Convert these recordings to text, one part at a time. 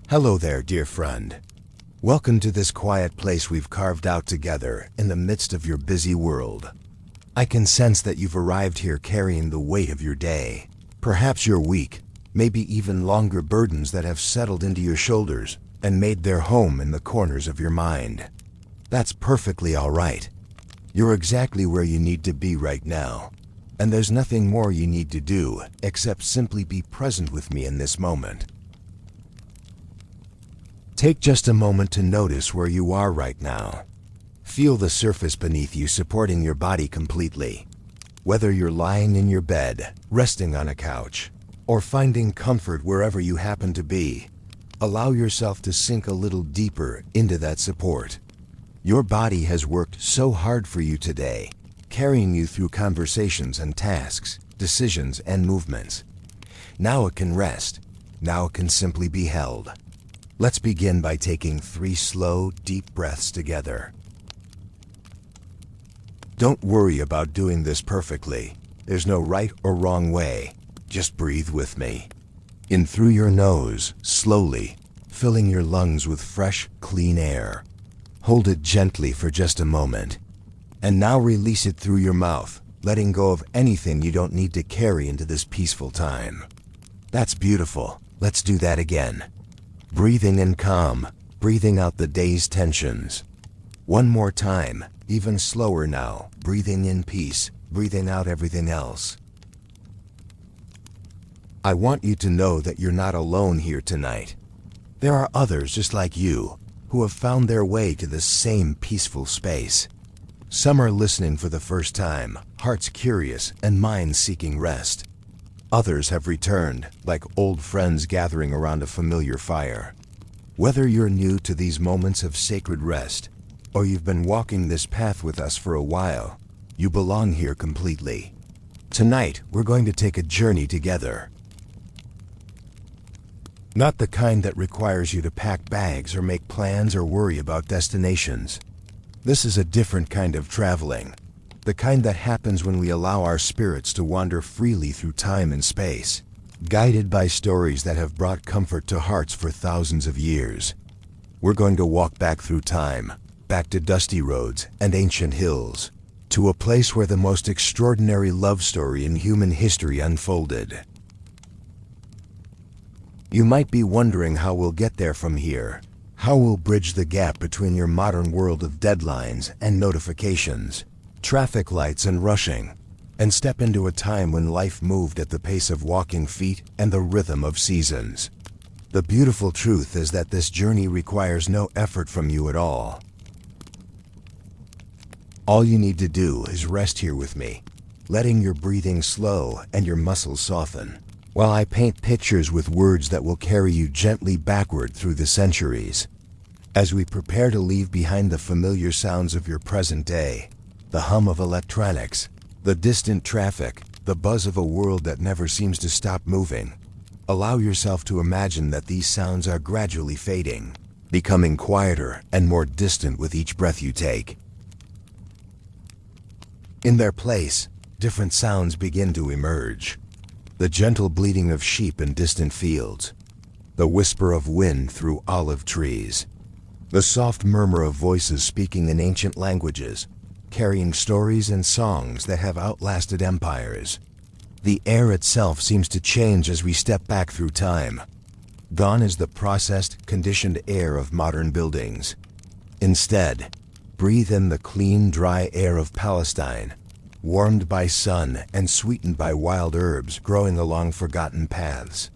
Hello there, dear friend. Welcome to this quiet place we've carved out together in the midst of your busy world. I can sense that you've arrived here carrying the weight of your day, perhaps your week, maybe even longer burdens that have settled into your shoulders and made their home in the corners of your mind. That's perfectly all right. You're exactly where you need to be right now, and there's nothing more you need to do except simply be present with me in this moment. Take just a moment to notice where you are right now. Feel the surface beneath you supporting your body completely. Whether you're lying in your bed, resting on a couch, or finding comfort wherever you happen to be, allow yourself to sink a little deeper into that support. Your body has worked so hard for you today, carrying you through conversations and tasks, decisions and movements. Now it can rest. Now it can simply be held. Let's begin by taking 3 slow, deep breaths together. Don't worry about doing this perfectly. There's no right or wrong way. Just breathe with me. In through your nose, slowly, filling your lungs with fresh, clean air. Hold it gently for just a moment. And now release it through your mouth, letting go of anything you don't need to carry into this peaceful time. That's beautiful. Let's do that again. Breathing in calm, breathing out the day's tensions. One more time, even slower now, breathing in peace, breathing out everything else. I want you to know that you're not alone here tonight. There are others just like you, who have found their way to the same peaceful space. Some are listening for the first time, hearts curious and minds seeking rest. Others have returned, like old friends gathering around a familiar fire. Whether you're new to these moments of sacred rest, or you've been walking this path with us for a while, you belong here completely. Tonight, we're going to take a journey together. Not the kind that requires you to pack bags or make plans or worry about destinations. This is a different kind of traveling. The kind that happens when we allow our spirits to wander freely through time and space, guided by stories that have brought comfort to hearts for thousands of years. We're going to walk back through time, back to dusty roads and ancient hills, to a place where the most extraordinary love story in human history unfolded. You might be wondering how we'll get there from here, how we'll bridge the gap between your modern world of deadlines and notifications, traffic lights and rushing, and step into a time when life moved at the pace of walking feet and the rhythm of seasons. The beautiful truth is that this journey requires no effort from you at all. All you need to do is rest here with me, letting your breathing slow and your muscles soften, while I paint pictures with words that will carry you gently backward through the centuries. As we prepare to leave behind the familiar sounds of your present day, the hum of electronics, the distant traffic, the buzz of a world that never seems to stop moving, allow yourself to imagine that these sounds are gradually fading, becoming quieter and more distant with each breath you take. In their place, different sounds begin to emerge. The gentle bleating of sheep in distant fields, the whisper of wind through olive trees, the soft murmur of voices speaking in ancient languages, carrying stories and songs that have outlasted empires. The air itself seems to change as we step back through time. Gone is the processed, conditioned air of modern buildings. Instead, breathe in the clean, dry air of Palestine, warmed by sun and sweetened by wild herbs growing along forgotten paths.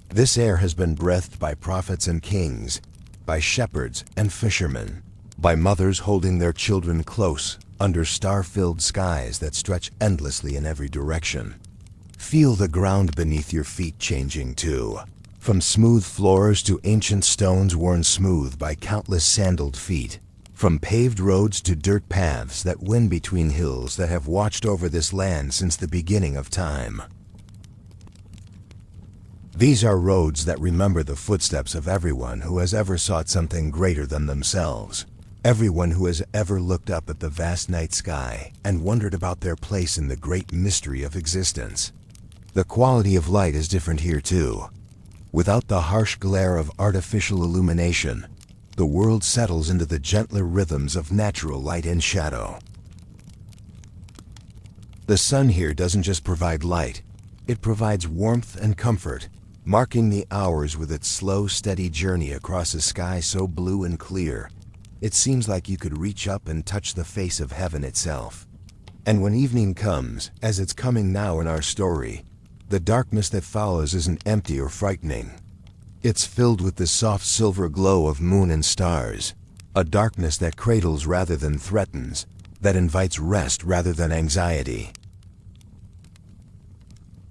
This air has been breathed by prophets and kings, by shepherds and fishermen, by mothers holding their children close under star-filled skies that stretch endlessly in every direction. Feel the ground beneath your feet changing too, from smooth floors to ancient stones worn smooth by countless sandaled feet, from paved roads to dirt paths that wend between hills that have watched over this land since the beginning of time. These are roads that remember the footsteps of everyone who has ever sought something greater than themselves. Everyone who has ever looked up at the vast night sky and wondered about their place in the great mystery of existence. The quality of light is different here too. Without the harsh glare of artificial illumination, the world settles into the gentler rhythms of natural light and shadow. The sun here doesn't just provide light, it provides warmth and comfort, marking the hours with its slow, steady journey across a sky so blue and clear, it seems like you could reach up and touch the face of heaven itself. And when evening comes, as it's coming now in our story, the darkness that follows isn't empty or frightening. It's filled with the soft silver glow of moon and stars, a darkness that cradles rather than threatens, that invites rest rather than anxiety.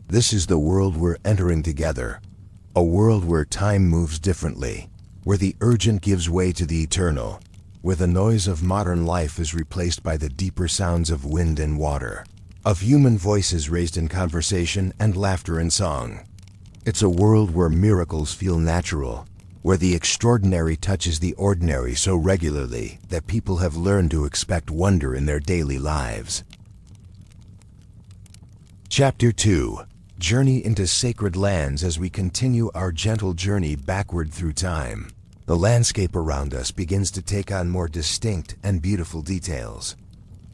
This is the world we're entering together, a world where time moves differently, where the urgent gives way to the eternal, where the noise of modern life is replaced by the deeper sounds of wind and water, of human voices raised in conversation and laughter and song. It's a world where miracles feel natural, where the extraordinary touches the ordinary so regularly that people have learned to expect wonder in their daily lives. Chapter 2. Journey into Sacred Lands. As we continue our gentle journey backward through time, the landscape around us begins to take on more distinct and beautiful details.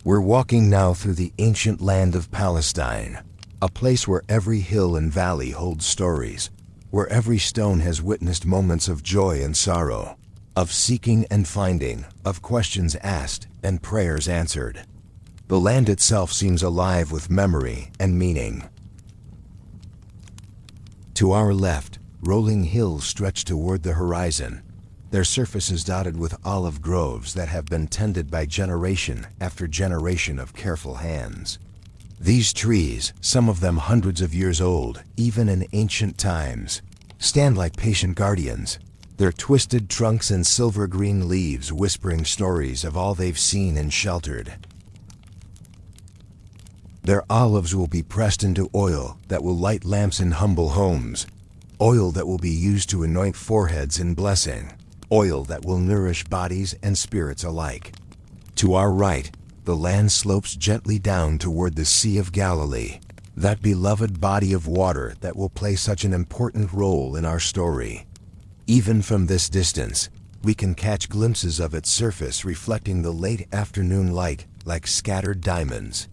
We're walking now through the ancient land of Palestine, a place where every hill and valley holds stories, where every stone has witnessed moments of joy and sorrow, of seeking and finding, of questions asked and prayers answered. The land itself seems alive with memory and meaning. To our left, rolling hills stretch toward the horizon, their surfaces dotted with olive groves that have been tended by generation after generation of careful hands. These trees, some of them hundreds of years old, even in ancient times, stand like patient guardians, their twisted trunks and silver-green leaves whispering stories of all they've seen and sheltered. Their olives will be pressed into oil that will light lamps in humble homes, oil that will be used to anoint foreheads in blessing, oil that will nourish bodies and spirits alike. To our right, the land slopes gently down toward the Sea of Galilee, that beloved body of water that will play such an important role in our story. Even from this distance, we can catch glimpses of its surface reflecting the late afternoon light like scattered diamonds.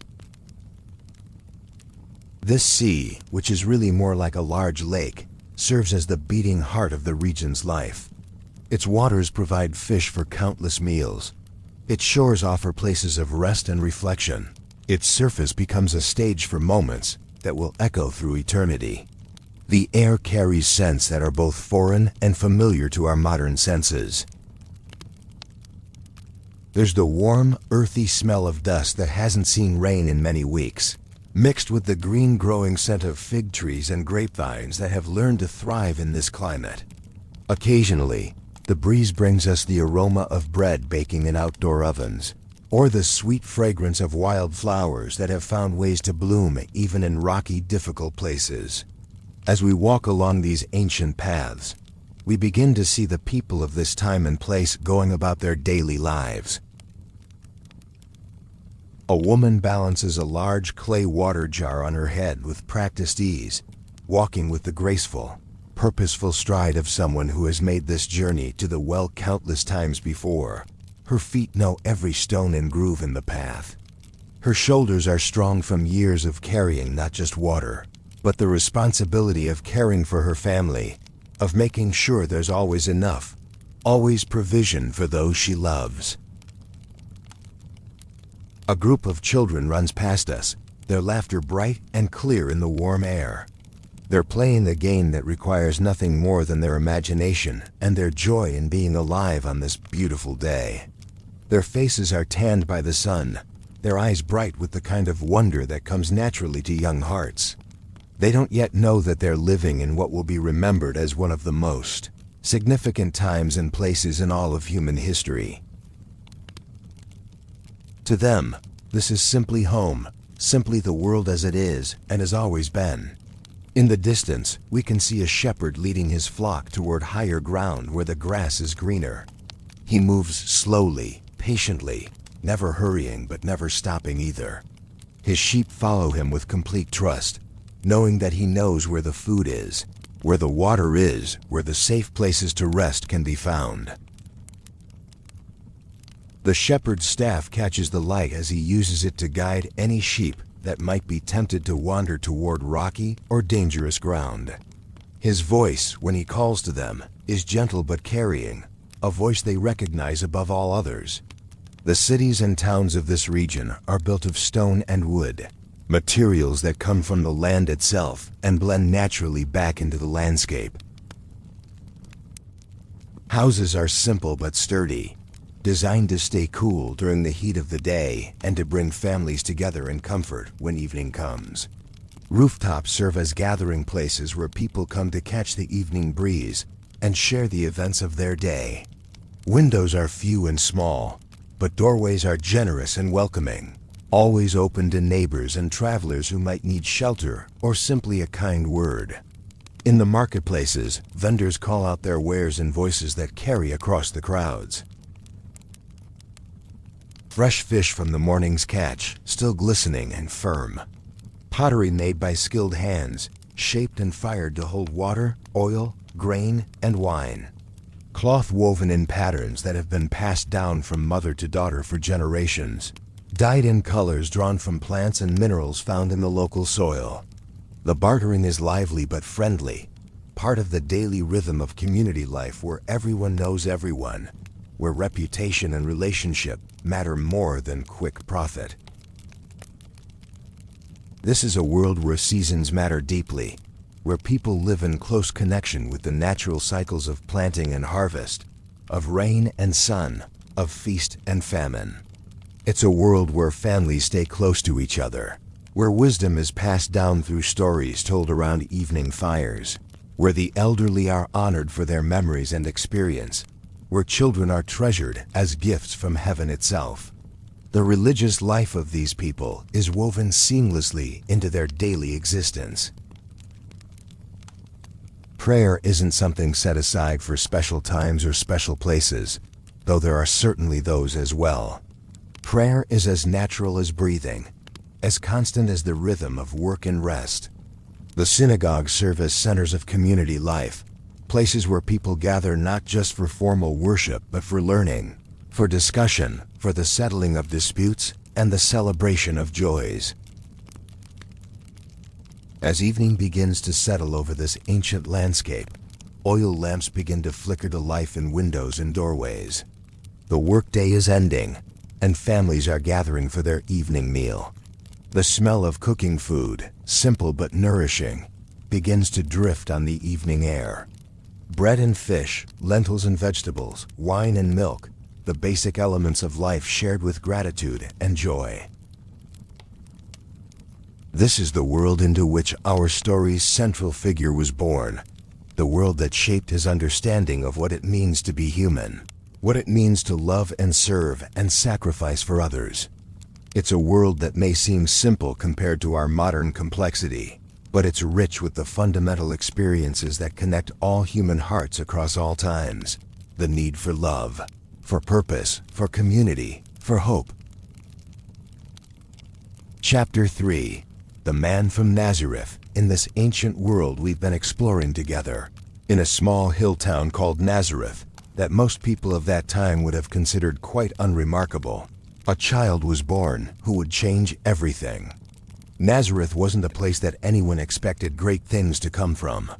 This sea, which is really more like a large lake, serves as the beating heart of the region's life. Its waters provide fish for countless meals. Its shores offer places of rest and reflection. Its surface becomes a stage for moments that will echo through eternity. The air carries scents that are both foreign and familiar to our modern senses. There's the warm, earthy smell of dust that hasn't seen rain in many weeks, mixed with the green growing scent of fig trees and grapevines that have learned to thrive in this climate. Occasionally, the breeze brings us the aroma of bread baking in outdoor ovens, or the sweet fragrance of wild flowers that have found ways to bloom even in rocky, difficult places. As we walk along these ancient paths, we begin to see the people of this time and place going about their daily lives. A woman balances a large clay water jar on her head with practiced ease, walking with the graceful, purposeful stride of someone who has made this journey to the well countless times before. Her feet know every stone and groove in the path. Her shoulders are strong from years of carrying not just water, but the responsibility of caring for her family, of making sure there's always enough, always provision for those she loves. A group of children runs past us, their laughter bright and clear in the warm air. They're playing a game that requires nothing more than their imagination and their joy in being alive on this beautiful day. Their faces are tanned by the sun, their eyes bright with the kind of wonder that comes naturally to young hearts. They don't yet know that they're living in what will be remembered as one of the most significant times and places in all of human history. To them, this is simply home, simply the world as it is and has always been. In the distance, we can see a shepherd leading his flock toward higher ground where the grass is greener. He moves slowly, patiently, never hurrying but never stopping either. His sheep follow him with complete trust, knowing that he knows where the food is, Where the water is, where the safe places to rest can be found. The shepherd's staff catches the light as he uses it to guide any sheep that might be tempted to wander toward rocky or dangerous ground. His voice, when he calls to them, is gentle but carrying, a voice they recognize above all others. The cities and towns of this region are built of stone and wood, materials that come from the land itself and blend naturally back into the landscape. Houses are simple but sturdy, designed to stay cool during the heat of the day and to bring families together in comfort when evening comes. Rooftops serve as gathering places where people come to catch the evening breeze and share the events of their day. Windows are few and small, but doorways are generous and welcoming, always open to neighbors and travelers who might need shelter or simply a kind word. In the marketplaces, vendors call out their wares in voices that carry across the crowds. Fresh fish from the morning's catch, still glistening and firm. Pottery made by skilled hands, shaped and fired to hold water, oil, grain, and wine. Cloth woven in patterns that have been passed down from mother to daughter for generations. Dyed in colors drawn from plants and minerals found in the local soil. The bartering is lively but friendly, part of the daily rhythm of community life where everyone knows everyone, where reputation and relationship matter more than quick profit. This is a world where seasons matter deeply, where people live in close connection with the natural cycles of planting and harvest, of rain and sun, of feast and famine. It's a world where families stay close to each other, where wisdom is passed down through stories told around evening fires, where the elderly are honored for their memories and experience, where children are treasured as gifts from heaven itself. The religious life of these people is woven seamlessly into their daily existence. Prayer isn't something set aside for special times or special places, though there are certainly those as well. Prayer is as natural as breathing, as constant as the rhythm of work and rest. The synagogues serve as centers of community life, places where people gather not just for formal worship but for learning, for discussion, for the settling of disputes, and the celebration of joys. As evening begins to settle over this ancient landscape, oil lamps begin to flicker to life in windows and doorways. The workday is ending, and families are gathering for their evening meal. The smell of cooking food, simple but nourishing, begins to drift on the evening air. Bread and fish, lentils and vegetables, wine and milk, the basic elements of life shared with gratitude and joy. This is the world into which our story's central figure was born, the world that shaped his understanding of what it means to be human, what it means to love and serve and sacrifice for others. It's a world that may seem simple compared to our modern complexity, but it's rich with the fundamental experiences that connect all human hearts across all times. The need for love, for purpose, for community, for hope. Chapter 3. The Man from Nazareth, in this ancient world we've been exploring together. In a small hill town called Nazareth, that most people of that time would have considered quite unremarkable, a child was born who would change everything. Nazareth wasn't a place that anyone expected great things to come from.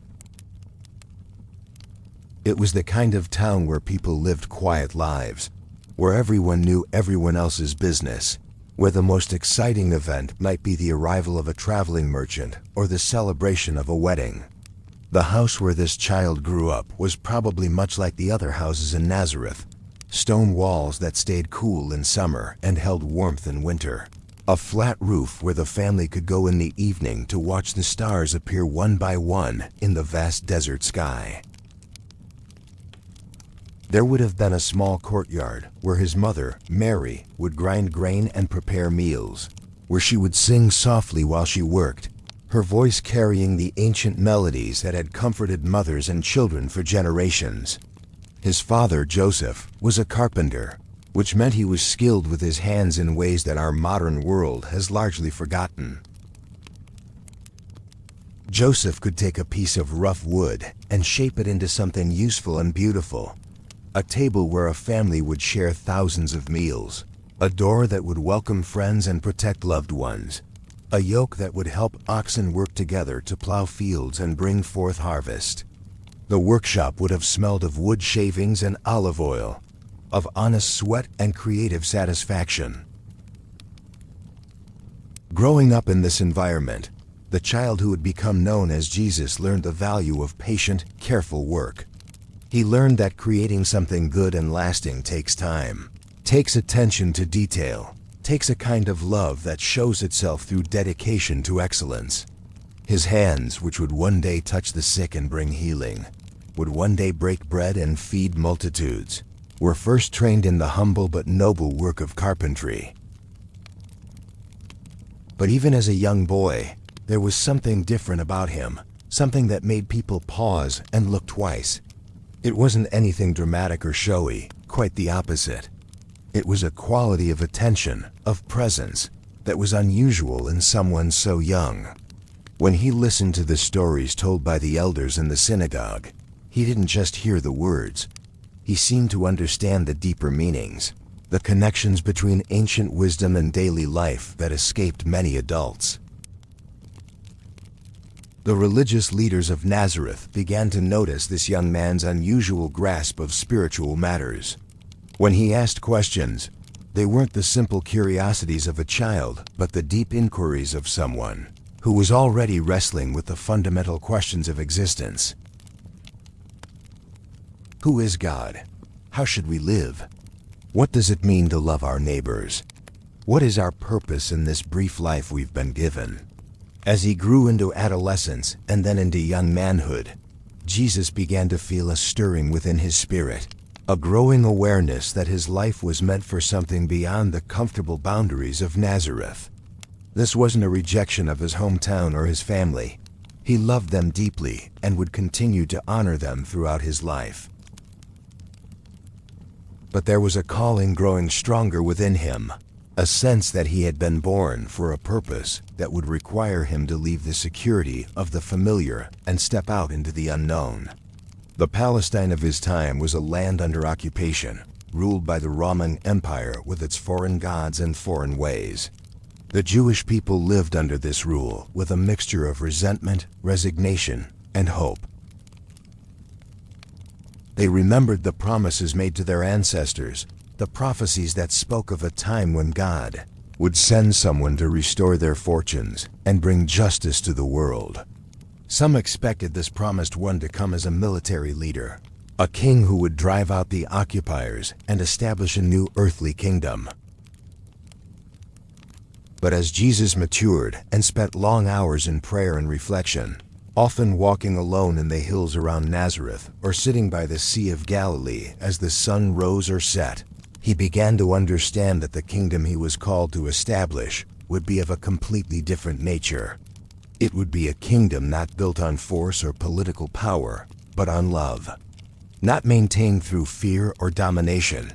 It was the kind of town where people lived quiet lives, where everyone knew everyone else's business, where the most exciting event might be the arrival of a traveling merchant or the celebration of a wedding. The house where this child grew up was probably much like the other houses in Nazareth, stone walls that stayed cool in summer and held warmth in winter. A flat roof where the family could go in the evening to watch the stars appear one by one in the vast desert sky. There would have been a small courtyard where his mother, Mary, would grind grain and prepare meals, where she would sing softly while she worked, her voice carrying the ancient melodies that had comforted mothers and children for generations. His father, Joseph, was a carpenter, which meant he was skilled with his hands in ways that our modern world has largely forgotten. Joseph could take a piece of rough wood and shape it into something useful and beautiful. A table where a family would share thousands of meals. A door that would welcome friends and protect loved ones. A yoke that would help oxen work together to plow fields and bring forth harvest. The workshop would have smelled of wood shavings and olive oil, of honest sweat and creative satisfaction. Growing up in this environment, the child who would become known as Jesus learned the value of patient, careful work. He learned that creating something good and lasting takes time, takes attention to detail, takes a kind of love that shows itself through dedication to excellence. His hands, which would one day touch the sick and bring healing, would one day break bread and feed multitudes, were first trained in the humble but noble work of carpentry. But even as a young boy, there was something different about him, something that made people pause and look twice. It wasn't anything dramatic or showy, quite the opposite. It was a quality of attention, of presence, that was unusual in someone so young. When he listened to the stories told by the elders in the synagogue, he didn't just hear the words. He seemed to understand the deeper meanings, the connections between ancient wisdom and daily life that escaped many adults. The religious leaders of Nazareth began to notice this young man's unusual grasp of spiritual matters. When he asked questions, they weren't the simple curiosities of a child, but the deep inquiries of someone who was already wrestling with the fundamental questions of existence. Who is God? How should we live? What does it mean to love our neighbors? What is our purpose in this brief life we've been given? As he grew into adolescence and then into young manhood, Jesus began to feel a stirring within his spirit, a growing awareness that his life was meant for something beyond the comfortable boundaries of Nazareth. This wasn't a rejection of his hometown or his family. He loved them deeply and would continue to honor them throughout his life. But there was a calling growing stronger within him, a sense that he had been born for a purpose that would require him to leave the security of the familiar and step out into the unknown. The Palestine of his time was a land under occupation, ruled by the Roman Empire with its foreign gods and foreign ways. The Jewish people lived under this rule with a mixture of resentment, resignation, and hope. They remembered the promises made to their ancestors, the prophecies that spoke of a time when God would send someone to restore their fortunes and bring justice to the world. Some expected this promised one to come as a military leader, a king who would drive out the occupiers and establish a new earthly kingdom. But as Jesus matured and spent long hours in prayer and reflection, often walking alone in the hills around Nazareth or sitting by the Sea of Galilee as the sun rose or set, he began to understand that the kingdom he was called to establish would be of a completely different nature. It would be a kingdom not built on force or political power, but on love. Not maintained through fear or domination,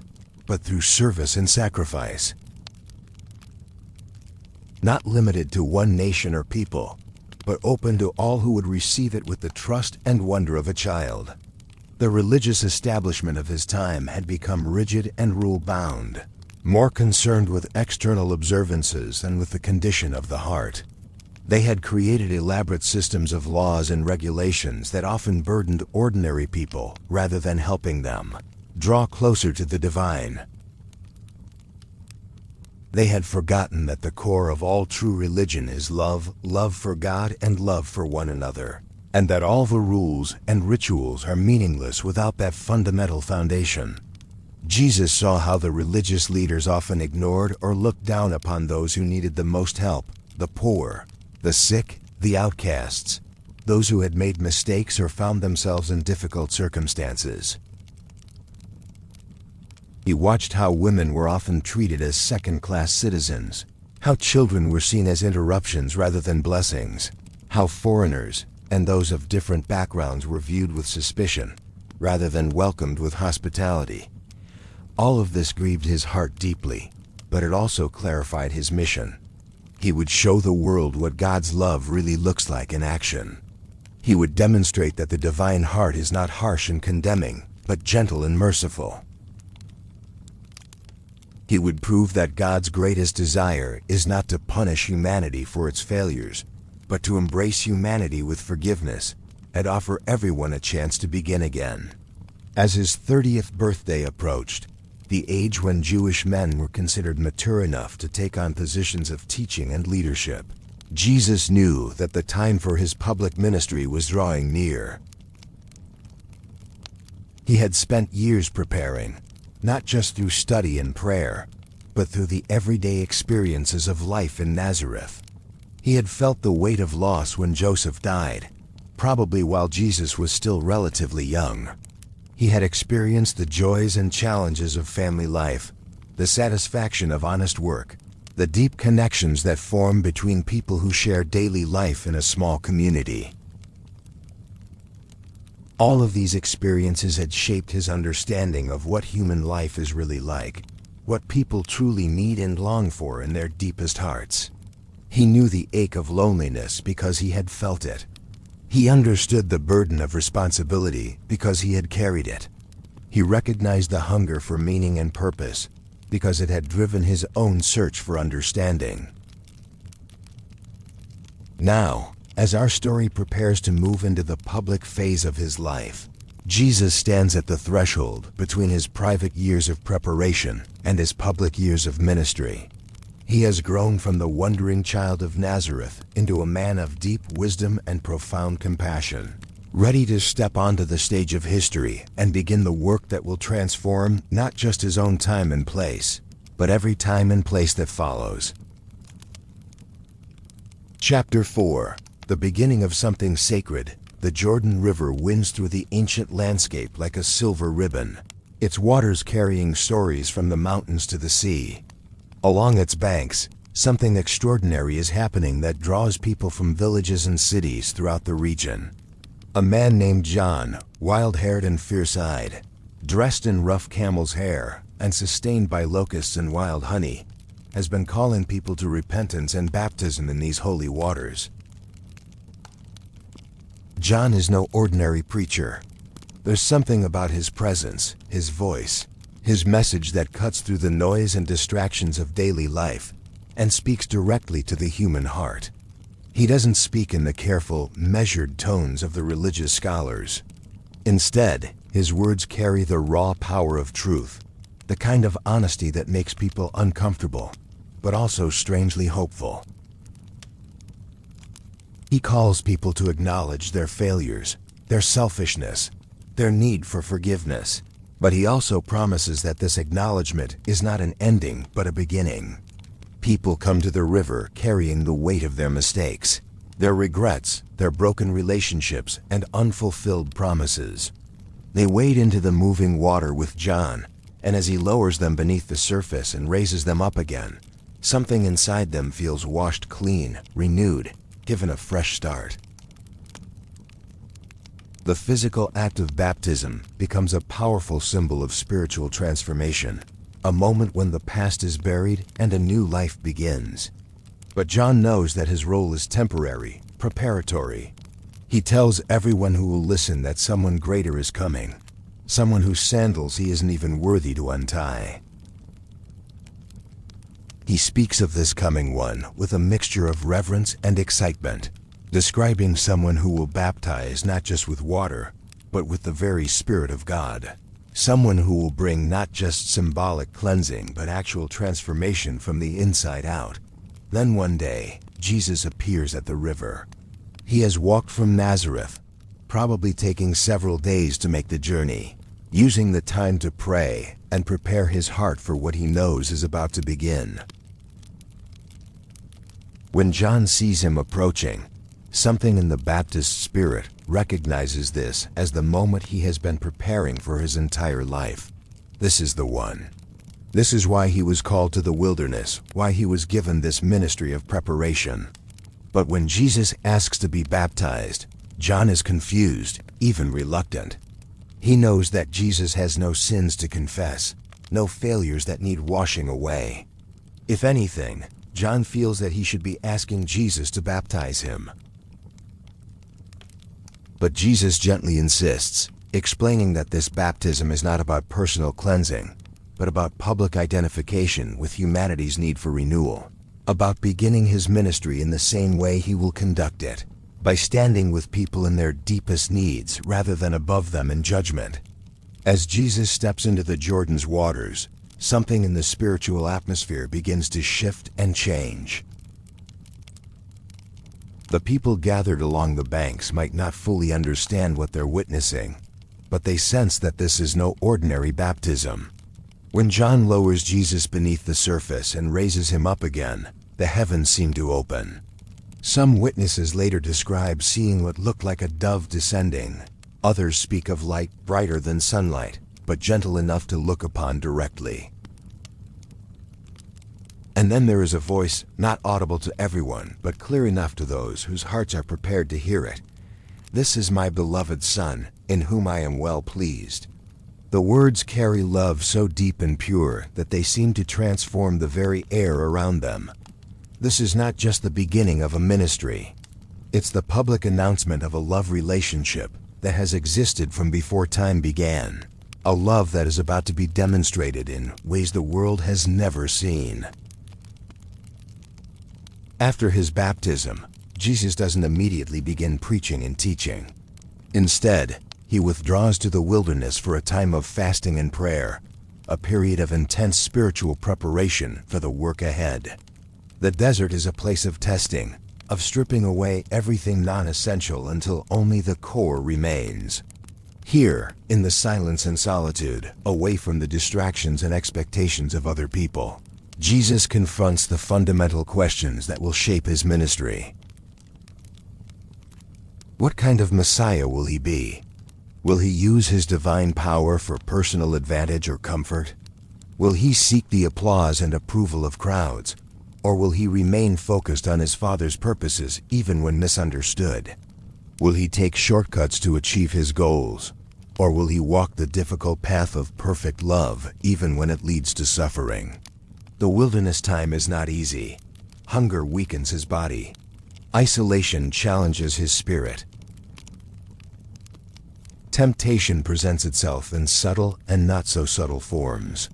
but through service and sacrifice. Not limited to one nation or people, but open to all who would receive it with the trust and wonder of a child. The religious establishment of his time had become rigid and rule-bound, more concerned with external observances than with the condition of the heart. They had created elaborate systems of laws and regulations that often burdened ordinary people rather than helping them draw closer to the divine. They had forgotten that the core of all true religion is love, love for God and love for one another, and that all the rules and rituals are meaningless without that fundamental foundation. Jesus saw how the religious leaders often ignored or looked down upon those who needed the most help, the poor, the sick, the outcasts, those who had made mistakes or found themselves in difficult circumstances. He watched how women were often treated as second-class citizens, how children were seen as interruptions rather than blessings, how foreigners and those of different backgrounds were viewed with suspicion rather than welcomed with hospitality. All of this grieved his heart deeply, but it also clarified his mission. He would show the world what God's love really looks like in action. He would demonstrate that the divine heart is not harsh and condemning, but gentle and merciful. He would prove that God's greatest desire is not to punish humanity for its failures, but to embrace humanity with forgiveness and offer everyone a chance to begin again. As his 30th birthday approached, the age when Jewish men were considered mature enough to take on positions of teaching and leadership, Jesus knew that the time for his public ministry was drawing near. He had spent years preparing, not just through study and prayer, but through the everyday experiences of life in Nazareth. He had felt the weight of loss when Joseph died, probably while Jesus was still relatively young. He had experienced the joys and challenges of family life, the satisfaction of honest work, the deep connections that form between people who share daily life in a small community. All of these experiences had shaped his understanding of what human life is really like, what people truly need and long for in their deepest hearts. He knew the ache of loneliness because he had felt it. He understood the burden of responsibility because he had carried it. He recognized the hunger for meaning and purpose because it had driven his own search for understanding. Now, as our story prepares to move into the public phase of his life, Jesus stands at the threshold between his private years of preparation and his public years of ministry. He has grown from the wondering child of Nazareth into a man of deep wisdom and profound compassion, ready to step onto the stage of history and begin the work that will transform not just his own time and place, but every time and place that follows. Chapter 4. The beginning of something sacred. The Jordan River winds through the ancient landscape like a silver ribbon, its waters carrying stories from the mountains to the sea. Along its banks, something extraordinary is happening that draws people from villages and cities throughout the region. A man named John, wild-haired and fierce-eyed, dressed in rough camel's hair and sustained by locusts and wild honey, has been calling people to repentance and baptism in these holy waters. John is no ordinary preacher. There's something about his presence, his voice, his message that cuts through the noise and distractions of daily life and speaks directly to the human heart. He doesn't speak in the careful, measured tones of the religious scholars. Instead, his words carry the raw power of truth, the kind of honesty that makes people uncomfortable, but also strangely hopeful. He calls people to acknowledge their failures, their selfishness, their need for forgiveness. But he also promises that this acknowledgement is not an ending, but a beginning. People come to the river carrying the weight of their mistakes, their regrets, their broken relationships, and unfulfilled promises. They wade into the moving water with John, and as he lowers them beneath the surface and raises them up again, something inside them feels washed clean, renewed, given a fresh start. The physical act of baptism becomes a powerful symbol of spiritual transformation, a moment when the past is buried and a new life begins. But John knows that his role is temporary, preparatory. He tells everyone who will listen that someone greater is coming, someone whose sandals he isn't even worthy to untie. He speaks of this coming one with a mixture of reverence and excitement, describing someone who will baptize not just with water, but with the very Spirit of God. Someone who will bring not just symbolic cleansing, but actual transformation from the inside out. Then one day, Jesus appears at the river. He has walked from Nazareth, probably taking several days to make the journey, using the time to pray and prepare his heart for what he knows is about to begin. When John sees him approaching, something in the Baptist spirit recognizes this as the moment he has been preparing for his entire life. This is the one. This is why he was called to the wilderness, why he was given this ministry of preparation. But when Jesus asks to be baptized, John is confused, even reluctant. He knows that Jesus has no sins to confess, no failures that need washing away. If anything, John feels that he should be asking Jesus to baptize him. But Jesus gently insists, explaining that this baptism is not about personal cleansing, but about public identification with humanity's need for renewal, about beginning his ministry in the same way he will conduct it, by standing with people in their deepest needs rather than above them in judgment. As Jesus steps into the Jordan's waters, something in the spiritual atmosphere begins to shift and change. The people gathered along the banks might not fully understand what they're witnessing, but they sense that this is no ordinary baptism. When John lowers Jesus beneath the surface and raises him up again, the heavens seem to open. Some witnesses later describe seeing what looked like a dove descending. Others speak of light brighter than sunlight, but gentle enough to look upon directly. And then there is a voice not audible to everyone, but clear enough to those whose hearts are prepared to hear it. "This is my beloved Son, in whom I am well pleased." The words carry love so deep and pure that they seem to transform the very air around them. This is not just the beginning of a ministry. It's the public announcement of a love relationship that has existed from before time began. A love that is about to be demonstrated in ways the world has never seen. After his baptism, Jesus doesn't immediately begin preaching and teaching. Instead, he withdraws to the wilderness for a time of fasting and prayer, a period of intense spiritual preparation for the work ahead. The desert is a place of testing, of stripping away everything non-essential until only the core remains. Here, in the silence and solitude, away from the distractions and expectations of other people, Jesus confronts the fundamental questions that will shape his ministry. What kind of Messiah will he be? Will he use his divine power for personal advantage or comfort? Will he seek the applause and approval of crowds? Or will he remain focused on his Father's purposes even when misunderstood? Will he take shortcuts to achieve his goals? Or will he walk the difficult path of perfect love even when it leads to suffering? The wilderness time is not easy. Hunger weakens his body. Isolation challenges his spirit. Temptation presents itself in subtle and not so subtle forms.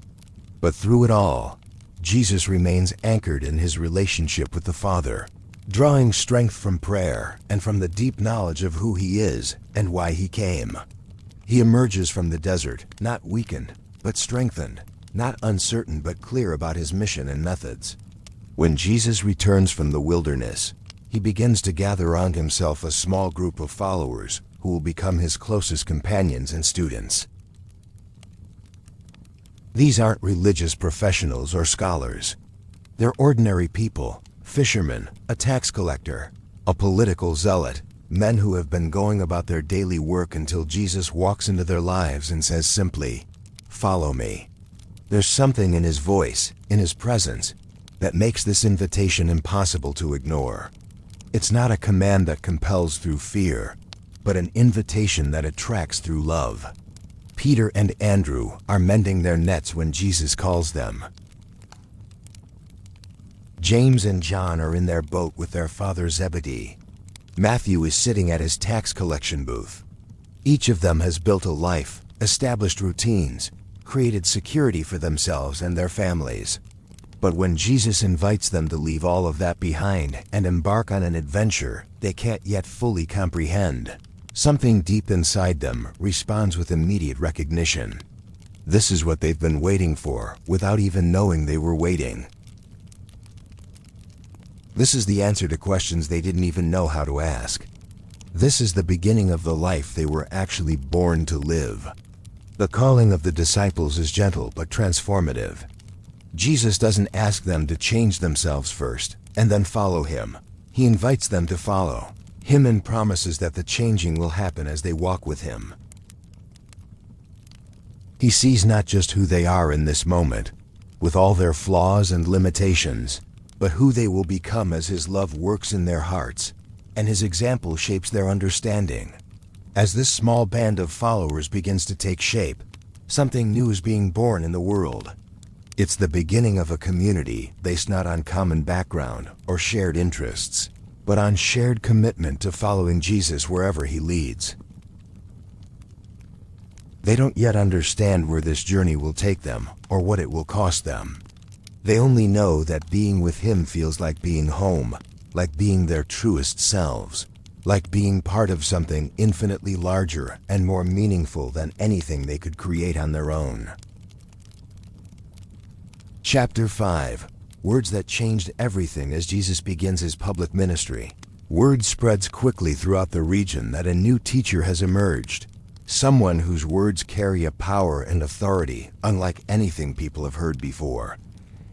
But through it all, Jesus remains anchored in his relationship with the Father, drawing strength from prayer and from the deep knowledge of who he is and why he came. He emerges from the desert, not weakened, but strengthened, not uncertain but clear about his mission and methods. When Jesus returns from the wilderness, he begins to gather around himself a small group of followers who will become his closest companions and students. These aren't religious professionals or scholars. They're ordinary people, fishermen, a tax collector, a political zealot, men who have been going about their daily work until Jesus walks into their lives and says simply, "Follow me." There's something in his voice, in his presence, that makes this invitation impossible to ignore. It's not a command that compels through fear, but an invitation that attracts through love. Peter and Andrew are mending their nets when Jesus calls them. James and John are in their boat with their father Zebedee. Matthew is sitting at his tax collection booth. Each of them has built a life, established routines, created security for themselves and their families. But when Jesus invites them to leave all of that behind and embark on an adventure they can't yet fully comprehend, something deep inside them responds with immediate recognition. This is what they've been waiting for, without even knowing they were waiting. This is the answer to questions they didn't even know how to ask. This is the beginning of the life they were actually born to live. The calling of the disciples is gentle but transformative. Jesus doesn't ask them to change themselves first and then follow him. He invites them to follow him and promises that the changing will happen as they walk with him. He sees not just who they are in this moment, with all their flaws and limitations, but who they will become as his love works in their hearts, and his example shapes their understanding. As this small band of followers begins to take shape, something new is being born in the world. It's the beginning of a community based not on common background or shared interests, but on shared commitment to following Jesus wherever he leads. They don't yet understand where this journey will take them or what it will cost them. They only know that being with him feels like being home, like being their truest selves, like being part of something infinitely larger and more meaningful than anything they could create on their own. Chapter 5. Words that changed everything as Jesus begins his public ministry. Word spreads quickly throughout the region that a new teacher has emerged, someone whose words carry a power and authority unlike anything people have heard before.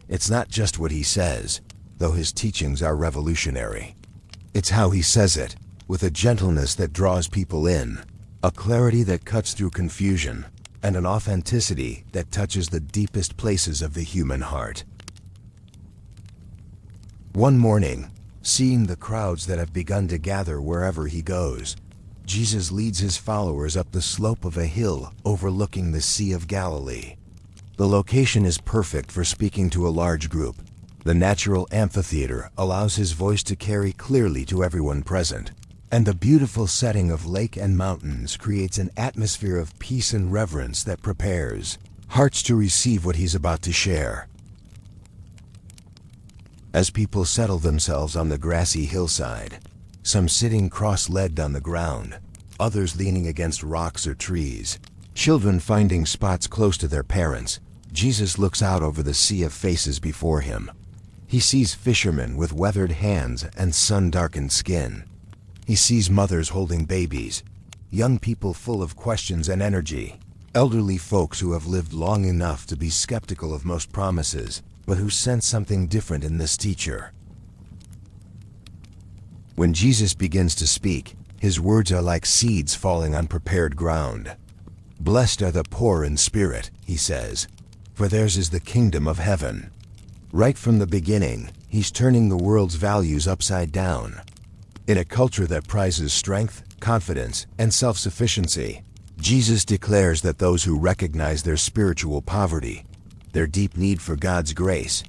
It's not just what he says, though his teachings are revolutionary. It's how he says it, with a gentleness that draws people in, a clarity that cuts through confusion, and an authenticity that touches the deepest places of the human heart. One morning, seeing the crowds that have begun to gather wherever he goes, Jesus leads his followers up the slope of a hill overlooking the Sea of Galilee. The location is perfect for speaking to a large group. The natural amphitheater allows his voice to carry clearly to everyone present, and the beautiful setting of lake and mountains creates an atmosphere of peace and reverence that prepares hearts to receive what he's about to share. As people settle themselves on the grassy hillside, some sitting cross-legged on the ground, others leaning against rocks or trees, children finding spots close to their parents, Jesus looks out over the sea of faces before him. He sees fishermen with weathered hands and sun-darkened skin. He sees mothers holding babies, young people full of questions and energy, elderly folks who have lived long enough to be skeptical of most promises, but who sense something different in this teacher. When Jesus begins to speak, his words are like seeds falling on prepared ground. "Blessed are the poor in spirit," he says, "for theirs is the kingdom of heaven." Right from the beginning, he's turning the world's values upside down. In a culture that prizes strength, confidence, and self-sufficiency, Jesus declares that those who recognize their spiritual poverty, their deep need for God's grace,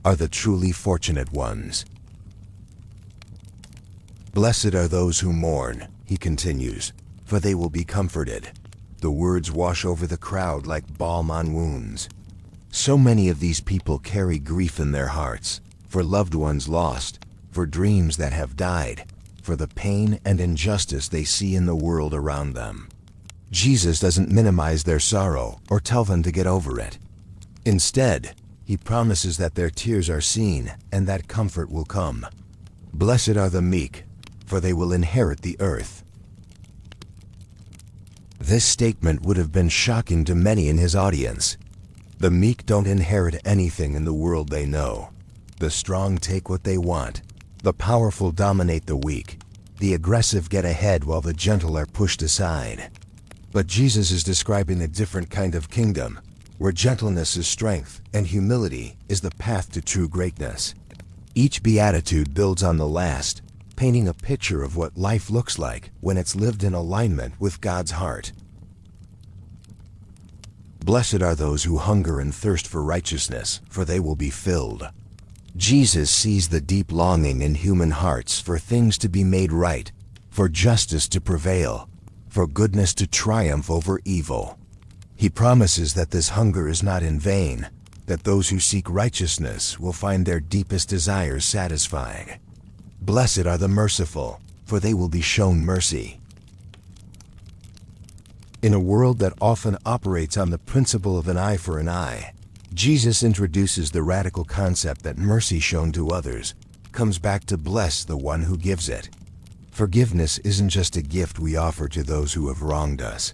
are the truly fortunate ones. "Blessed are those who mourn," he continues, "for they will be comforted." The words wash over the crowd like balm on wounds. So many of these people carry grief in their hearts, for loved ones lost, for dreams that have died, for the pain and injustice they see in the world around them. Jesus doesn't minimize their sorrow or tell them to get over it. Instead, he promises that their tears are seen and that comfort will come. "Blessed are the meek, for they will inherit the earth." This statement would have been shocking to many in his audience. The meek don't inherit anything in the world they know. The strong take what they want. The powerful dominate the weak. The aggressive get ahead while the gentle are pushed aside. But Jesus is describing a different kind of kingdom, where gentleness is strength and humility is the path to true greatness. Each beatitude builds on the last, painting a picture of what life looks like when it's lived in alignment with God's heart. "Blessed are those who hunger and thirst for righteousness, for they will be filled." Jesus sees the deep longing in human hearts for things to be made right, for justice to prevail, for goodness to triumph over evil. He promises that this hunger is not in vain, that those who seek righteousness will find their deepest desires satisfied. "Blessed are the merciful, for they will be shown mercy." In a world that often operates on the principle of an eye for an eye, Jesus introduces the radical concept that mercy shown to others comes back to bless the one who gives it. Forgiveness isn't just a gift we offer to those who have wronged us.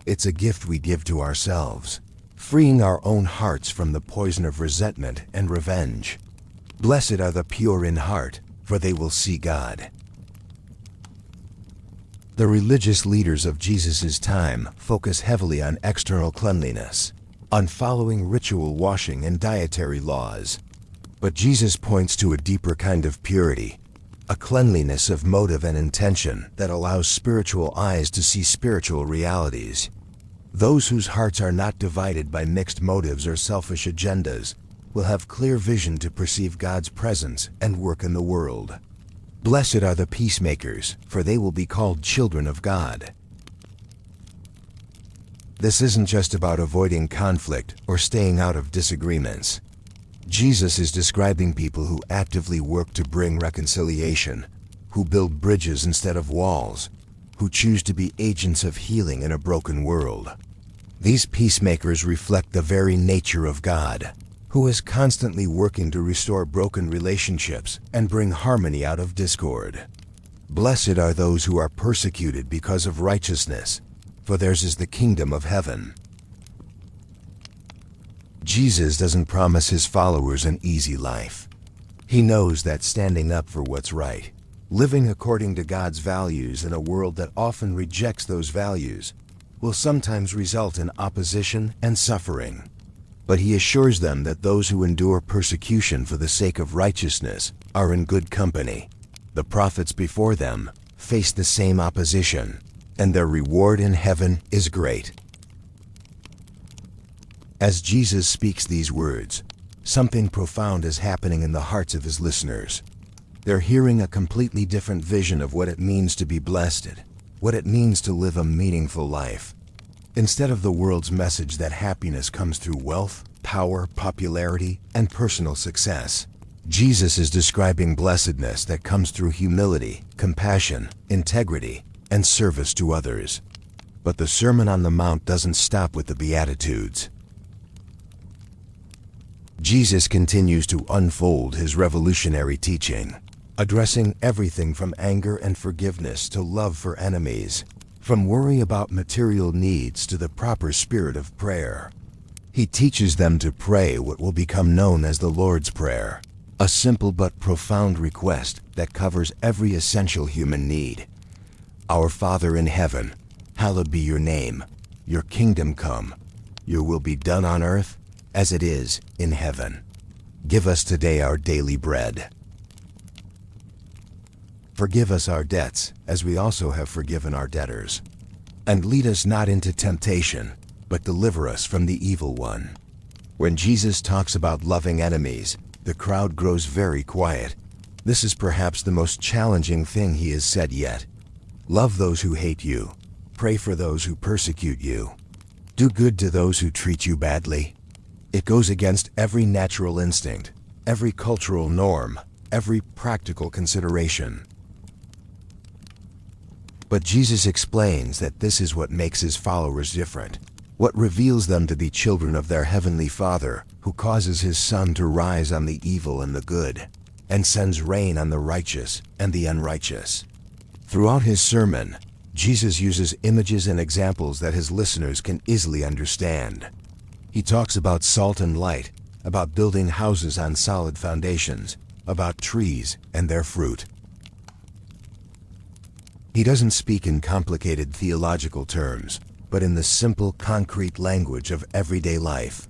It's a gift we give to ourselves, freeing our own hearts from the poison of resentment and revenge. "Blessed are the pure in heart, for they will see God." The religious leaders of Jesus' time focus heavily on external cleanliness, on following ritual washing and dietary laws. But Jesus points to a deeper kind of purity, a cleanliness of motive and intention that allows spiritual eyes to see spiritual realities. Those whose hearts are not divided by mixed motives or selfish agendas will have clear vision to perceive God's presence and work in the world. Blessed are the peacemakers, for they will be called children of God. This isn't just about avoiding conflict or staying out of disagreements. Jesus is describing people who actively work to bring reconciliation, who build bridges instead of walls, who choose to be agents of healing in a broken world. These peacemakers reflect the very nature of God, who is constantly working to restore broken relationships and bring harmony out of discord. Blessed are those who are persecuted because of righteousness, for theirs is the kingdom of heaven. Jesus doesn't promise his followers an easy life. He knows that standing up for what's right, living according to God's values in a world that often rejects those values, will sometimes result in opposition and suffering. But he assures them that those who endure persecution for the sake of righteousness are in good company. The prophets before them faced the same opposition, and their reward in heaven is great. As Jesus speaks these words, something profound is happening in the hearts of his listeners. They're hearing a completely different vision of what it means to be blessed, what it means to live a meaningful life. Instead of the world's message that happiness comes through wealth, power, popularity, and personal success, Jesus is describing blessedness that comes through humility, compassion, integrity, and service to others. But the Sermon on the Mount doesn't stop with the Beatitudes. Jesus continues to unfold his revolutionary teaching, addressing everything from anger and forgiveness to love for enemies, from worry about material needs to the proper spirit of prayer. He teaches them to pray what will become known as the Lord's Prayer, a simple but profound request that covers every essential human need. Our Father in heaven, hallowed be your name. Your kingdom come. Your will be done on earth as it is in heaven. Give us today our daily bread. Forgive us our debts, as we also have forgiven our debtors. And lead us not into temptation, but deliver us from the evil one. When Jesus talks about loving enemies, the crowd grows very quiet. This is perhaps the most challenging thing he has said yet. Love those who hate you. Pray for those who persecute you. Do good to those who treat you badly. It goes against every natural instinct, every cultural norm, every practical consideration. But Jesus explains that this is what makes his followers different, what reveals them to be children of their heavenly Father, who causes his sun to rise on the evil and the good, and sends rain on the righteous and the unrighteous. Throughout his sermon, Jesus uses images and examples that his listeners can easily understand. He talks about salt and light, about building houses on solid foundations, about trees and their fruit. He doesn't speak in complicated theological terms, but in the simple, concrete language of everyday life.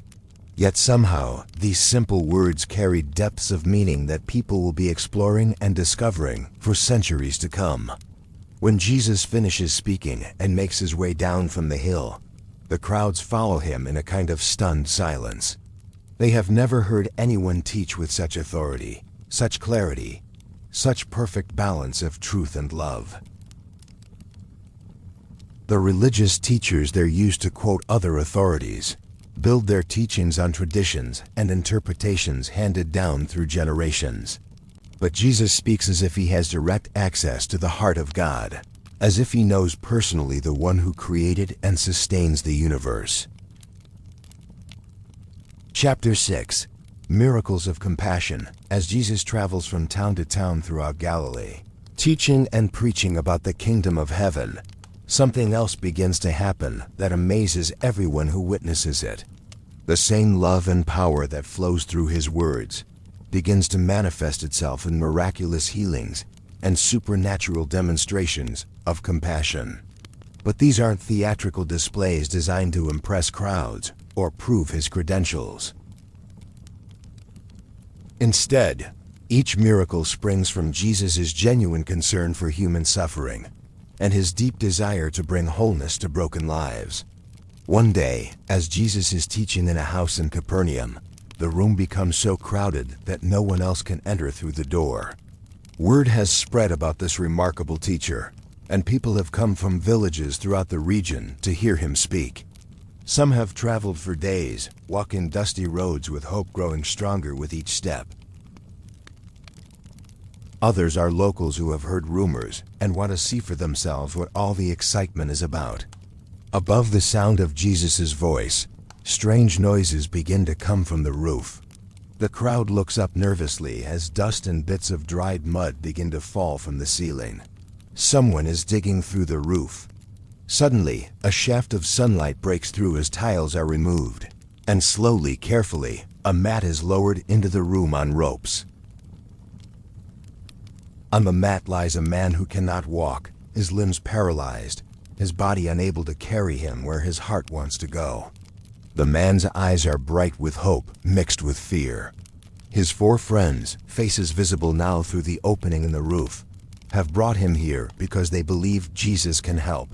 Yet somehow, these simple words carry depths of meaning that people will be exploring and discovering for centuries to come. When Jesus finishes speaking and makes his way down from the hill, the crowds follow him in a kind of stunned silence. They have never heard anyone teach with such authority, such clarity, such perfect balance of truth and love. The religious teachers they're used to quote other authorities, build their teachings on traditions and interpretations handed down through generations. But Jesus speaks as if he has direct access to the heart of God, as if he knows personally the one who created and sustains the universe. Chapter 6. Miracles of Compassion. As Jesus travels from town to town throughout Galilee, teaching and preaching about the kingdom of heaven, something else begins to happen that amazes everyone who witnesses it. The same love and power that flows through his words begins to manifest itself in miraculous healings and supernatural demonstrations of compassion. But these aren't theatrical displays designed to impress crowds or prove his credentials. Instead, each miracle springs from Jesus' genuine concern for human suffering and his deep desire to bring wholeness to broken lives. One day, as Jesus is teaching in a house in Capernaum, the room becomes so crowded that no one else can enter through the door. Word has spread about this remarkable teacher, and people have come from villages throughout the region to hear him speak. Some have traveled for days, walking dusty roads with hope growing stronger with each step. Others are locals who have heard rumors and want to see for themselves what all the excitement is about. Above the sound of Jesus' voice, strange noises begin to come from the roof. The crowd looks up nervously as dust and bits of dried mud begin to fall from the ceiling. Someone is digging through the roof. Suddenly, a shaft of sunlight breaks through as tiles are removed, and slowly, carefully, a mat is lowered into the room on ropes. On the mat lies a man who cannot walk, his limbs paralyzed, his body unable to carry him where his heart wants to go. The man's eyes are bright with hope, mixed with fear. His 4 friends, faces visible now through the opening in the roof, have brought him here because they believe Jesus can help.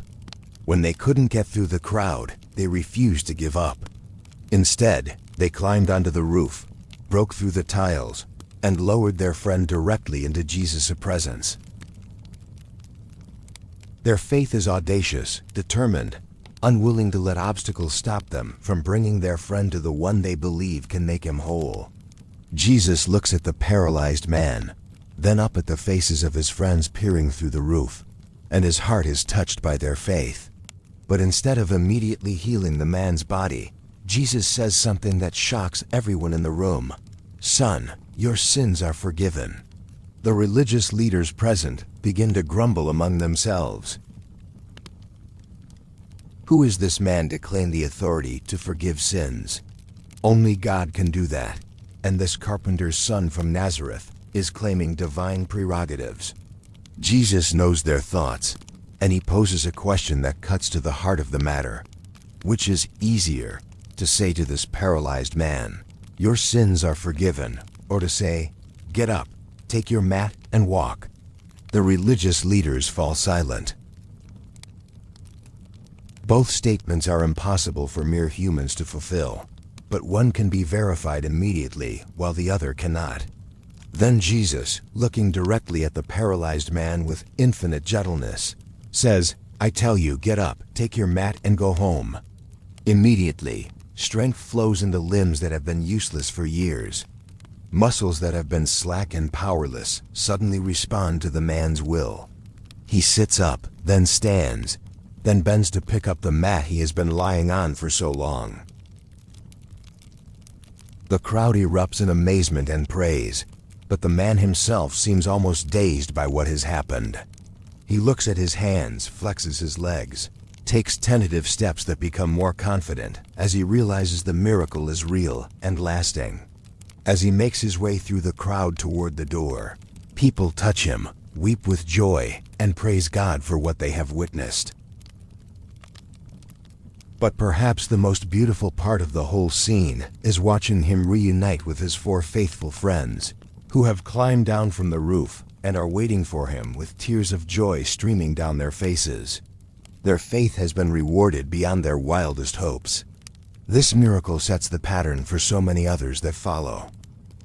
When they couldn't get through the crowd, they refused to give up. Instead, they climbed onto the roof, broke through the tiles, and lowered their friend directly into Jesus' presence. Their faith is audacious, determined, unwilling to let obstacles stop them from bringing their friend to the one they believe can make him whole. Jesus looks at the paralyzed man, then up at the faces of his friends peering through the roof, and his heart is touched by their faith. But instead of immediately healing the man's body, Jesus says something that shocks everyone in the room. "Son, your sins are forgiven." The religious leaders present begin to grumble among themselves. Who is this man to claim the authority to forgive sins? Only God can do that, and this carpenter's son from Nazareth is claiming divine prerogatives. Jesus knows their thoughts, and he poses a question that cuts to the heart of the matter. Which is easier, to say to this paralyzed man, "Your sins are forgiven," or to say, "Get up, take your mat, and walk"? The religious leaders fall silent. Both statements are impossible for mere humans to fulfill, but one can be verified immediately while the other cannot. Then Jesus, looking directly at the paralyzed man with infinite gentleness, says, "I tell you, get up, take your mat, and go home." Immediately, strength flows into limbs that have been useless for years. Muscles that have been slack and powerless suddenly respond to the man's will. He sits up, then stands, then bends to pick up the mat he has been lying on for so long. The crowd erupts in amazement and praise, but the man himself seems almost dazed by what has happened. He looks at his hands, flexes his legs, takes tentative steps that become more confident as he realizes the miracle is real and lasting. As he makes his way through the crowd toward the door, people touch him, weep with joy, and praise God for what they have witnessed. But perhaps the most beautiful part of the whole scene is watching him reunite with his 4 faithful friends, who have climbed down from the roof and are waiting for him with tears of joy streaming down their faces. Their faith has been rewarded beyond their wildest hopes. This miracle sets the pattern for so many others that follow.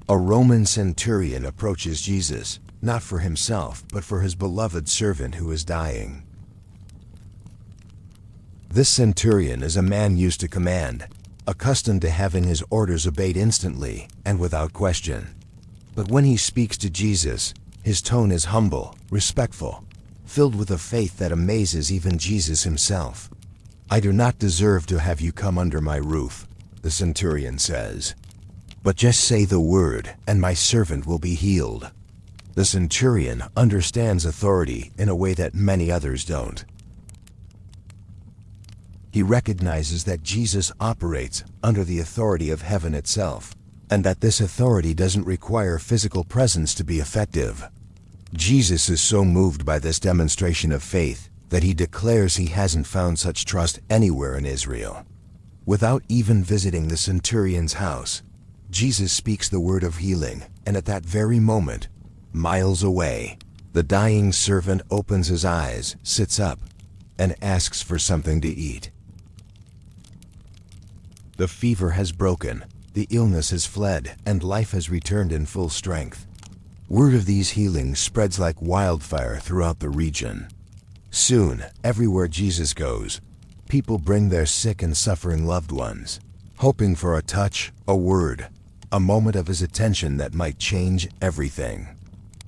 A Roman centurion approaches Jesus, not for himself, but for his beloved servant who is dying. This centurion is a man used to command, accustomed to having his orders obeyed instantly and without question. But when he speaks to Jesus, his tone is humble, respectful, filled with a faith that amazes even Jesus himself. "I do not deserve to have you come under my roof," the centurion says. "But just say the word, and my servant will be healed." The centurion understands authority in a way that many others don't. He recognizes that Jesus operates under the authority of heaven itself, and that this authority doesn't require physical presence to be effective. Jesus is so moved by this demonstration of faith that he declares he hasn't found such trust anywhere in Israel. Without even visiting the centurion's house, Jesus speaks the word of healing, and at that very moment, miles away, the dying servant opens his eyes, sits up, and asks for something to eat. The fever has broken, the illness has fled, and life has returned in full strength. Word of these healings spreads like wildfire throughout the region. Soon, everywhere Jesus goes, people bring their sick and suffering loved ones, hoping for a touch, a word, a moment of his attention that might change everything.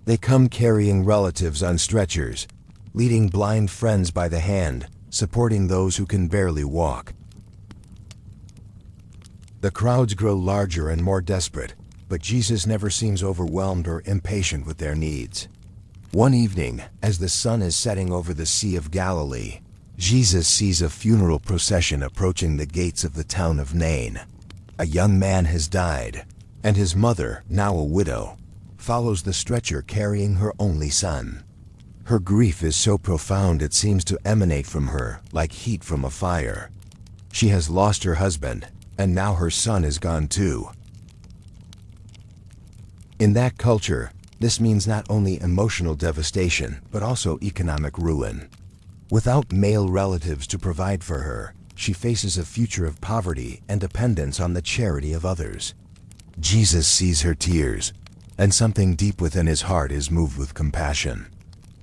They come carrying relatives on stretchers, leading blind friends by the hand, supporting those who can barely walk. The crowds grow larger and more desperate, but Jesus never seems overwhelmed or impatient with their needs. One evening, as the sun is setting over the Sea of Galilee, Jesus sees a funeral procession approaching the gates of the town of Nain. A young man has died, and his mother, now a widow, follows the stretcher carrying her only son. Her grief is so profound it seems to emanate from her like heat from a fire. She has lost her husband, and now her son is gone too. In that culture, this means not only emotional devastation, but also economic ruin. Without male relatives to provide for her, she faces a future of poverty and dependence on the charity of others. Jesus sees her tears, and something deep within his heart is moved with compassion.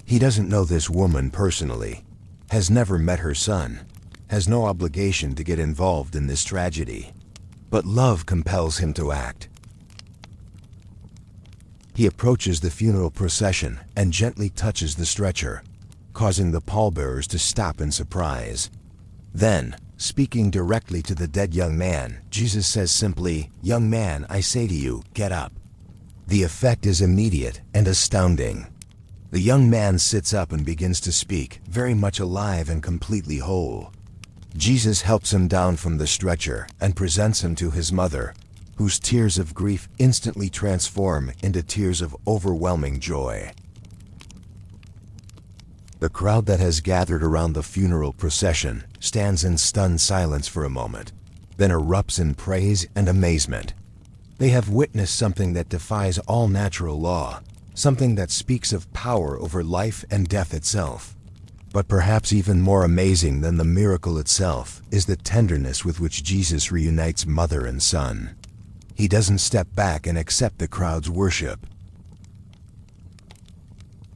He doesn't know this woman personally, has never met her son, has no obligation to get involved in this tragedy. But love compels him to act. He approaches the funeral procession and gently touches the stretcher, causing the pallbearers to stop in surprise. Then, speaking directly to the dead young man, Jesus says simply, "Young man, I say to you, get up." The effect is immediate and astounding. The young man sits up and begins to speak, very much alive and completely whole. Jesus helps him down from the stretcher and presents him to his mother, whose tears of grief instantly transform into tears of overwhelming joy. The crowd that has gathered around the funeral procession stands in stunned silence for a moment, then erupts in praise and amazement. They have witnessed something that defies all natural law, something that speaks of power over life and death itself. But perhaps even more amazing than the miracle itself is the tenderness with which Jesus reunites mother and son. He doesn't step back and accept the crowd's worship.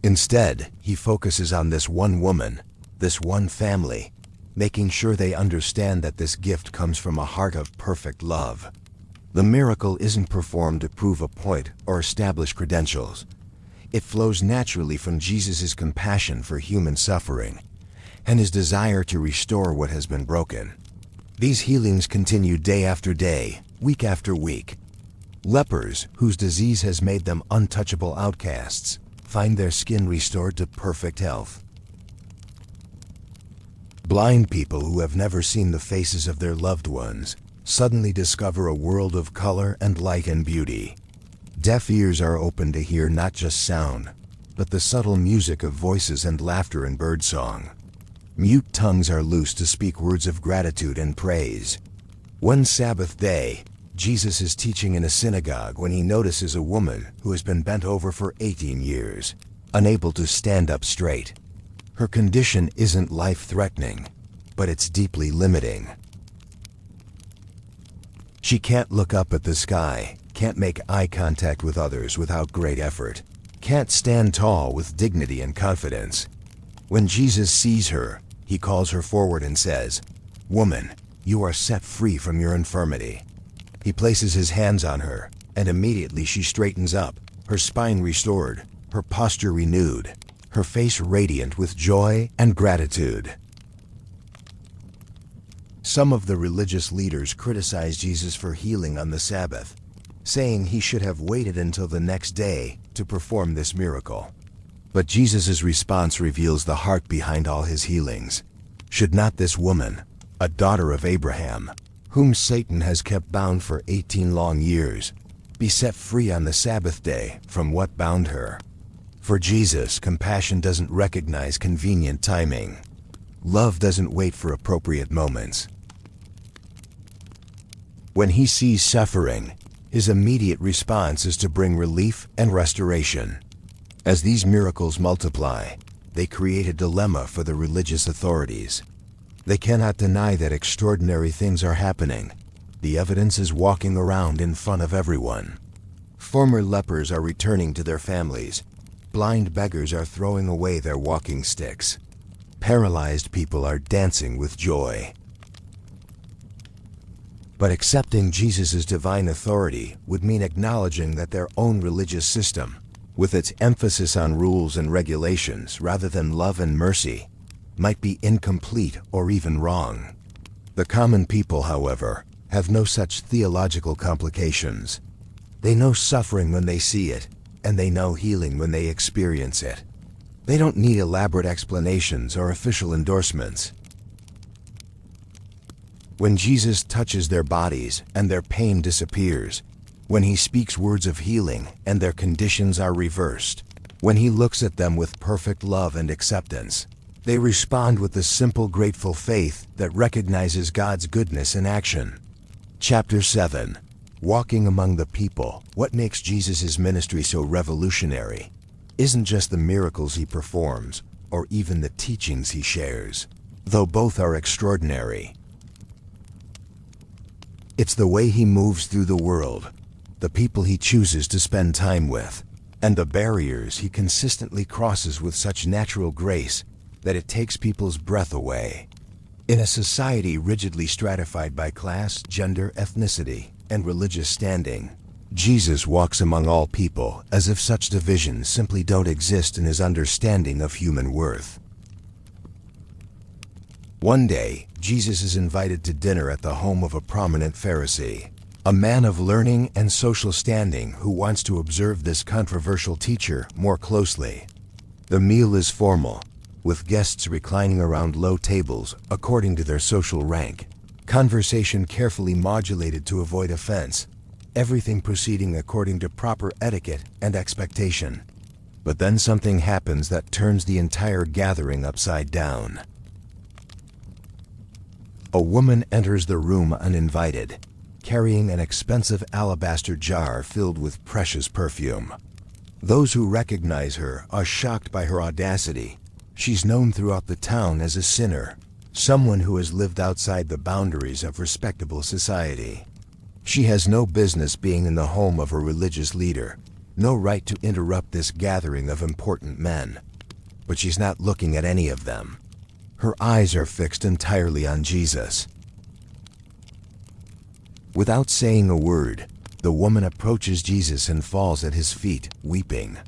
Instead, he focuses on this one woman, this one family, making sure they understand that this gift comes from a heart of perfect love. The miracle isn't performed to prove a point or establish credentials. It flows naturally from Jesus' compassion for human suffering and his desire to restore what has been broken. These healings continue day after day, week after week. Lepers, whose disease has made them untouchable outcasts, find their skin restored to perfect health. Blind people who have never seen the faces of their loved ones suddenly discover a world of color and light and beauty. Deaf ears are open to hear not just sound, but the subtle music of voices and laughter and birdsong. Mute tongues are loosed to speak words of gratitude and praise. One Sabbath day, Jesus is teaching in a synagogue when he notices a woman who has been bent over for 18 years, unable to stand up straight. Her condition isn't life-threatening, but it's deeply limiting. She can't look up at the sky, can't make eye contact with others without great effort, can't stand tall with dignity and confidence. When Jesus sees her, he calls her forward and says, "Woman, you are set free from your infirmity." He places his hands on her, and immediately she straightens up, her spine restored, her posture renewed, her face radiant with joy and gratitude. Some of the religious leaders criticize Jesus for healing on the Sabbath, saying he should have waited until the next day to perform this miracle. But Jesus' response reveals the heart behind all his healings. Should not this woman, a daughter of Abraham, whom Satan has kept bound for 18 long years, be set free on the Sabbath day from what bound her? For Jesus, compassion doesn't recognize convenient timing. Love doesn't wait for appropriate moments. When he sees suffering, his immediate response is to bring relief and restoration. As these miracles multiply, they create a dilemma for the religious authorities. They cannot deny that extraordinary things are happening. The evidence is walking around in front of everyone. Former lepers are returning to their families. Blind beggars are throwing away their walking sticks. Paralyzed people are dancing with joy. But accepting Jesus' divine authority would mean acknowledging that their own religious system, with its emphasis on rules and regulations rather than love and mercy, might be incomplete or even wrong. The common people, however, have no such theological complications. They know suffering when they see it, and they know healing when they experience it. They don't need elaborate explanations or official endorsements. When Jesus touches their bodies and their pain disappears, when he speaks words of healing and their conditions are reversed, when he looks at them with perfect love and acceptance, they respond with the simple, grateful faith that recognizes God's goodness in action. Chapter 7. Walking among the people. What makes Jesus' ministry so revolutionary isn't just the miracles he performs, or even the teachings he shares, though both are extraordinary. It's the way he moves through the world, the people he chooses to spend time with, and the barriers he consistently crosses with such natural grace that it takes people's breath away. In a society rigidly stratified by class, gender, ethnicity, and religious standing, Jesus walks among all people as if such divisions simply don't exist in his understanding of human worth. One day, Jesus is invited to dinner at the home of a prominent Pharisee, a man of learning and social standing who wants to observe this controversial teacher more closely. The meal is formal, with guests reclining around low tables according to their social rank, conversation carefully modulated to avoid offense, everything proceeding according to proper etiquette and expectation. But then something happens that turns the entire gathering upside down. A woman enters the room uninvited, carrying an expensive alabaster jar filled with precious perfume. Those who recognize her are shocked by her audacity. She's known throughout the town as a sinner, someone who has lived outside the boundaries of respectable society. She has no business being in the home of a religious leader, no right to interrupt this gathering of important men. But she's not looking at any of them. Her eyes are fixed entirely on Jesus. Without saying a word, the woman approaches Jesus and falls at his feet, weeping.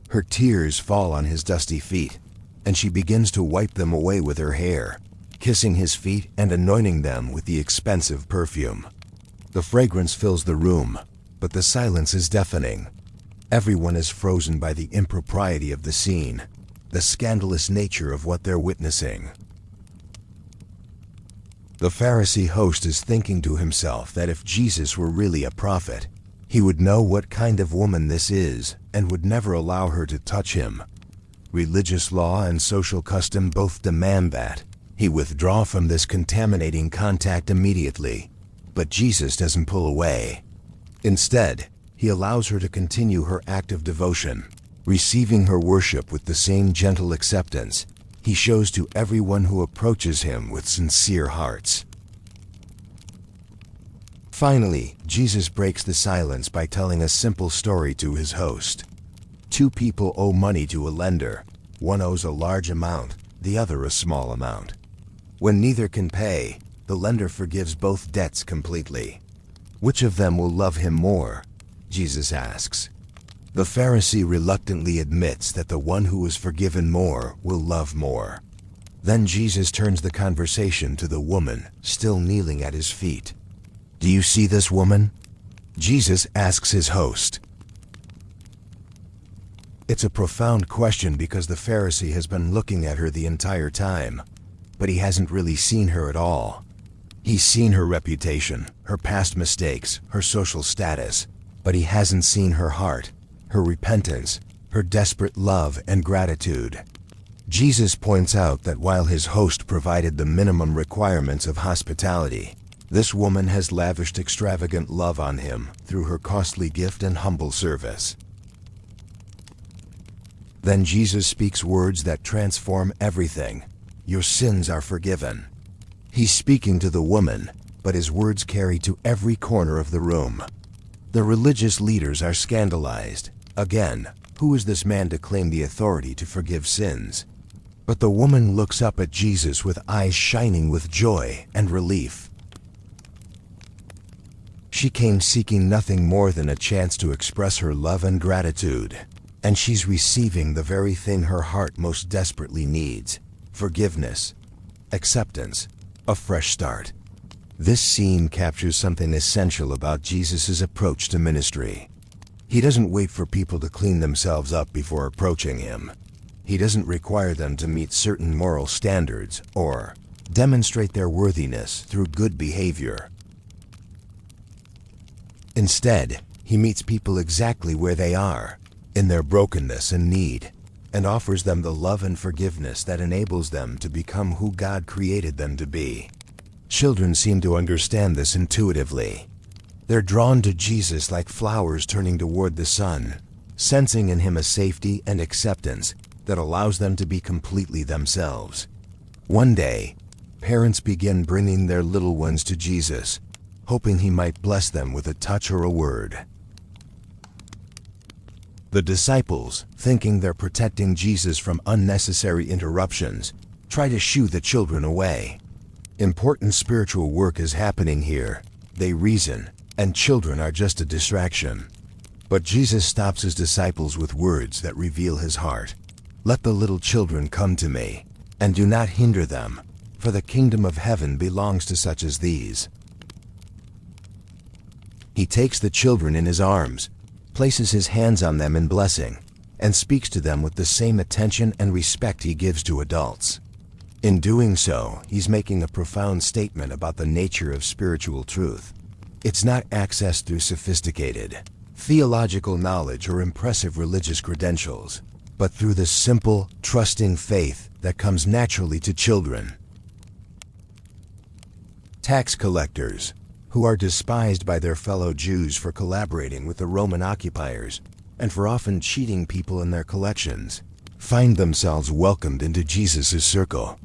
Her tears fall on his dusty feet, and she begins to wipe them away with her hair, kissing his feet and anointing them with the expensive perfume. The fragrance fills the room, but the silence is deafening. Everyone is frozen by the impropriety of the scene, the scandalous nature of what they're witnessing. The Pharisee host is thinking to himself that if Jesus were really a prophet, he would know what kind of woman this is and would never allow her to touch him. Religious law and social custom both demand that he withdraw from this contaminating contact immediately, but Jesus doesn't pull away. Instead, he allows her to continue her act of devotion, receiving her worship with the same gentle acceptance he shows to everyone who approaches him with sincere hearts. Finally, Jesus breaks the silence by telling a simple story to his host. Two people owe money to a lender. One owes a large amount, the other a small amount. When neither can pay, the lender forgives both debts completely. Which of them will love him more? Jesus asks. The Pharisee reluctantly admits that the one who is forgiven more will love more. Then Jesus turns the conversation to the woman still kneeling at his feet. Do you see this woman? Jesus asks his host. It's a profound question because the Pharisee has been looking at her the entire time, but he hasn't really seen her at all. He's seen her reputation, her past mistakes, her social status, but he hasn't seen her heart, her repentance, her desperate love and gratitude. Jesus points out that while his host provided the minimum requirements of hospitality, this woman has lavished extravagant love on him through her costly gift and humble service. Then Jesus speaks words that transform everything. Your sins are forgiven. He's speaking to the woman, but his words carry to every corner of the room. The religious leaders are scandalized. Again, who is this man to claim the authority to forgive sins? But the woman looks up at Jesus with eyes shining with joy and relief. She came seeking nothing more than a chance to express her love and gratitude, and she's receiving the very thing her heart most desperately needs: forgiveness, acceptance, a fresh start. This scene captures something essential about Jesus' approach to ministry. He doesn't wait for people to clean themselves up before approaching him. He doesn't require them to meet certain moral standards or demonstrate their worthiness through good behavior. Instead, he meets people exactly where they are, in their brokenness and need, and offers them the love and forgiveness that enables them to become who God created them to be. Children seem to understand this intuitively. They're drawn to Jesus like flowers turning toward the sun, sensing in him a safety and acceptance that allows them to be completely themselves. One day, parents begin bringing their little ones to Jesus, hoping he might bless them with a touch or a word. The disciples, thinking they're protecting Jesus from unnecessary interruptions, try to shoo the children away. Important spiritual work is happening here, they reason, and children are just a distraction. But Jesus stops his disciples with words that reveal his heart. "Let the little children come to me, and do not hinder them, for the kingdom of heaven belongs to such as these." He takes the children in his arms, places his hands on them in blessing, and speaks to them with the same attention and respect he gives to adults. In doing so, he's making a profound statement about the nature of spiritual truth. It's not accessed through sophisticated theological knowledge or impressive religious credentials, but through the simple, trusting faith that comes naturally to children. Tax collectors, who are despised by their fellow Jews for collaborating with the Roman occupiers and for often cheating people in their collections, find themselves welcomed into Jesus' circle.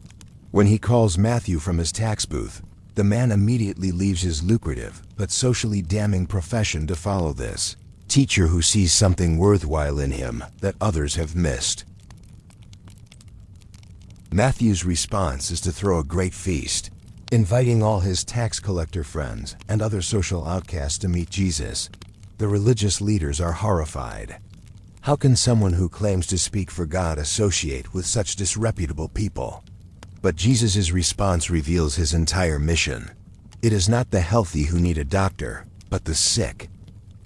When he calls Matthew from his tax booth, the man immediately leaves his lucrative but socially damning profession to follow this teacher who sees something worthwhile in him that others have missed. Matthew's response is to throw a great feast, inviting all his tax collector friends and other social outcasts to meet Jesus. The religious leaders are horrified. How can someone who claims to speak for God associate with such disreputable people? But Jesus' response reveals his entire mission. It is not the healthy who need a doctor, but the sick.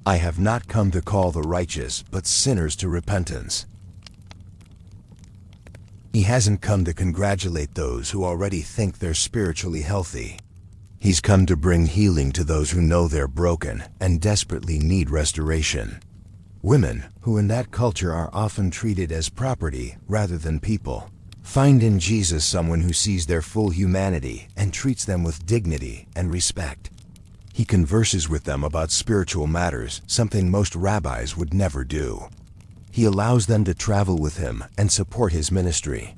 "I have not come to call the righteous, but sinners to repentance." He hasn't come to congratulate those who already think they're spiritually healthy. He's come to bring healing to those who know they're broken and desperately need restoration. Women, who in that culture are often treated as property rather than people, find in Jesus someone who sees their full humanity and treats them with dignity and respect. He converses with them about spiritual matters, something most rabbis would never do. He allows them to travel with him and support his ministry.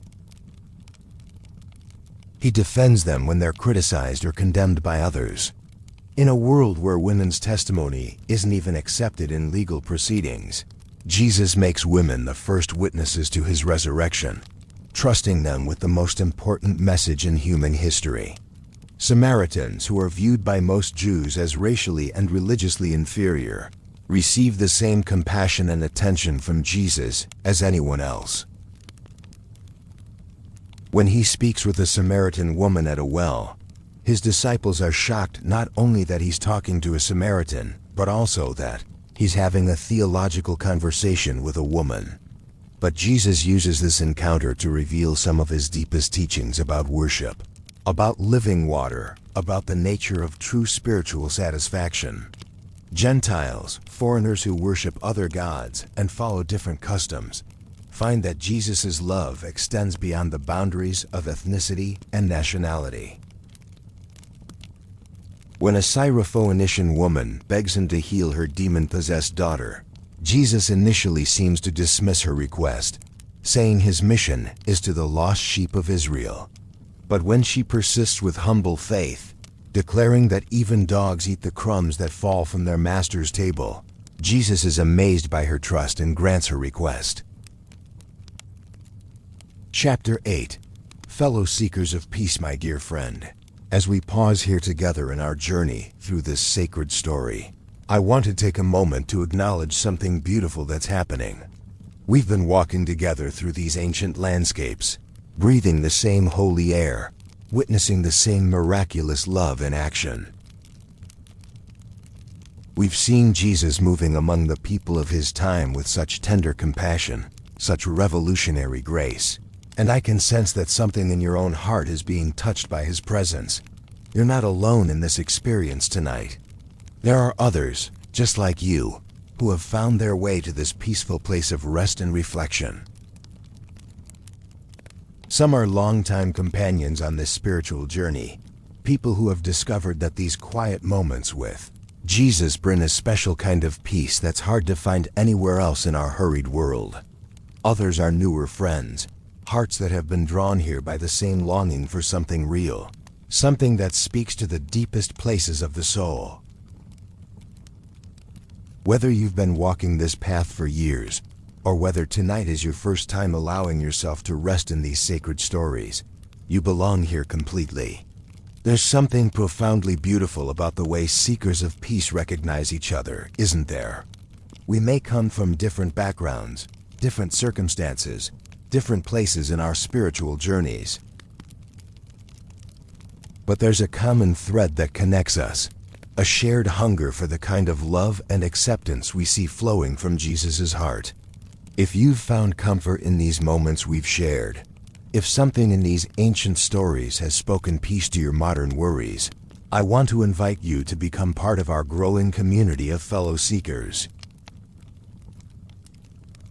He defends them when they're criticized or condemned by others. In a world where women's testimony isn't even accepted in legal proceedings, Jesus makes women the first witnesses to his resurrection, trusting them with the most important message in human history. Samaritans, who are viewed by most Jews as racially and religiously inferior, receive the same compassion and attention from Jesus as anyone else. When he speaks with a Samaritan woman at a well, his disciples are shocked not only that he's talking to a Samaritan, but also that he's having a theological conversation with a woman. But Jesus uses this encounter to reveal some of his deepest teachings about worship, about living water, about the nature of true spiritual satisfaction. Gentiles, foreigners who worship other gods and follow different customs, find that Jesus' love extends beyond the boundaries of ethnicity and nationality. When a Syrophoenician woman begs him to heal her demon-possessed daughter, Jesus initially seems to dismiss her request, saying his mission is to the lost sheep of Israel. But when she persists with humble faith, declaring that even dogs eat the crumbs that fall from their master's table. Jesus is amazed by her trust and grants her request. Chapter 8. Fellow seekers of peace, my dear friend. As we pause here together in our journey through this sacred story, I want to take a moment to acknowledge something beautiful that's happening. We've been walking together through these ancient landscapes, breathing the same holy air, witnessing the same miraculous love in action. We've seen Jesus moving among the people of his time with such tender compassion, such revolutionary grace. And I can sense that something in your own heart is being touched by his presence. You're not alone in this experience tonight. There are others, just like you, who have found their way to this peaceful place of rest and reflection. Some are longtime companions on this spiritual journey, people who have discovered that these quiet moments with Jesus bring a special kind of peace that's hard to find anywhere else in our hurried world. Others are newer friends, hearts that have been drawn here by the same longing for something real, something that speaks to the deepest places of the soul. Whether you've been walking this path for years, or whether tonight is your first time allowing yourself to rest in these sacred stories, you belong here completely. There's something profoundly beautiful about the way seekers of peace recognize each other, isn't there? We may come from different backgrounds, different circumstances, different places in our spiritual journeys. But there's a common thread that connects us, a shared hunger for the kind of love and acceptance we see flowing from Jesus' heart. If you've found comfort in these moments we've shared, if something in these ancient stories has spoken peace to your modern worries, I want to invite you to become part of our growing community of fellow seekers.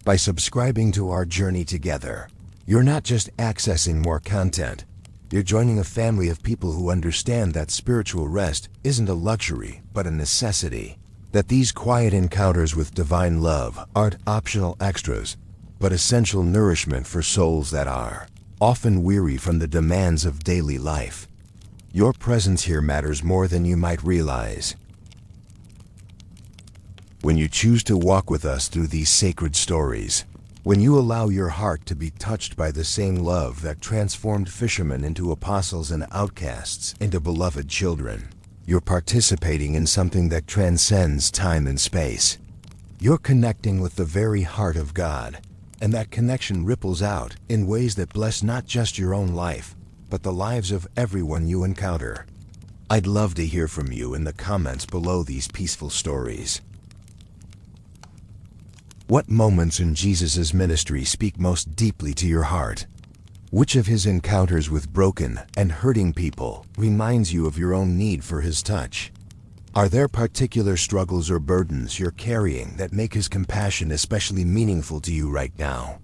By subscribing to our journey together, you're not just accessing more content, you're joining a family of people who understand that spiritual rest isn't a luxury, but a necessity. That these quiet encounters with divine love aren't optional extras, but essential nourishment for souls that are often weary from the demands of daily life. Your presence here matters more than you might realize. When you choose to walk with us through these sacred stories, when you allow your heart to be touched by the same love that transformed fishermen into apostles and outcasts into beloved children, you're participating in something that transcends time and space. You're connecting with the very heart of God, and that connection ripples out in ways that bless not just your own life, but the lives of everyone you encounter. I'd love to hear from you in the comments below these peaceful stories. What moments in Jesus' ministry speak most deeply to your heart? Which of his encounters with broken and hurting people reminds you of your own need for his touch? Are there particular struggles or burdens you're carrying that make his compassion especially meaningful to you right now?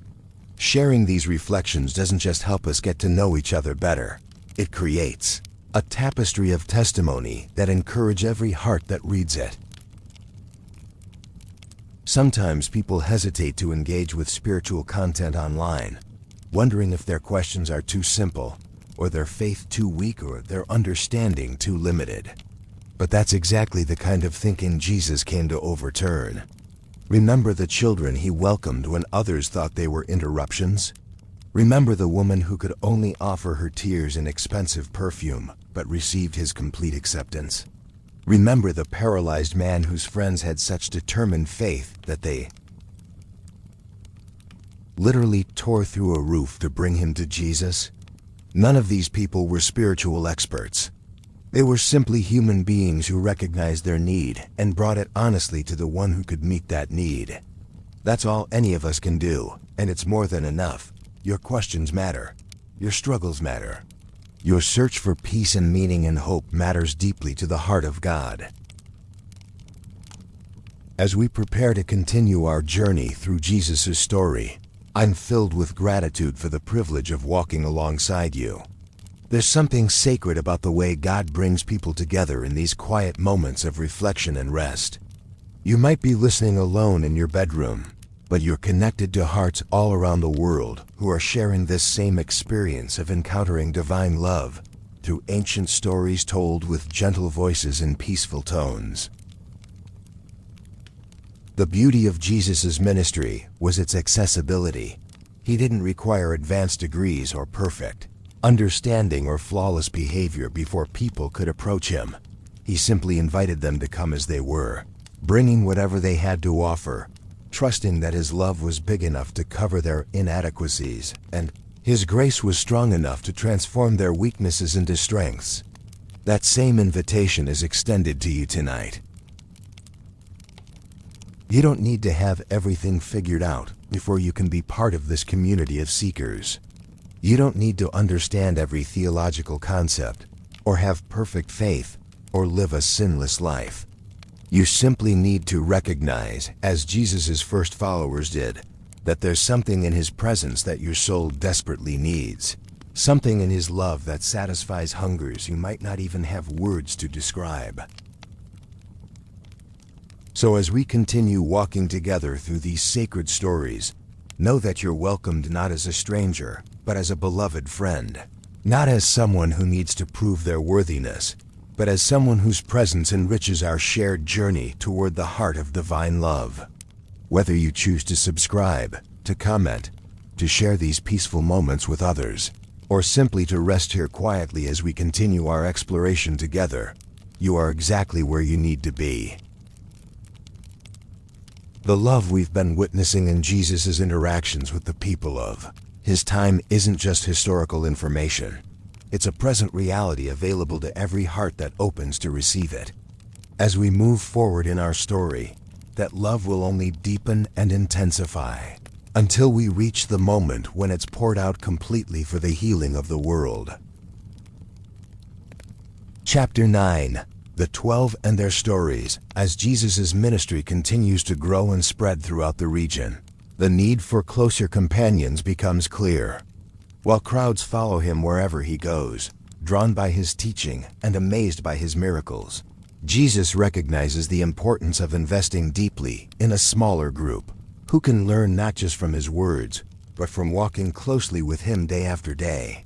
Sharing these reflections doesn't just help us get to know each other better. It creates a tapestry of testimony that encourage every heart that reads it. Sometimes people hesitate to engage with spiritual content online, wondering if their questions are too simple, or their faith too weak, or their understanding too limited. But that's exactly the kind of thinking Jesus came to overturn. Remember the children he welcomed when others thought they were interruptions? Remember the woman who could only offer her tears in expensive perfume, but received his complete acceptance? Remember the paralyzed man whose friends had such determined faith that they literally tore through a roof to bring him to Jesus? None of these people were spiritual experts. They were simply human beings who recognized their need and brought it honestly to the one who could meet that need. That's all any of us can do, and it's more than enough. Your questions matter. Your struggles matter. Your search for peace and meaning and hope matters deeply to the heart of God. As we prepare to continue our journey through Jesus' story, I'm filled with gratitude for the privilege of walking alongside you. There's something sacred about the way God brings people together in these quiet moments of reflection and rest. You might be listening alone in your bedroom, but you're connected to hearts all around the world who are sharing this same experience of encountering divine love through ancient stories told with gentle voices and peaceful tones. The beauty of Jesus' ministry was its accessibility. He didn't require advanced degrees or perfect understanding or flawless behavior before people could approach him. He simply invited them to come as they were, bringing whatever they had to offer, trusting that his love was big enough to cover their inadequacies, and his grace was strong enough to transform their weaknesses into strengths. That same invitation is extended to you tonight. You don't need to have everything figured out before you can be part of this community of seekers. You don't need to understand every theological concept, or have perfect faith, or live a sinless life. You simply need to recognize, as Jesus' first followers did, that there's something in his presence that your soul desperately needs. Something in his love that satisfies hungers you might not even have words to describe. So as we continue walking together through these sacred stories, know that you're welcomed not as a stranger, but as a beloved friend. Not as someone who needs to prove their worthiness, but as someone whose presence enriches our shared journey toward the heart of divine love. Whether you choose to subscribe, to comment, to share these peaceful moments with others, or simply to rest here quietly as we continue our exploration together, you are exactly where you need to be. The love we've been witnessing in Jesus' interactions with the people of his time isn't just historical information. It's a present reality available to every heart that opens to receive it. As we move forward in our story, that love will only deepen and intensify until we reach the moment when it's poured out completely for the healing of the world. Chapter 9. The 12 and their stories. As Jesus' ministry continues to grow and spread throughout the region, the need for closer companions becomes clear. While crowds follow him wherever he goes, drawn by his teaching and amazed by his miracles, Jesus recognizes the importance of investing deeply in a smaller group, who can learn not just from his words, but from walking closely with him day after day.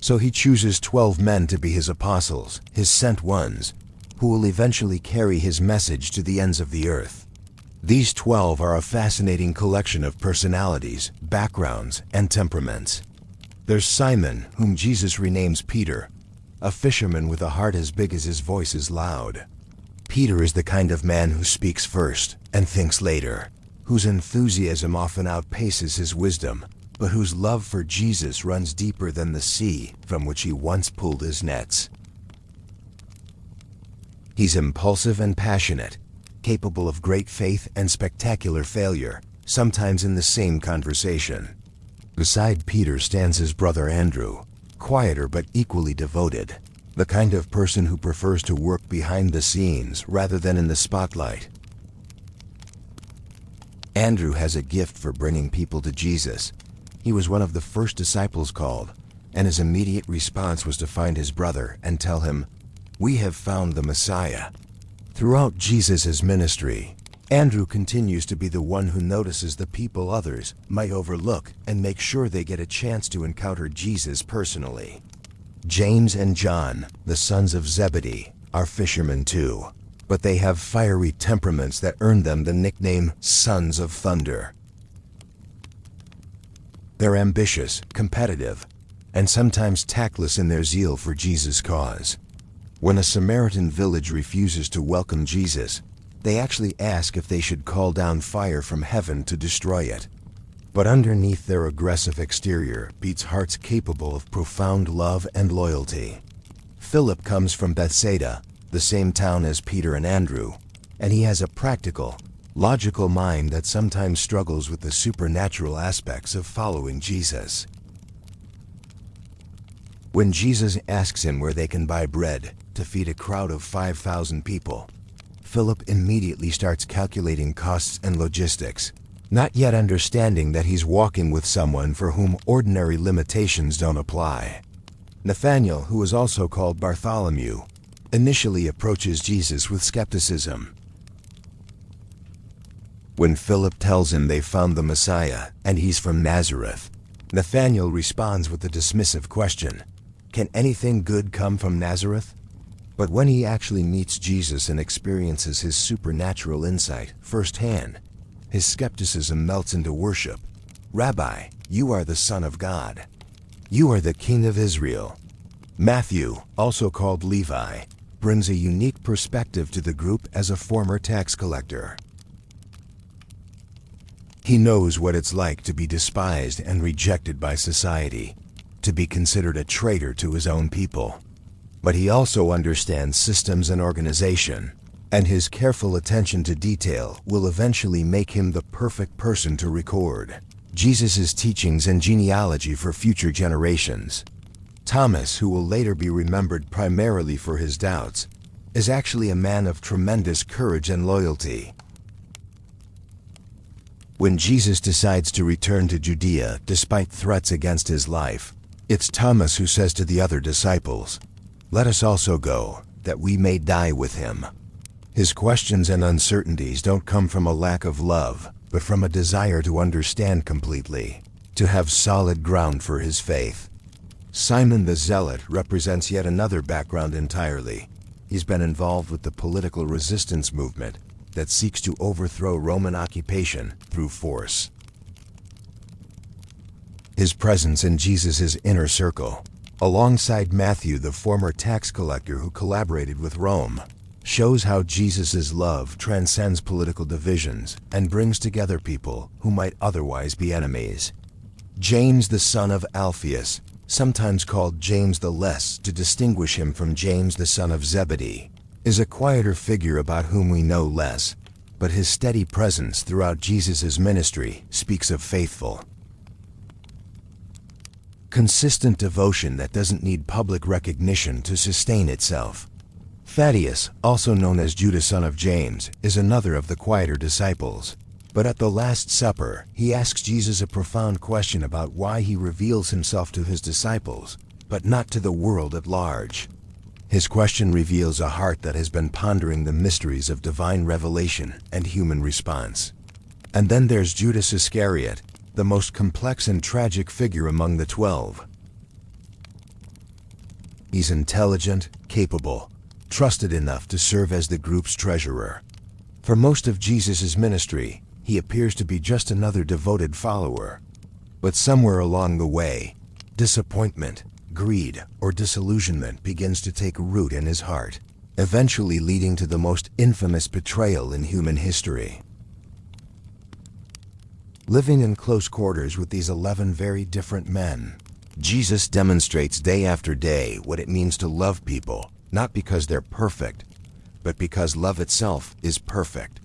So he chooses 12 men to be his apostles, his sent ones, who will eventually carry his message to the ends of the earth. These 12 are a fascinating collection of personalities, backgrounds, and temperaments. There's Simon, whom Jesus renames Peter, a fisherman with a heart as big as his voice is loud. Peter is the kind of man who speaks first and thinks later, whose enthusiasm often outpaces his wisdom, but whose love for Jesus runs deeper than the sea from which he once pulled his nets. He's impulsive and passionate, capable of great faith and spectacular failure, sometimes in the same conversation. Beside Peter stands his brother Andrew, quieter but equally devoted, the kind of person who prefers to work behind the scenes rather than in the spotlight. Andrew has a gift for bringing people to Jesus. He was one of the first disciples called, and his immediate response was to find his brother and tell him, "We have found the Messiah." Throughout Jesus' ministry, Andrew continues to be the one who notices the people others might overlook and make sure they get a chance to encounter Jesus personally. James and John, the sons of Zebedee, are fishermen too, but they have fiery temperaments that earned them the nickname Sons of Thunder. They're ambitious, competitive, and sometimes tactless in their zeal for Jesus' cause. When a Samaritan village refuses to welcome Jesus, they actually ask if they should call down fire from heaven to destroy it. But underneath their aggressive exterior beats hearts capable of profound love and loyalty. Philip comes from Bethsaida, the same town as Peter and Andrew, and he has a practical, logical mind that sometimes struggles with the supernatural aspects of following Jesus. When Jesus asks him where they can buy bread to feed a crowd of 5,000 people, Philip immediately starts calculating costs and logistics, not yet understanding that he's walking with someone for whom ordinary limitations don't apply. Nathanael, who is also called Bartholomew, initially approaches Jesus with skepticism. When Philip tells him they found the Messiah and he's from Nazareth, Nathanael responds with a dismissive question, "Can anything good come from Nazareth?" But when he actually meets Jesus and experiences his supernatural insight firsthand, his skepticism melts into worship. "Rabbi, you are the Son of God. You are the King of Israel." Matthew, also called Levi, brings a unique perspective to the group as a former tax collector. He knows what it's like to be despised and rejected by society, to be considered a traitor to his own people. But he also understands systems and organization, and his careful attention to detail will eventually make him the perfect person to record Jesus' teachings and genealogy for future generations. Thomas, who will later be remembered primarily for his doubts, is actually a man of tremendous courage and loyalty. When Jesus decides to return to Judea despite threats against his life, it's Thomas who says to the other disciples, "Let us also go, that we may die with him." His questions and uncertainties don't come from a lack of love, but from a desire to understand completely, to have solid ground for his faith. Simon the Zealot represents yet another background entirely. He's been involved with the political resistance movement that seeks to overthrow Roman occupation through force. His presence in Jesus' inner circle, alongside Matthew, the former tax collector who collaborated with Rome, shows how Jesus' love transcends political divisions and brings together people who might otherwise be enemies. James, the son of Alphaeus, sometimes called James the Less to distinguish him from James the son of Zebedee, is a quieter figure about whom we know less, but his steady presence throughout Jesus' ministry speaks of faithful, consistent devotion that doesn't need public recognition to sustain itself. Thaddeus, also known as Judas, son of James, is another of the quieter disciples. But at the Last Supper, he asks Jesus a profound question about why he reveals himself to his disciples, but not to the world at large. His question reveals a heart that has been pondering the mysteries of divine revelation and human response. And then there's Judas Iscariot, the most complex and tragic figure among the 12. He's intelligent, capable, trusted enough to serve as the group's treasurer. For most of Jesus' ministry, he appears to be just another devoted follower. But somewhere along the way, disappointment, greed, or disillusionment begins to take root in his heart, eventually leading to the most infamous betrayal in human history. Living in close quarters with these 11 very different men, Jesus demonstrates day after day what it means to love people, not because they're perfect, but because love itself is perfect.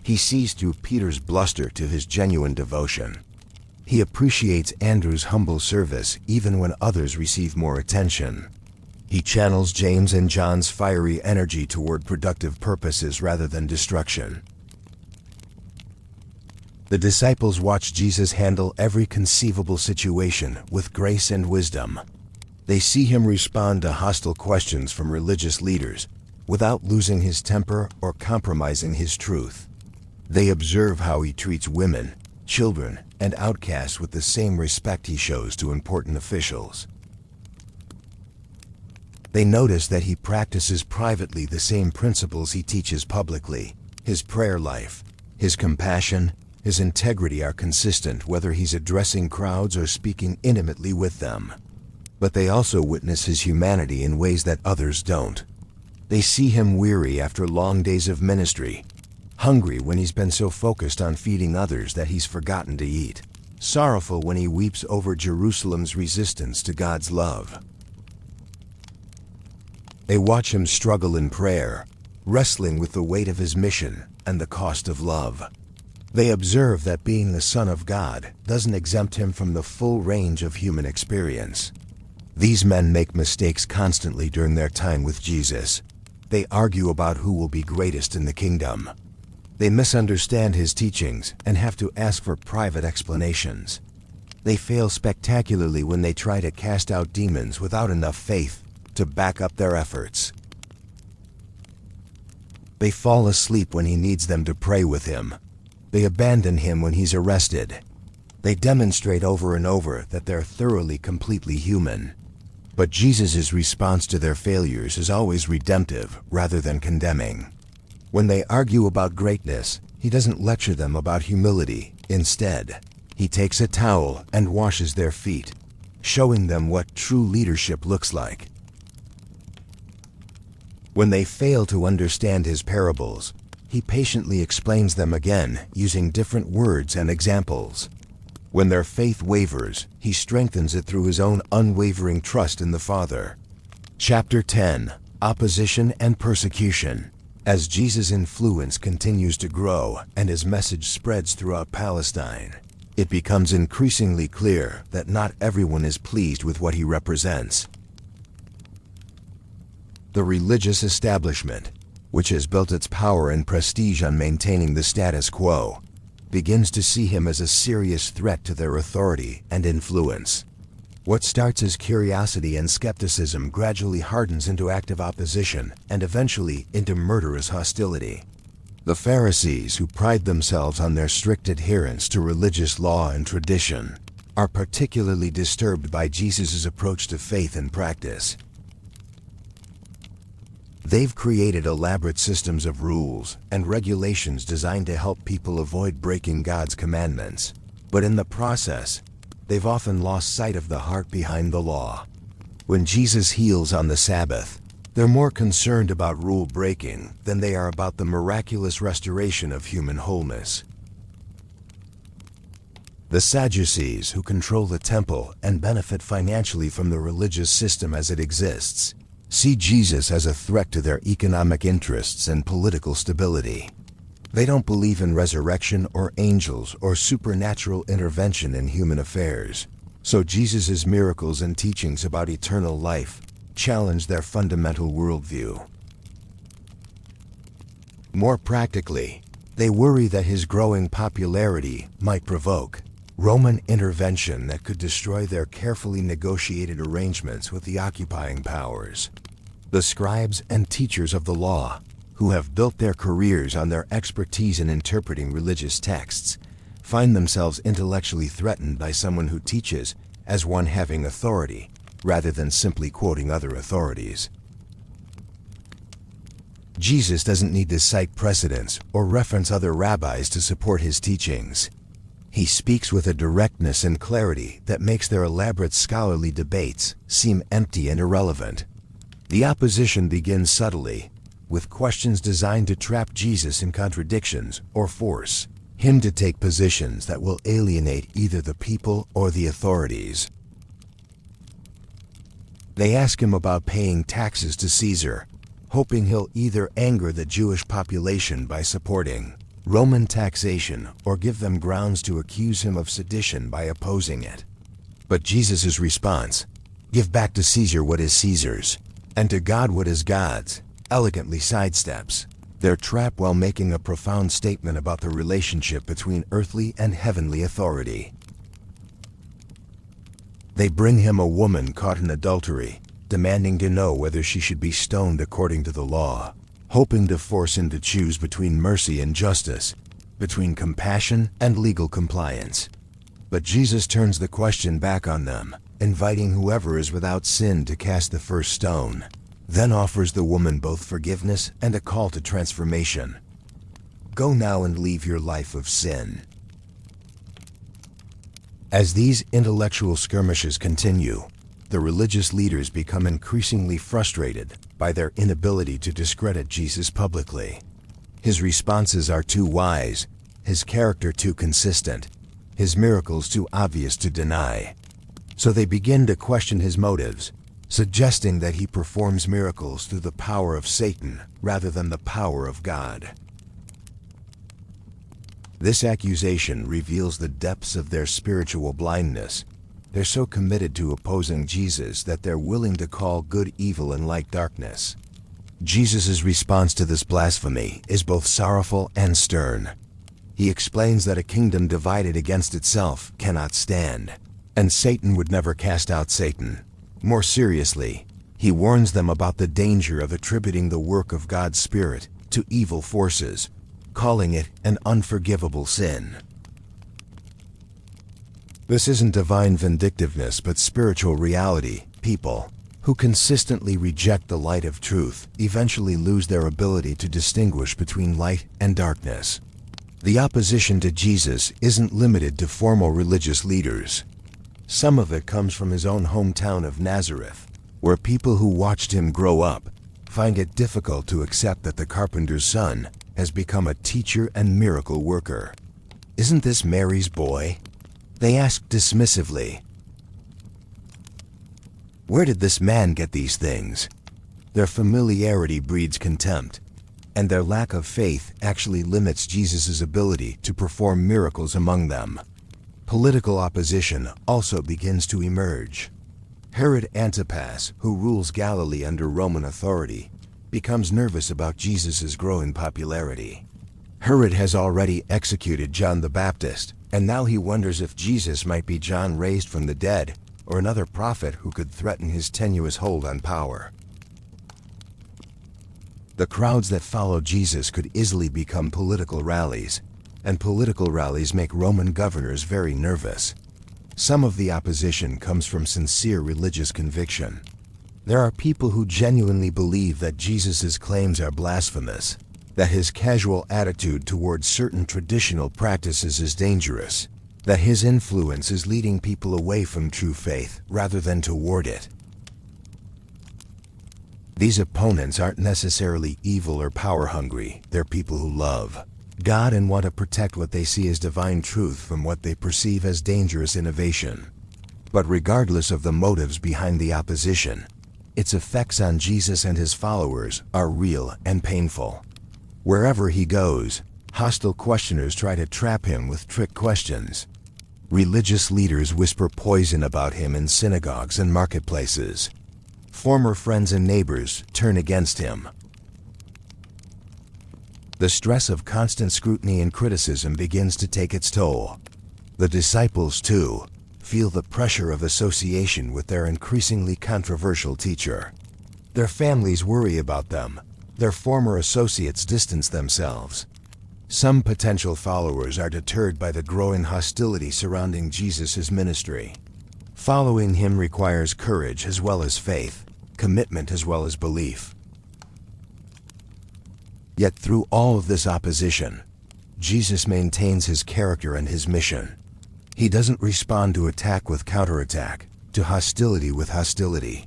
He sees through Peter's bluster to his genuine devotion. He appreciates Andrew's humble service even when others receive more attention. He channels James and John's fiery energy toward productive purposes rather than destruction. The disciples watch Jesus handle every conceivable situation with grace and wisdom. They see him respond to hostile questions from religious leaders without losing his temper or compromising his truth. They observe how he treats women, children, and outcasts with the same respect he shows to important officials. They notice that he practices privately the same principles he teaches publicly. His prayer life, his compassion, his integrity are consistent whether he's addressing crowds or speaking intimately with them. But they also witness his humanity in ways that others don't. They see him weary after long days of ministry, hungry when he's been so focused on feeding others that he's forgotten to eat, sorrowful when he weeps over Jerusalem's resistance to God's love. They watch him struggle in prayer, wrestling with the weight of his mission and the cost of love. They observe that being the Son of God doesn't exempt him from the full range of human experience. These men make mistakes constantly during their time with Jesus. They argue about who will be greatest in the kingdom. They misunderstand his teachings and have to ask for private explanations. They fail spectacularly when they try to cast out demons without enough faith to back up their efforts. They fall asleep when he needs them to pray with him. They abandon him when he's arrested. They demonstrate over and over that they're thoroughly, completely human. But Jesus' response to their failures is always redemptive rather than condemning. When they argue about greatness, he doesn't lecture them about humility. Instead, he takes a towel and washes their feet, showing them what true leadership looks like. When they fail to understand his parables, he patiently explains them again using different words and examples. When their faith wavers, he strengthens it through his own unwavering trust in the Father. Chapter 10: Opposition and Persecution. As Jesus' influence continues to grow and his message spreads throughout Palestine, it becomes increasingly clear that not everyone is pleased with what he represents. The religious establishment, which has built its power and prestige on maintaining the status quo, begins to see him as a serious threat to their authority and influence. What starts as curiosity and skepticism gradually hardens into active opposition and eventually into murderous hostility. The Pharisees, who pride themselves on their strict adherence to religious law and tradition, are particularly disturbed by Jesus' approach to faith and practice. They've created elaborate systems of rules and regulations designed to help people avoid breaking God's commandments. But in the process, they've often lost sight of the heart behind the law. When Jesus heals on the Sabbath, they're more concerned about rule breaking than they are about the miraculous restoration of human wholeness. The Sadducees, who control the temple and benefit financially from the religious system as it exists, see Jesus as a threat to their economic interests and political stability. They don't believe in resurrection or angels or supernatural intervention in human affairs, so Jesus' miracles and teachings about eternal life challenge their fundamental worldview. More practically, they worry that his growing popularity might provoke Roman intervention that could destroy their carefully negotiated arrangements with the occupying powers. The scribes and teachers of the law, who have built their careers on their expertise in interpreting religious texts, find themselves intellectually threatened by someone who teaches as one having authority, rather than simply quoting other authorities. Jesus doesn't need to cite precedents or reference other rabbis to support his teachings. He speaks with a directness and clarity that makes their elaborate scholarly debates seem empty and irrelevant. The opposition begins subtly, with questions designed to trap Jesus in contradictions or force him to take positions that will alienate either the people or the authorities. They ask him about paying taxes to Caesar, hoping he'll either anger the Jewish population by supporting Roman taxation or give them grounds to accuse him of sedition by opposing it. But Jesus' response, "Give back to Caesar what is Caesar's, and to God what is God's," elegantly sidesteps their trap while making a profound statement about the relationship between earthly and heavenly authority. They bring him a woman caught in adultery, demanding to know whether she should be stoned according to the law, hoping to force him to choose between mercy and justice, between compassion and legal compliance. But Jesus turns the question back on them, inviting whoever is without sin to cast the first stone, then offers the woman both forgiveness and a call to transformation. Go now and leave your life of sin. As these intellectual skirmishes continue, the religious leaders become increasingly frustrated by their inability to discredit Jesus publicly. His responses are too wise, his character too consistent, his miracles too obvious to deny. So they begin to question his motives, suggesting that he performs miracles through the power of Satan rather than the power of God. This accusation reveals the depths of their spiritual blindness. They're so committed to opposing Jesus that they're willing to call good evil and light darkness. Jesus' response to this blasphemy is both sorrowful and stern. He explains that a kingdom divided against itself cannot stand, and Satan would never cast out Satan. More seriously, he warns them about the danger of attributing the work of God's Spirit to evil forces, calling it an unforgivable sin. This isn't divine vindictiveness but spiritual reality. People who consistently reject the light of truth eventually lose their ability to distinguish between light and darkness. The opposition to Jesus isn't limited to formal religious leaders. Some of it comes from his own hometown of Nazareth, where people who watched him grow up find it difficult to accept that the carpenter's son has become a teacher and miracle worker. "Isn't this Mary's boy?" they ask dismissively. "Where did this man get these things?" Their familiarity breeds contempt, and their lack of faith actually limits Jesus' ability to perform miracles among them. Political opposition also begins to emerge. Herod Antipas, who rules Galilee under Roman authority, becomes nervous about Jesus' growing popularity. Herod has already executed John the Baptist, and now he wonders if Jesus might be John raised from the dead, or another prophet who could threaten his tenuous hold on power. The crowds that follow Jesus could easily become political rallies, and political rallies make Roman governors very nervous. Some of the opposition comes from sincere religious conviction. There are people who genuinely believe that Jesus' claims are blasphemous, that his casual attitude towards certain traditional practices is dangerous, that his influence is leading people away from true faith rather than toward it. These opponents aren't necessarily evil or power-hungry. They're people who love God and want to protect what they see as divine truth from what they perceive as dangerous innovation. But regardless of the motives behind the opposition, its effects on Jesus and his followers are real and painful. Wherever he goes, hostile questioners try to trap him with trick questions. Religious leaders whisper poison about him in synagogues and marketplaces. Former friends and neighbors turn against him. The stress of constant scrutiny and criticism begins to take its toll. The disciples, too, feel the pressure of association with their increasingly controversial teacher. Their families worry about them. Their former associates distance themselves. Some potential followers are deterred by the growing hostility surrounding Jesus' ministry. Following him requires courage as well as faith, commitment as well as belief. Yet through all of this opposition, Jesus maintains his character and his mission. He doesn't respond to attack with counterattack, to hostility with hostility.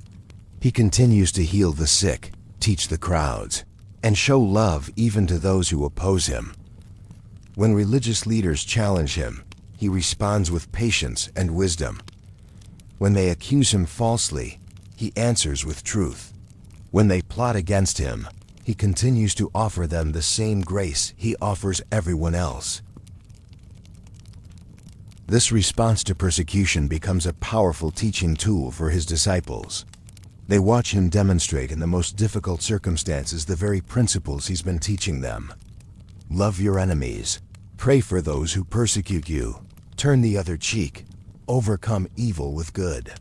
He continues to heal the sick, teach the crowds, and show love even to those who oppose him. When religious leaders challenge him, he responds with patience and wisdom. When they accuse him falsely, he answers with truth. When they plot against him, he continues to offer them the same grace he offers everyone else. This response to persecution becomes a powerful teaching tool for his disciples. They watch him demonstrate in the most difficult circumstances the very principles he's been teaching them. Love your enemies. Pray for those who persecute you. Turn the other cheek. Overcome evil with good.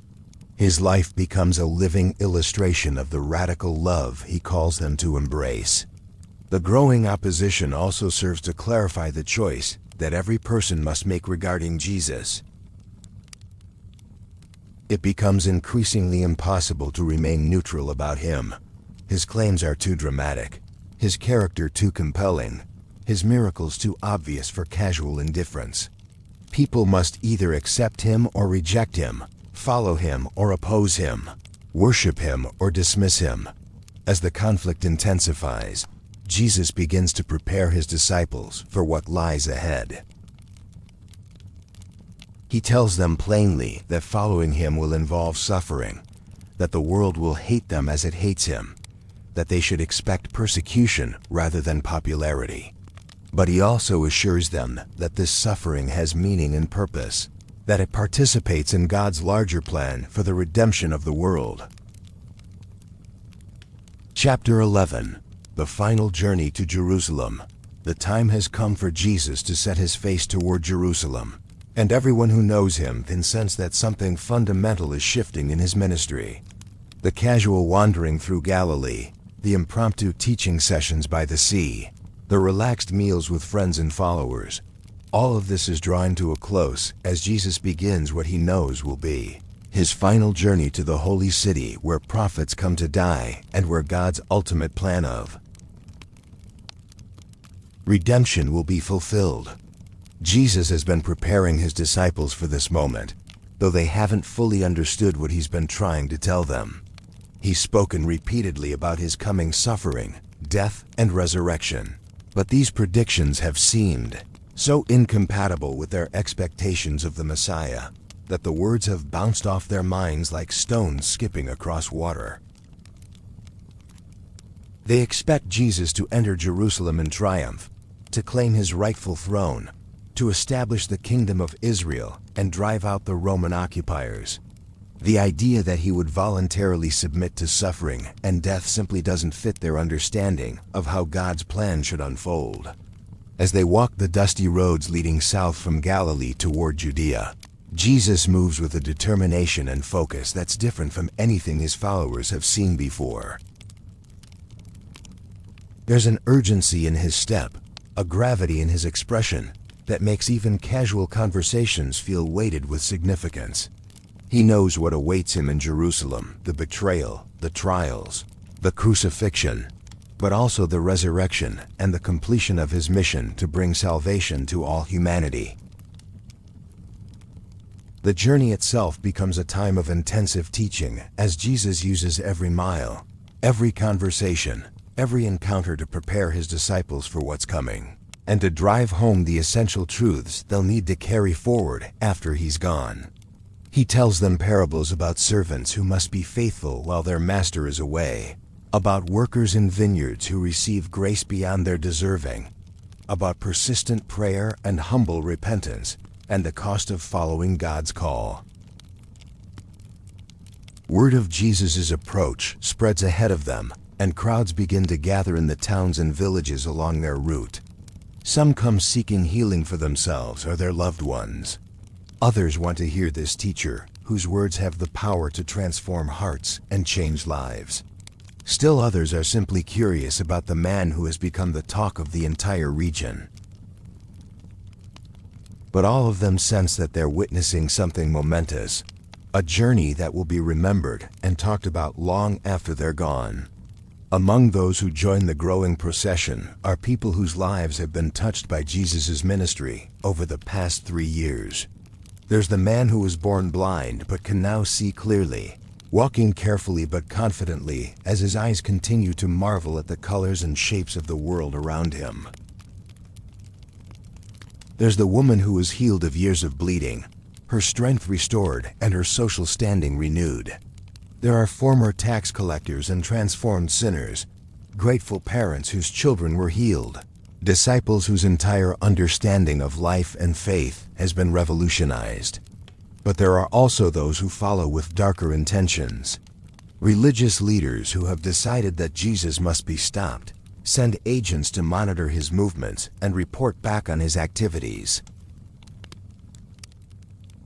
His life becomes a living illustration of the radical love he calls them to embrace. The growing opposition also serves to clarify the choice that every person must make regarding Jesus. It becomes increasingly impossible to remain neutral about him. His claims are too dramatic, his character too compelling, his miracles too obvious for casual indifference. People must either accept him or reject him, follow him or oppose him, worship him or dismiss him. As the conflict intensifies, Jesus begins to prepare his disciples for what lies ahead. He tells them plainly that following him will involve suffering, that the world will hate them as it hates him, that they should expect persecution rather than popularity. But he also assures them that this suffering has meaning and purpose, that it participates in God's larger plan for the redemption of the world. Chapter 11. The final journey to Jerusalem. The time has come for Jesus to set his face toward Jerusalem, and everyone who knows him can sense that something fundamental is shifting in his ministry. The casual wandering through Galilee, the impromptu teaching sessions by the sea, the relaxed meals with friends and followers, All of this is drawing to a close as Jesus begins what he knows will be his final journey to the holy city where prophets come to die and where God's ultimate plan of redemption will be fulfilled. Jesus has been preparing his disciples for this moment, though they haven't fully understood what he's been trying to tell them. He's spoken repeatedly about his coming suffering, death, and resurrection, but these predictions have seemed so incompatible with their expectations of the Messiah that the words have bounced off their minds like stones skipping across water. They expect Jesus to enter Jerusalem in triumph, to claim his rightful throne, to establish the kingdom of Israel and drive out the Roman occupiers. The idea that he would voluntarily submit to suffering and death simply doesn't fit their understanding of how God's plan should unfold. As they walk the dusty roads leading south from Galilee toward Judea, Jesus moves with a determination and focus that's different from anything his followers have seen before. There's an urgency in his step, a gravity in his expression, that makes even casual conversations feel weighted with significance. He knows what awaits him in Jerusalem: the betrayal, the trials, the crucifixion, but also the resurrection and the completion of his mission to bring salvation to all humanity. The journey itself becomes a time of intensive teaching as Jesus uses every mile, every conversation, every encounter to prepare his disciples for what's coming, and to drive home the essential truths they'll need to carry forward after he's gone. He tells them parables about servants who must be faithful while their master is away, about workers in vineyards who receive grace beyond their deserving, about persistent prayer and humble repentance, and the cost of following God's call. Word of Jesus' approach spreads ahead of them, and crowds begin to gather in the towns and villages along their route. Some come seeking healing for themselves or their loved ones. Others want to hear this teacher, whose words have the power to transform hearts and change lives. Still others are simply curious about the man who has become the talk of the entire region. But all of them sense that they're witnessing something momentous, a journey that will be remembered and talked about long after they're gone. Among those who join the growing procession are people whose lives have been touched by Jesus' ministry over the past 3 years. There's the man who was born blind but can now see clearly, walking carefully but confidently as his eyes continue to marvel at the colors and shapes of the world around him. There's the woman who was healed of years of bleeding, her strength restored and her social standing renewed. There are former tax collectors and transformed sinners, grateful parents whose children were healed, disciples whose entire understanding of life and faith has been revolutionized. But there are also those who follow with darker intentions. Religious leaders who have decided that Jesus must be stopped, send agents to monitor his movements and report back on his activities.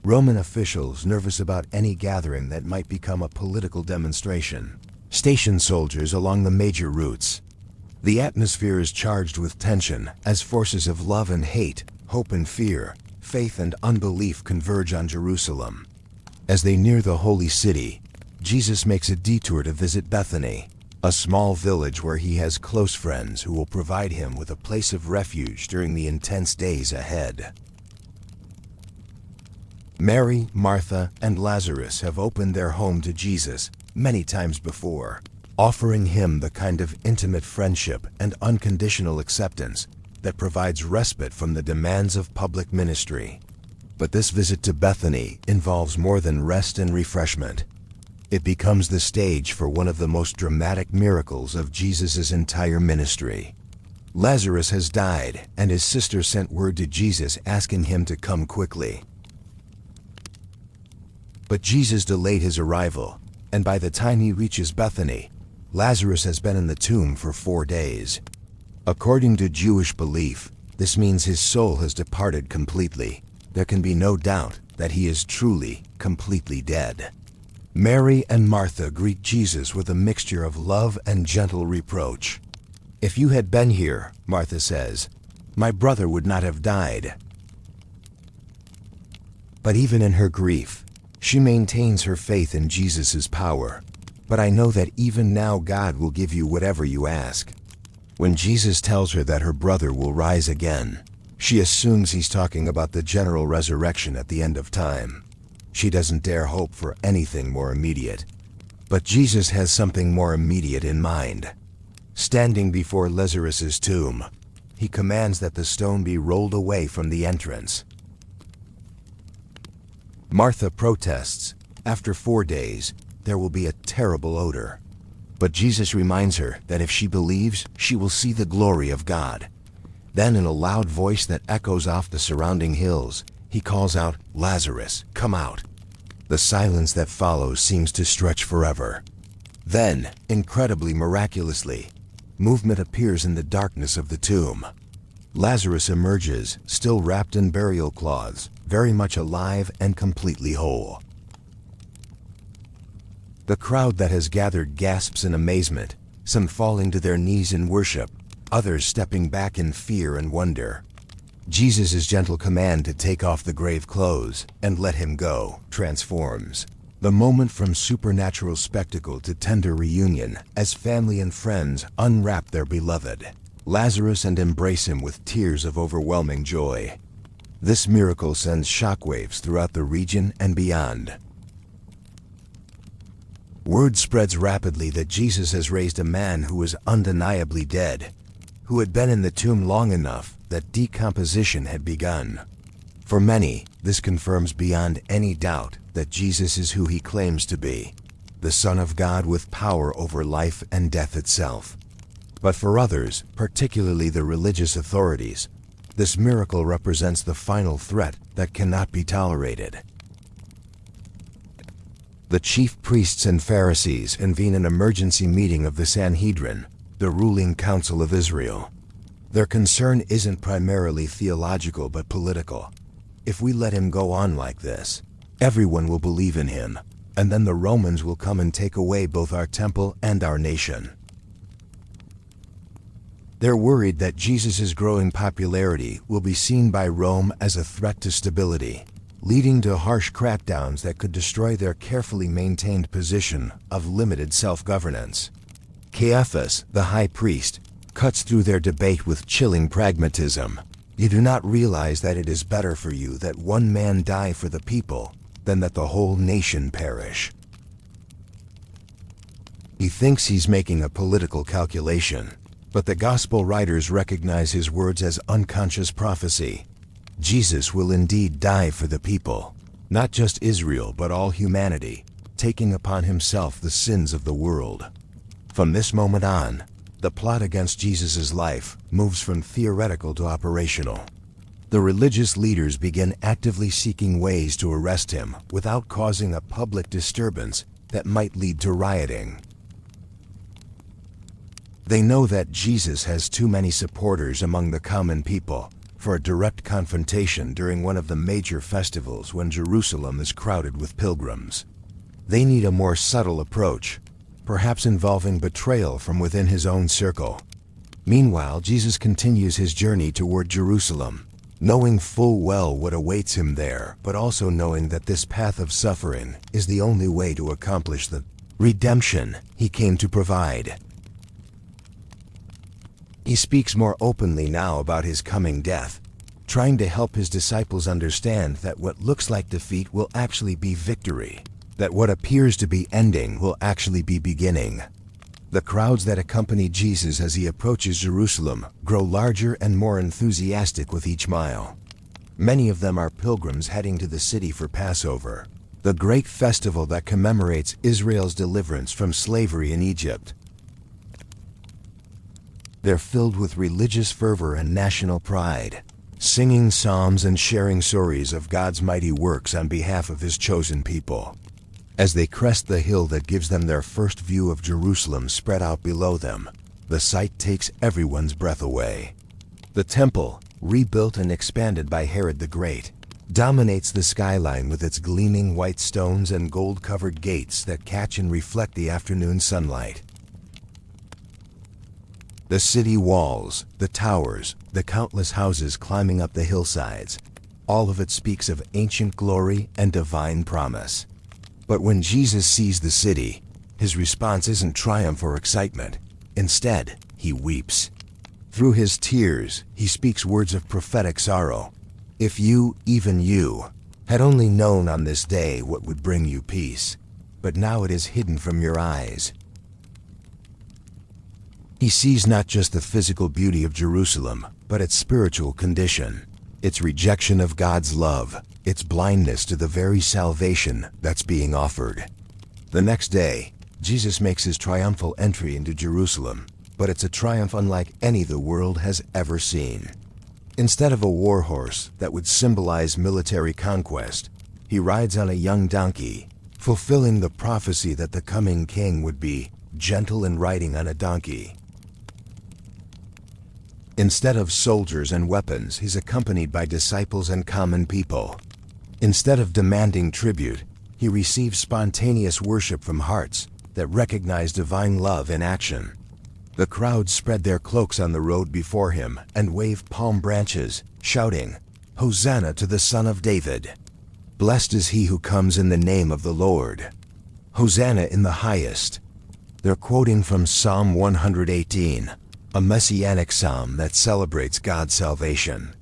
Roman officials nervous about any gathering that might become a political demonstration. Station soldiers along the major routes. The atmosphere is charged with tension as forces of love and hate, hope and fear, faith and unbelief converge on Jerusalem. As they near the holy city, Jesus makes a detour to visit Bethany, a small village where he has close friends who will provide him with a place of refuge during the intense days ahead. Mary, Martha, and Lazarus have opened their home to Jesus many times before, offering him the kind of intimate friendship and unconditional acceptance that provides respite from the demands of public ministry. But this visit to Bethany involves more than rest and refreshment. It becomes the stage for one of the most dramatic miracles of Jesus' entire ministry. Lazarus has died, and his sister sent word to Jesus asking him to come quickly. But Jesus delayed his arrival, and by the time he reaches Bethany, Lazarus has been in the tomb for 4 days. According to Jewish belief, this means his soul has departed completely. There can be no doubt that he is truly, completely dead. Mary and Martha greet Jesus with a mixture of love and gentle reproach. "If you had been here," Martha says, "my brother would not have died." But even in her grief, she maintains her faith in Jesus' power. But I know that even now God will give you whatever you ask. When Jesus tells her that her brother will rise again, she assumes he's talking about the general resurrection at the end of time. She doesn't dare hope for anything more immediate. But Jesus has something more immediate in mind. Standing before Lazarus' tomb, he commands that the stone be rolled away from the entrance. Martha protests. After 4 days, there will be a terrible odor. But Jesus reminds her that if she believes, she will see the glory of God. Then in a loud voice that echoes off the surrounding hills, he calls out, "Lazarus, come out." The silence that follows seems to stretch forever. Then, incredibly miraculously, movement appears in the darkness of the tomb. Lazarus emerges, still wrapped in burial cloths, very much alive and completely whole. The crowd that has gathered gasps in amazement, some falling to their knees in worship, others stepping back in fear and wonder. Jesus' gentle command to take off the grave clothes and let him go transforms the moment from supernatural spectacle to tender reunion as family and friends unwrap their beloved Lazarus and embrace him with tears of overwhelming joy. This miracle sends shockwaves throughout the region and beyond. Word spreads rapidly that Jesus has raised a man who was undeniably dead, who had been in the tomb long enough that decomposition had begun. For many, this confirms beyond any doubt that Jesus is who he claims to be, the Son of God with power over life and death itself. But for others, particularly the religious authorities, this miracle represents the final threat that cannot be tolerated. The chief priests and Pharisees convene an emergency meeting of the Sanhedrin, the ruling council of Israel. Their concern isn't primarily theological but political. If we let him go on like this, everyone will believe in him, and then the Romans will come and take away both our temple and our nation. They're worried that Jesus' growing popularity will be seen by Rome as a threat to stability, leading to harsh crackdowns that could destroy their carefully maintained position of limited self-governance. Caiaphas, the high priest, cuts through their debate with chilling pragmatism. You do not realize that it is better for you that one man die for the people than that the whole nation perish. He thinks he's making a political calculation, but the gospel writers recognize his words as unconscious prophecy. Jesus will indeed die for the people, not just Israel but all humanity, taking upon himself the sins of the world. From this moment on, the plot against Jesus' life moves from theoretical to operational. The religious leaders begin actively seeking ways to arrest him without causing a public disturbance that might lead to rioting. They know that Jesus has too many supporters among the common people for a direct confrontation during one of the major festivals when Jerusalem is crowded with pilgrims. They need a more subtle approach, perhaps involving betrayal from within his own circle. Meanwhile, Jesus continues his journey toward Jerusalem, knowing full well what awaits him there, but also knowing that this path of suffering is the only way to accomplish the redemption he came to provide. He speaks more openly now about his coming death, trying to help his disciples understand that what looks like defeat will actually be victory, that what appears to be ending will actually be beginning. The crowds that accompany Jesus as he approaches Jerusalem grow larger and more enthusiastic with each mile. Many of them are pilgrims heading to the city for Passover, the great festival that commemorates Israel's deliverance from slavery in Egypt. They're filled with religious fervor and national pride, singing psalms and sharing stories of God's mighty works on behalf of his chosen people. As they crest the hill that gives them their first view of Jerusalem spread out below them, the sight takes everyone's breath away. The temple, rebuilt and expanded by Herod the Great, dominates the skyline with its gleaming white stones and gold-covered gates that catch and reflect the afternoon sunlight. The city walls, the towers, the countless houses climbing up the hillsides, All of it speaks of ancient glory and divine promise. But when Jesus sees the city, his response isn't triumph or excitement. Instead, he weeps. Through his tears, he speaks words of prophetic sorrow. If you, even you, had only known on this day what would bring you peace, but now it is hidden from your eyes. He sees not just the physical beauty of Jerusalem, but its spiritual condition, its rejection of God's love, its blindness to the very salvation that's being offered. The next day, Jesus makes his triumphal entry into Jerusalem, but it's a triumph unlike any the world has ever seen. Instead of a war horse that would symbolize military conquest, he rides on a young donkey, fulfilling the prophecy that the coming king would be gentle and riding on a donkey. Instead of soldiers and weapons, he's accompanied by disciples and common people. Instead of demanding tribute, he receives spontaneous worship from hearts that recognize divine love in action. The crowd spread their cloaks on the road before him and waved palm branches, shouting, "Hosanna to the Son of David! Blessed is he who comes in the name of the Lord! Hosanna in the highest!" They're quoting from Psalm 118, a messianic psalm that celebrates God's salvation.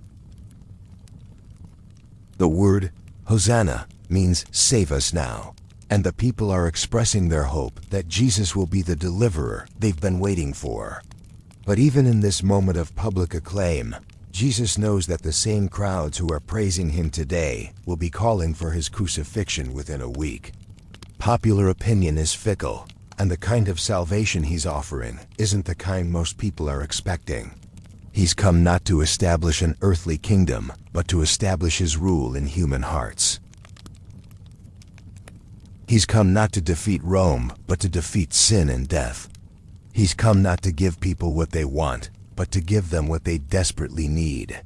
The word Hosanna means save us now, and the people are expressing their hope that Jesus will be the deliverer they've been waiting for. But even in this moment of public acclaim, Jesus knows that the same crowds who are praising him today will be calling for his crucifixion within a week. Popular opinion is fickle, and the kind of salvation he's offering isn't the kind most people are expecting. He's come not to establish an earthly kingdom, but to establish his rule in human hearts. He's come not to defeat Rome, but to defeat sin and death. He's come not to give people what they want, but to give them what they desperately need.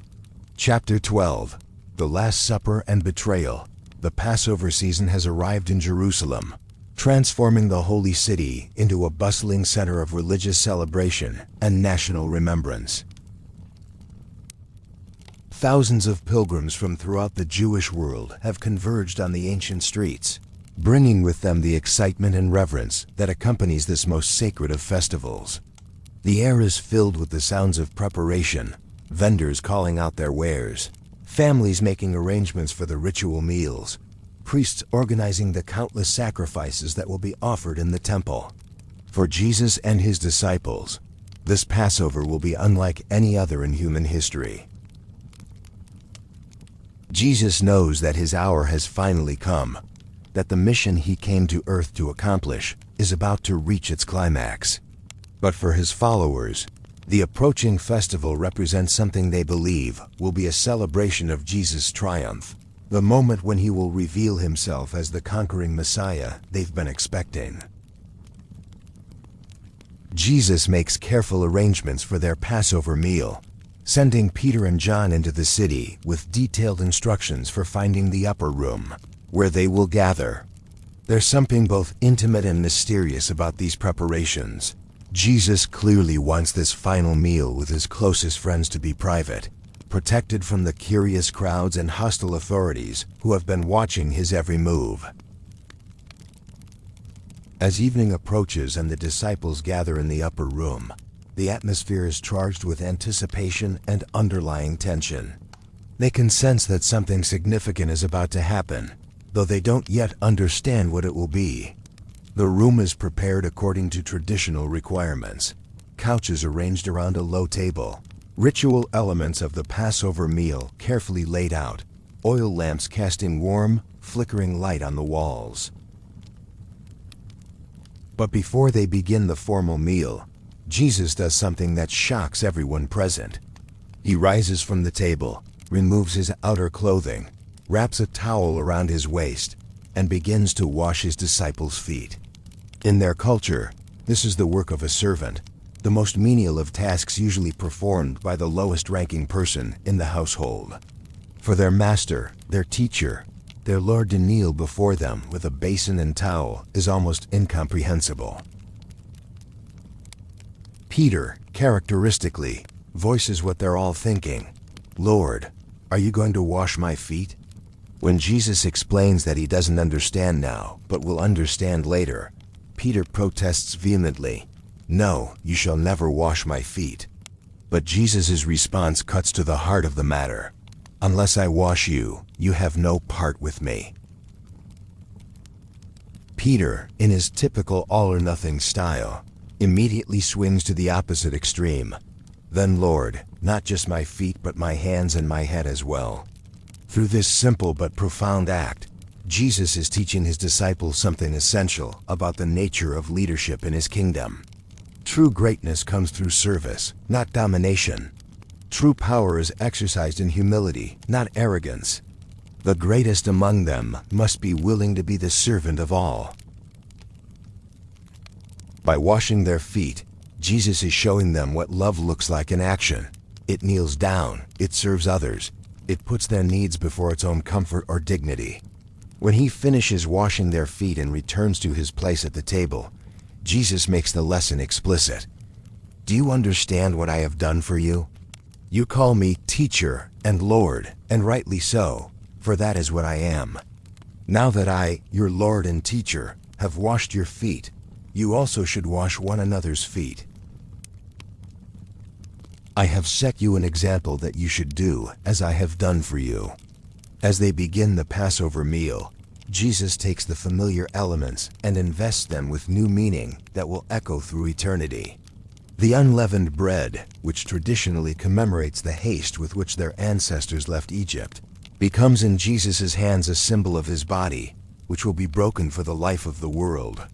Chapter 12. The Last Supper and Betrayal. The Passover season has arrived in Jerusalem, transforming the holy city into a bustling center of religious celebration and national remembrance. Thousands of pilgrims from throughout the Jewish world have converged on the ancient streets, bringing with them the excitement and reverence that accompanies this most sacred of festivals. The air is filled with the sounds of preparation, vendors calling out their wares, families making arrangements for the ritual meals, priests organizing the countless sacrifices that will be offered in the temple. For Jesus and his disciples, this Passover will be unlike any other in human history. Jesus knows that his hour has finally come, that the mission he came to earth to accomplish is about to reach its climax. But for his followers, the approaching festival represents something they believe will be a celebration of Jesus' triumph, the moment when he will reveal himself as the conquering Messiah they've been expecting. Jesus makes careful arrangements for their Passover meal, sending Peter and John into the city with detailed instructions for finding the upper room, where they will gather. There's something both intimate and mysterious about these preparations. Jesus clearly wants this final meal with his closest friends to be private, protected from the curious crowds and hostile authorities who have been watching his every move. As evening approaches and the disciples gather in the upper room, the atmosphere is charged with anticipation and underlying tension. They can sense that something significant is about to happen, though they don't yet understand what it will be. The room is prepared according to traditional requirements. Couches arranged around a low table, ritual elements of the Passover meal carefully laid out, oil lamps casting warm, flickering light on the walls. But before they begin the formal meal, Jesus does something that shocks everyone present. He rises from the table, removes his outer clothing, wraps a towel around his waist, and begins to wash his disciples' feet. In their culture, this is the work of a servant, the most menial of tasks usually performed by the lowest-ranking person in the household. For their master, their teacher, their Lord to kneel before them with a basin and towel is almost incomprehensible. Peter, characteristically, voices what they're all thinking. "Lord, Are you going to wash my feet?" When Jesus explains that he doesn't understand now, but will understand later, Peter protests vehemently, "No, you shall never wash my feet." But Jesus' response cuts to the heart of the matter. "Unless I wash you, you have no part with me." Peter, in his typical all-or-nothing style, immediately swings to the opposite extreme. "Then, Lord, not just my feet but my hands and my head as well." Through this simple but profound act, Jesus is teaching his disciples something essential about the nature of leadership in his kingdom. True greatness comes through service, not domination. True power is exercised in humility, not arrogance. The greatest among them must be willing to be the servant of all. By washing their feet, Jesus is showing them what love looks like in action. It kneels down, it serves others, it puts their needs before its own comfort or dignity. When he finishes washing their feet and returns to his place at the table, Jesus makes the lesson explicit. "Do you understand what I have done for you? You call me teacher and Lord, and rightly so, for that is what I am. Now that I, your Lord and teacher, have washed your feet, you also should wash one another's feet. I have set you an example that you should do as I have done for you." As they begin the Passover meal, Jesus takes the familiar elements and invests them with new meaning that will echo through eternity. The unleavened bread, which traditionally commemorates the haste with which their ancestors left Egypt, becomes in Jesus' hands a symbol of his body, which will be broken for the life of the world.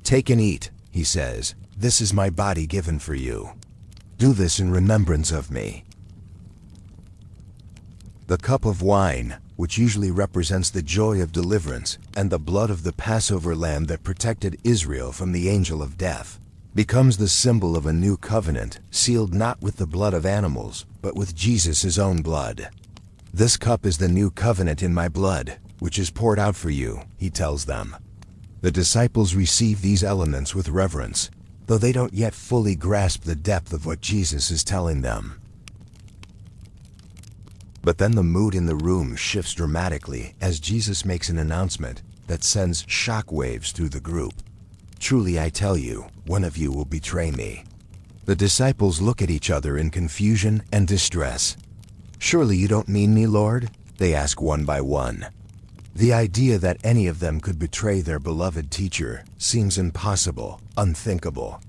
"Take and eat," he says, "this is my body given for you. Do this in remembrance of me." The cup of wine, which usually represents the joy of deliverance and the blood of the Passover lamb that protected Israel from the angel of death, becomes the symbol of a new covenant, sealed not with the blood of animals, but with Jesus' own blood. "This cup is the new covenant in my blood, which is poured out for you," he tells them. The disciples receive these elements with reverence, though they don't yet fully grasp the depth of what Jesus is telling them. But then the mood in the room shifts dramatically as Jesus makes an announcement that sends shockwaves through the group. "Truly I tell you, one of you will betray me." The disciples look at each other in confusion and distress. "Surely you don't mean me, Lord?" they ask one by one. The idea that any of them could betray their beloved teacher seems impossible, unthinkable.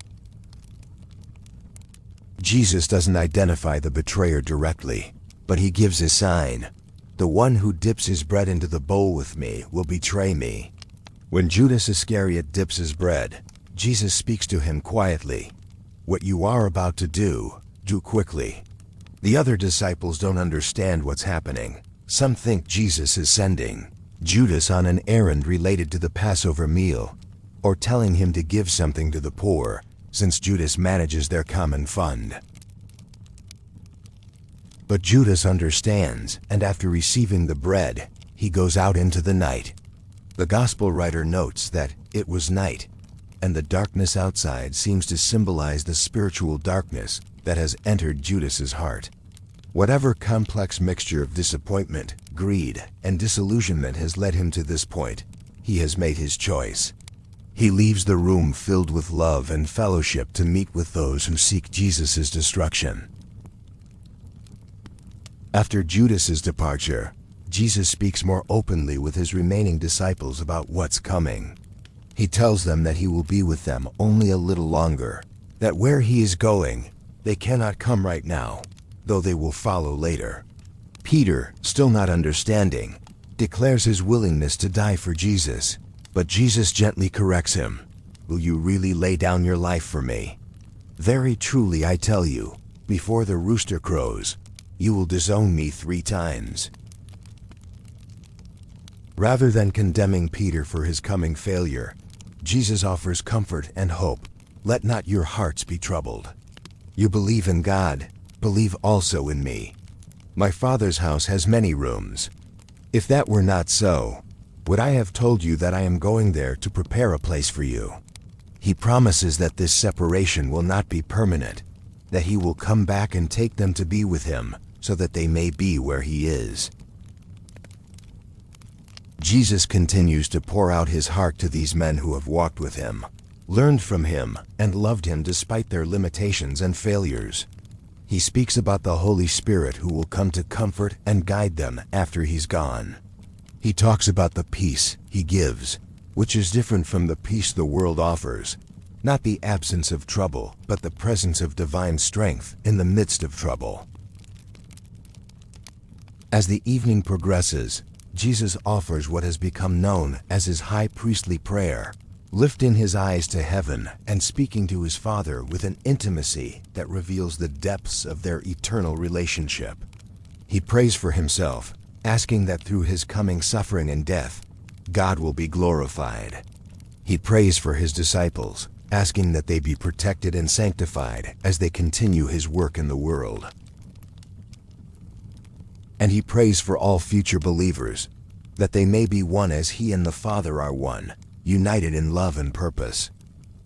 Jesus doesn't identify the betrayer directly, but he gives a sign. "The one who dips his bread into the bowl with me will betray me." When Judas Iscariot dips his bread, Jesus speaks to him quietly. "What you are about to do, do quickly." The other disciples don't understand what's happening. Some think Jesus is sending Judas on an errand related to the Passover meal, or telling him to give something to the poor, since Judas manages their common fund. But Judas understands, and after receiving the bread, he goes out into the night. The gospel writer notes that it was night, and the darkness outside seems to symbolize the spiritual darkness that has entered Judas's heart. Whatever complex mixture of disappointment, greed, and disillusionment has led him to this point, he has made his choice. He leaves the room filled with love and fellowship to meet with those who seek Jesus' destruction. After Judas's departure, Jesus speaks more openly with his remaining disciples about what's coming. He tells them that he will be with them only a little longer, that where he is going, they cannot come right now, though they will follow later. Peter, still not understanding, declares his willingness to die for Jesus, but Jesus gently corrects him. "Will you really lay down your life for me? Very truly I tell you, before the rooster crows, you will disown me 3 times. Rather than condemning Peter for his coming failure, Jesus offers comfort and hope. "Let not your hearts be troubled. You believe in God, believe also in me. My Father's house has many rooms. If that were not so, would I have told you that I am going there to prepare a place for you?" He promises that this separation will not be permanent, that he will come back and take them to be with him, so that they may be where he is. Jesus continues to pour out his heart to these men who have walked with him, learned from him, and loved him despite their limitations and failures. He speaks about the Holy Spirit who will come to comfort and guide them after he's gone. He talks about the peace he gives, which is different from the peace the world offers, not the absence of trouble, but the presence of divine strength in the midst of trouble. As the evening progresses, Jesus offers what has become known as his high priestly prayer, lifting his eyes to heaven and speaking to his Father with an intimacy that reveals the depths of their eternal relationship. He prays for himself, asking that through his coming suffering and death, God will be glorified. He prays for his disciples, asking that they be protected and sanctified as they continue his work in the world. And he prays for all future believers, that they may be one as he and the Father are one, united in love and purpose.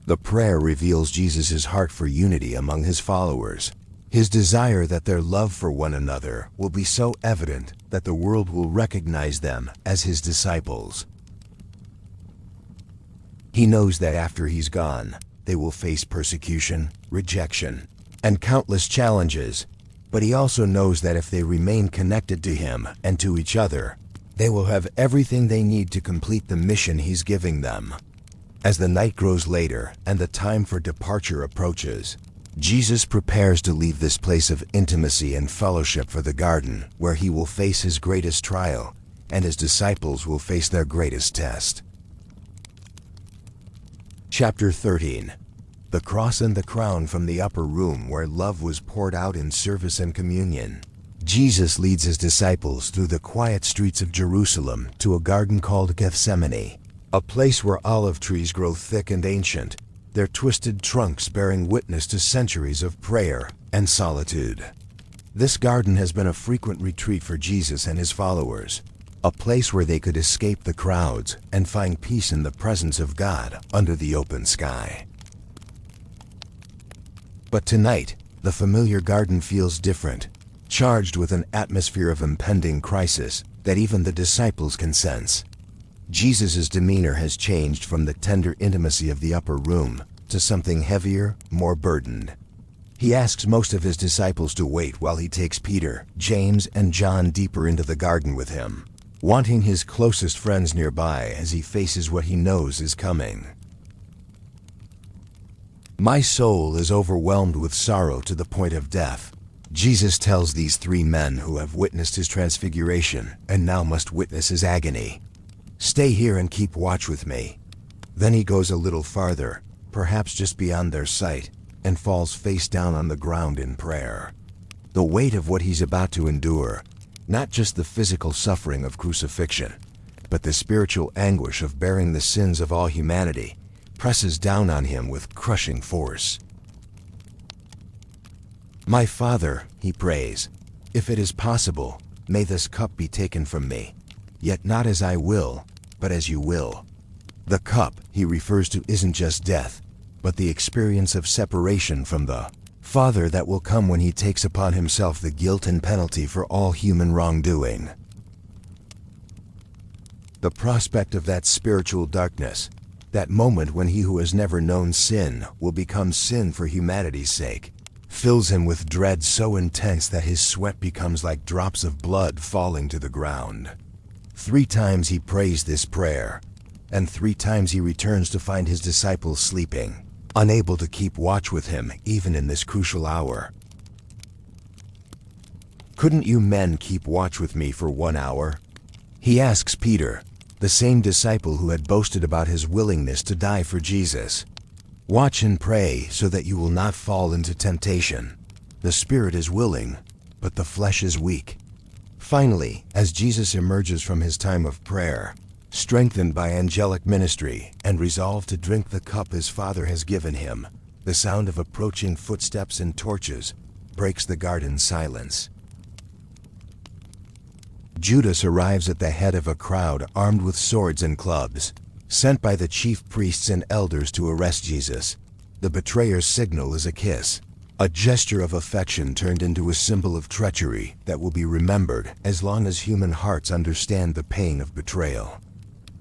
The prayer reveals Jesus' heart for unity among his followers, his desire that their love for one another will be so evident that the world will recognize them as his disciples. He knows that after he's gone, they will face persecution, rejection, and countless challenges, but he also knows that if they remain connected to him and to each other, they will have everything they need to complete the mission he's giving them. As the night grows later and the time for departure approaches, Jesus prepares to leave this place of intimacy and fellowship for the garden where he will face his greatest trial and his disciples will face their greatest test. Chapter 13. The Cross and the Crown. From the upper room where love was poured out in service and communion, Jesus leads his disciples through the quiet streets of Jerusalem to a garden called Gethsemane, a place where olive trees grow thick and ancient, their twisted trunks bearing witness to centuries of prayer and solitude. This garden has been a frequent retreat for Jesus and his followers, a place where they could escape the crowds and find peace in the presence of God under the open sky. But tonight, the familiar garden feels different, charged with an atmosphere of impending crisis that even the disciples can sense. Jesus' demeanor has changed from the tender intimacy of the upper room to something heavier, more burdened. He asks most of his disciples to wait while he takes Peter, James, and John deeper into the garden with him, wanting his closest friends nearby as he faces what he knows is coming. "My soul is overwhelmed with sorrow to the point of death," Jesus tells these three men who have witnessed his transfiguration and now must witness his agony. "Stay here and keep watch with me." Then he goes a little farther, perhaps just beyond their sight, and falls face down on the ground in prayer. The weight of what he's about to endure, not just the physical suffering of crucifixion, but the spiritual anguish of bearing the sins of all humanity, presses down on him with crushing force. "My Father," he prays, "if it is possible, may this cup be taken from me. Yet not as I will, but as you will." The cup he refers to isn't just death, but the experience of separation from the Father that will come when he takes upon himself the guilt and penalty for all human wrongdoing. The prospect of that spiritual darkness, that moment when he who has never known sin will become sin for humanity's sake, fills him with dread so intense that his sweat becomes like drops of blood falling to the ground. 3 times he prays this prayer, and 3 times he returns to find his disciples sleeping, unable to keep watch with him even in this crucial hour. "Couldn't you men keep watch with me for 1 hour?" he asks Peter, the same disciple who had boasted about his willingness to die for Jesus. "Watch and pray so that you will not fall into temptation. The spirit is willing, but the flesh is weak." Finally, as Jesus emerges from his time of prayer, strengthened by angelic ministry and resolved to drink the cup his Father has given him, the sound of approaching footsteps and torches breaks the garden's silence. Judas arrives at the head of a crowd armed with swords and clubs, sent by the chief priests and elders to arrest Jesus. The betrayer's signal is a kiss, A gesture of affection turned into a symbol of treachery that will be remembered as long as human hearts understand the pain of betrayal.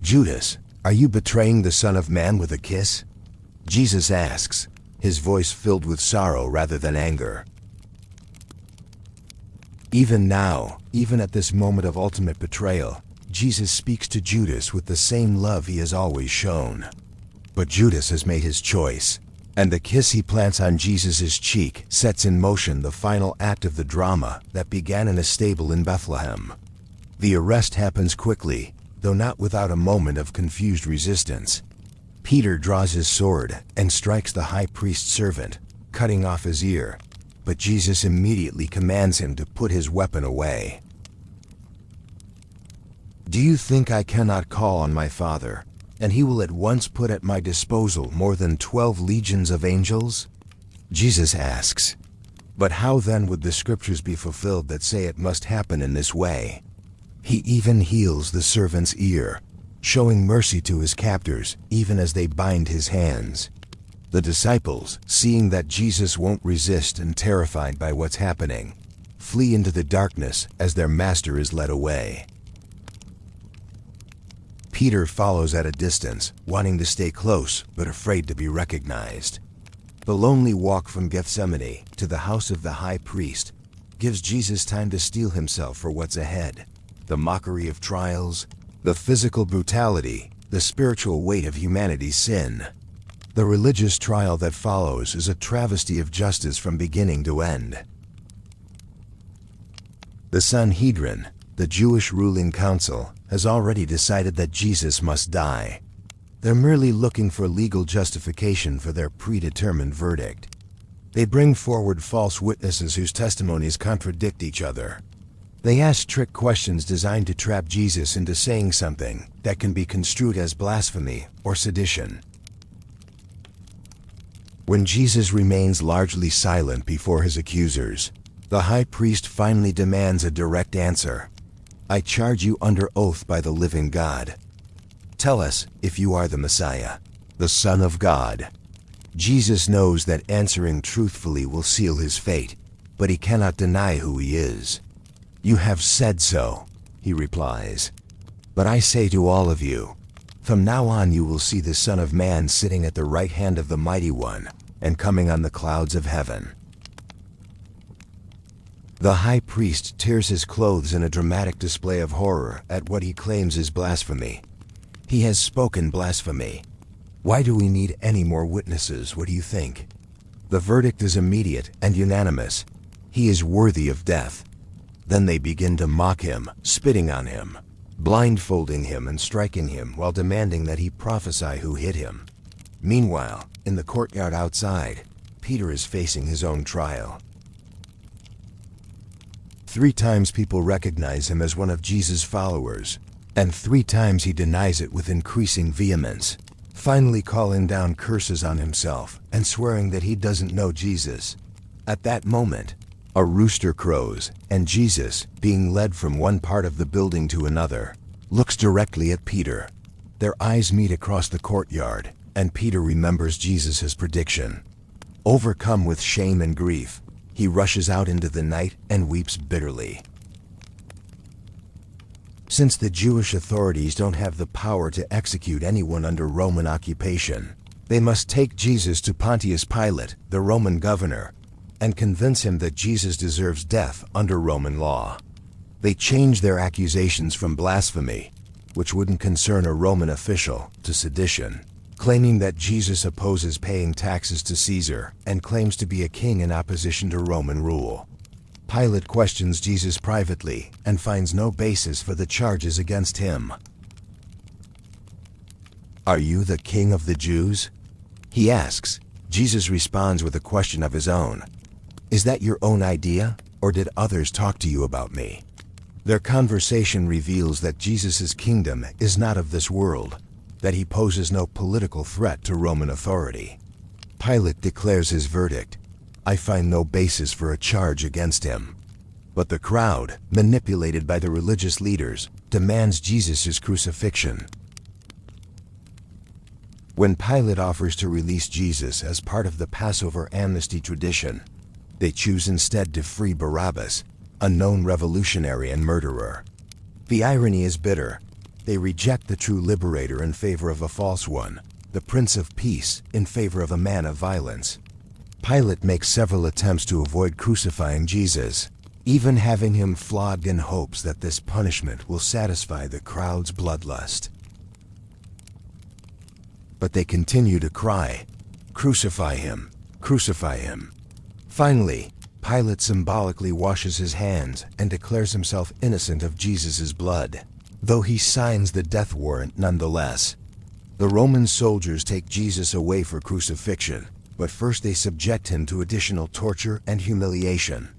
"Judas, are you betraying the Son of Man with a kiss?" Jesus asks, his voice filled with sorrow rather than anger. Even now, even at this moment of ultimate betrayal, Jesus speaks to Judas with the same love he has always shown. But Judas has made his choice, and the kiss he plants on Jesus' cheek sets in motion the final act of the drama that began in a stable in Bethlehem. The arrest happens quickly, though not without a moment of confused resistance. Peter draws his sword and strikes the high priest's servant, cutting off his ear, but Jesus immediately commands him to put his weapon away. "Do you think I cannot call on my Father, and he will at once put at my disposal more than 12 legions of angels?" Jesus asks. But how then would the scriptures be fulfilled that say it must happen in this way? He even heals the servant's ear, showing mercy to his captors even as they bind his hands. The disciples, seeing that Jesus won't resist and terrified by what's happening, flee into the darkness as their master is led away. Peter follows at a distance, wanting to stay close but afraid to be recognized. The lonely walk from Gethsemane to the house of the high priest gives Jesus time to steel himself for what's ahead: the mockery of trials, the physical brutality, the spiritual weight of humanity's sin. The religious trial that follows is a travesty of justice from beginning to end. The Sanhedrin, the Jewish ruling council, has already decided that Jesus must die. They're merely looking for legal justification for their predetermined verdict. They bring forward false witnesses whose testimonies contradict each other. They ask trick questions designed to trap Jesus into saying something that can be construed as blasphemy or sedition. When Jesus remains largely silent before his accusers, the high priest finally demands a direct answer. "I charge you under oath by the living God. Tell us if you are the Messiah, the Son of God." Jesus knows that answering truthfully will seal his fate, but he cannot deny who he is. "You have said so," he replies. "But I say to all of you, from now on you will see the Son of Man sitting at the right hand of the Mighty One and coming on the clouds of heaven." The high priest tears his clothes in a dramatic display of horror at what he claims is blasphemy. He has spoken blasphemy. Why do we need any more witnesses, what do you think? The verdict is immediate and unanimous. He is worthy of death. Then they begin to mock him, spitting on him, blindfolding him and striking him while demanding that he prophesy who hit him. Meanwhile, in the courtyard outside, Peter is facing his own trial. 3 times people recognize him as one of Jesus' followers, and 3 times he denies it with increasing vehemence, finally calling down curses on himself and swearing that he doesn't know Jesus. At that moment, a rooster crows, and Jesus, being led from one part of the building to another, looks directly at Peter. Their eyes meet across the courtyard, and Peter remembers Jesus' prediction. Overcome with shame and grief, he rushes out into the night and weeps bitterly. Since the Jewish authorities don't have the power to execute anyone under Roman occupation, they must take Jesus to Pontius Pilate, the Roman governor, and convince him that Jesus deserves death under Roman law. They change their accusations from blasphemy, which wouldn't concern a Roman official, to sedition, claiming that Jesus opposes paying taxes to Caesar and claims to be a king in opposition to Roman rule. Pilate questions Jesus privately and finds no basis for the charges against him. "Are you the king of the Jews?" he asks. Jesus responds with a question of his own. "Is that your own idea, or did others talk to you about me?" Their conversation reveals that Jesus' kingdom is not of this world, that he poses no political threat to Roman authority. Pilate declares his verdict: "I find no basis for a charge against him." But the crowd, manipulated by the religious leaders, demands Jesus' crucifixion. When Pilate offers to release Jesus as part of the Passover amnesty tradition, They choose instead to free Barabbas, a known revolutionary and murderer. The irony is bitter. They reject the true liberator in favor of a false one, the Prince of Peace in favor of a man of violence. Pilate makes several attempts to avoid crucifying Jesus, even having him flogged in hopes that this punishment will satisfy the crowd's bloodlust. But they continue to cry, "Crucify him! Crucify him!" Finally, Pilate symbolically washes his hands and declares himself innocent of Jesus' blood, though he signs the death warrant nonetheless. The Roman soldiers take Jesus away for crucifixion, but first they subject him to additional torture and humiliation.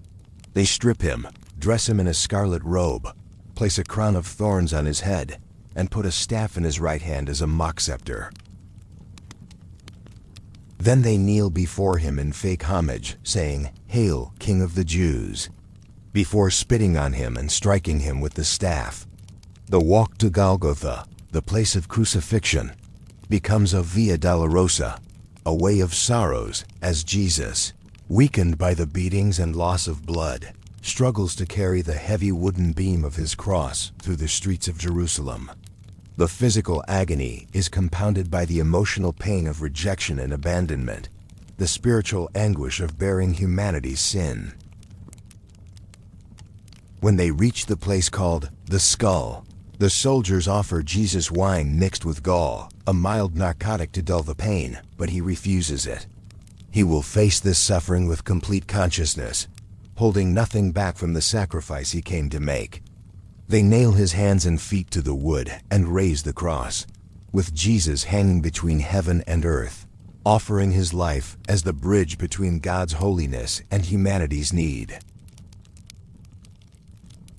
They strip him, dress him in a scarlet robe, place a crown of thorns on his head, and put a staff in his right hand as a mock scepter. Then they kneel before him in fake homage, saying, "Hail, King of the Jews," before spitting on him and striking him with the staff. The walk to Golgotha, the place of crucifixion, becomes a Via Dolorosa, a way of sorrows, as Jesus, weakened by the beatings and loss of blood, struggles to carry the heavy wooden beam of his cross through the streets of Jerusalem. The physical agony is compounded by the emotional pain of rejection and abandonment, the spiritual anguish of bearing humanity's sin. When they reach the place called the Skull, the soldiers offer Jesus wine mixed with gall, a mild narcotic to dull the pain, but he refuses it. He will face this suffering with complete consciousness, holding nothing back from the sacrifice he came to make. They nail his hands and feet to the wood and raise the cross, with Jesus hanging between heaven and earth, offering his life as the bridge between God's holiness and humanity's need.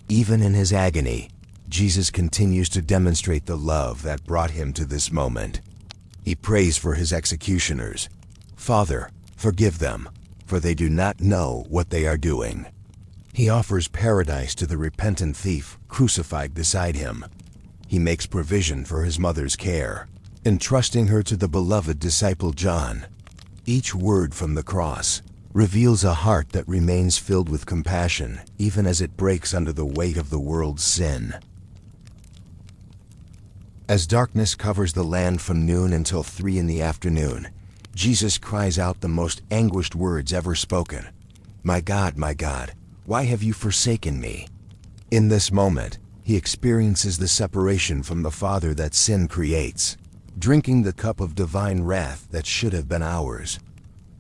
Even in his agony, Jesus continues to demonstrate the love that brought him to this moment. He prays for his executioners, "Father, forgive them, for they do not know what they are doing." He offers paradise to the repentant thief crucified beside him. He makes provision for his mother's care, entrusting her to the beloved disciple John. Each word from the cross reveals a heart that remains filled with compassion even as it breaks under the weight of the world's sin. As darkness covers the land from noon until 3 in the afternoon, Jesus cries out the most anguished words ever spoken. my God, why have you forsaken me?" In this moment, he experiences the separation from the Father that sin creates, drinking the cup of divine wrath that should have been ours.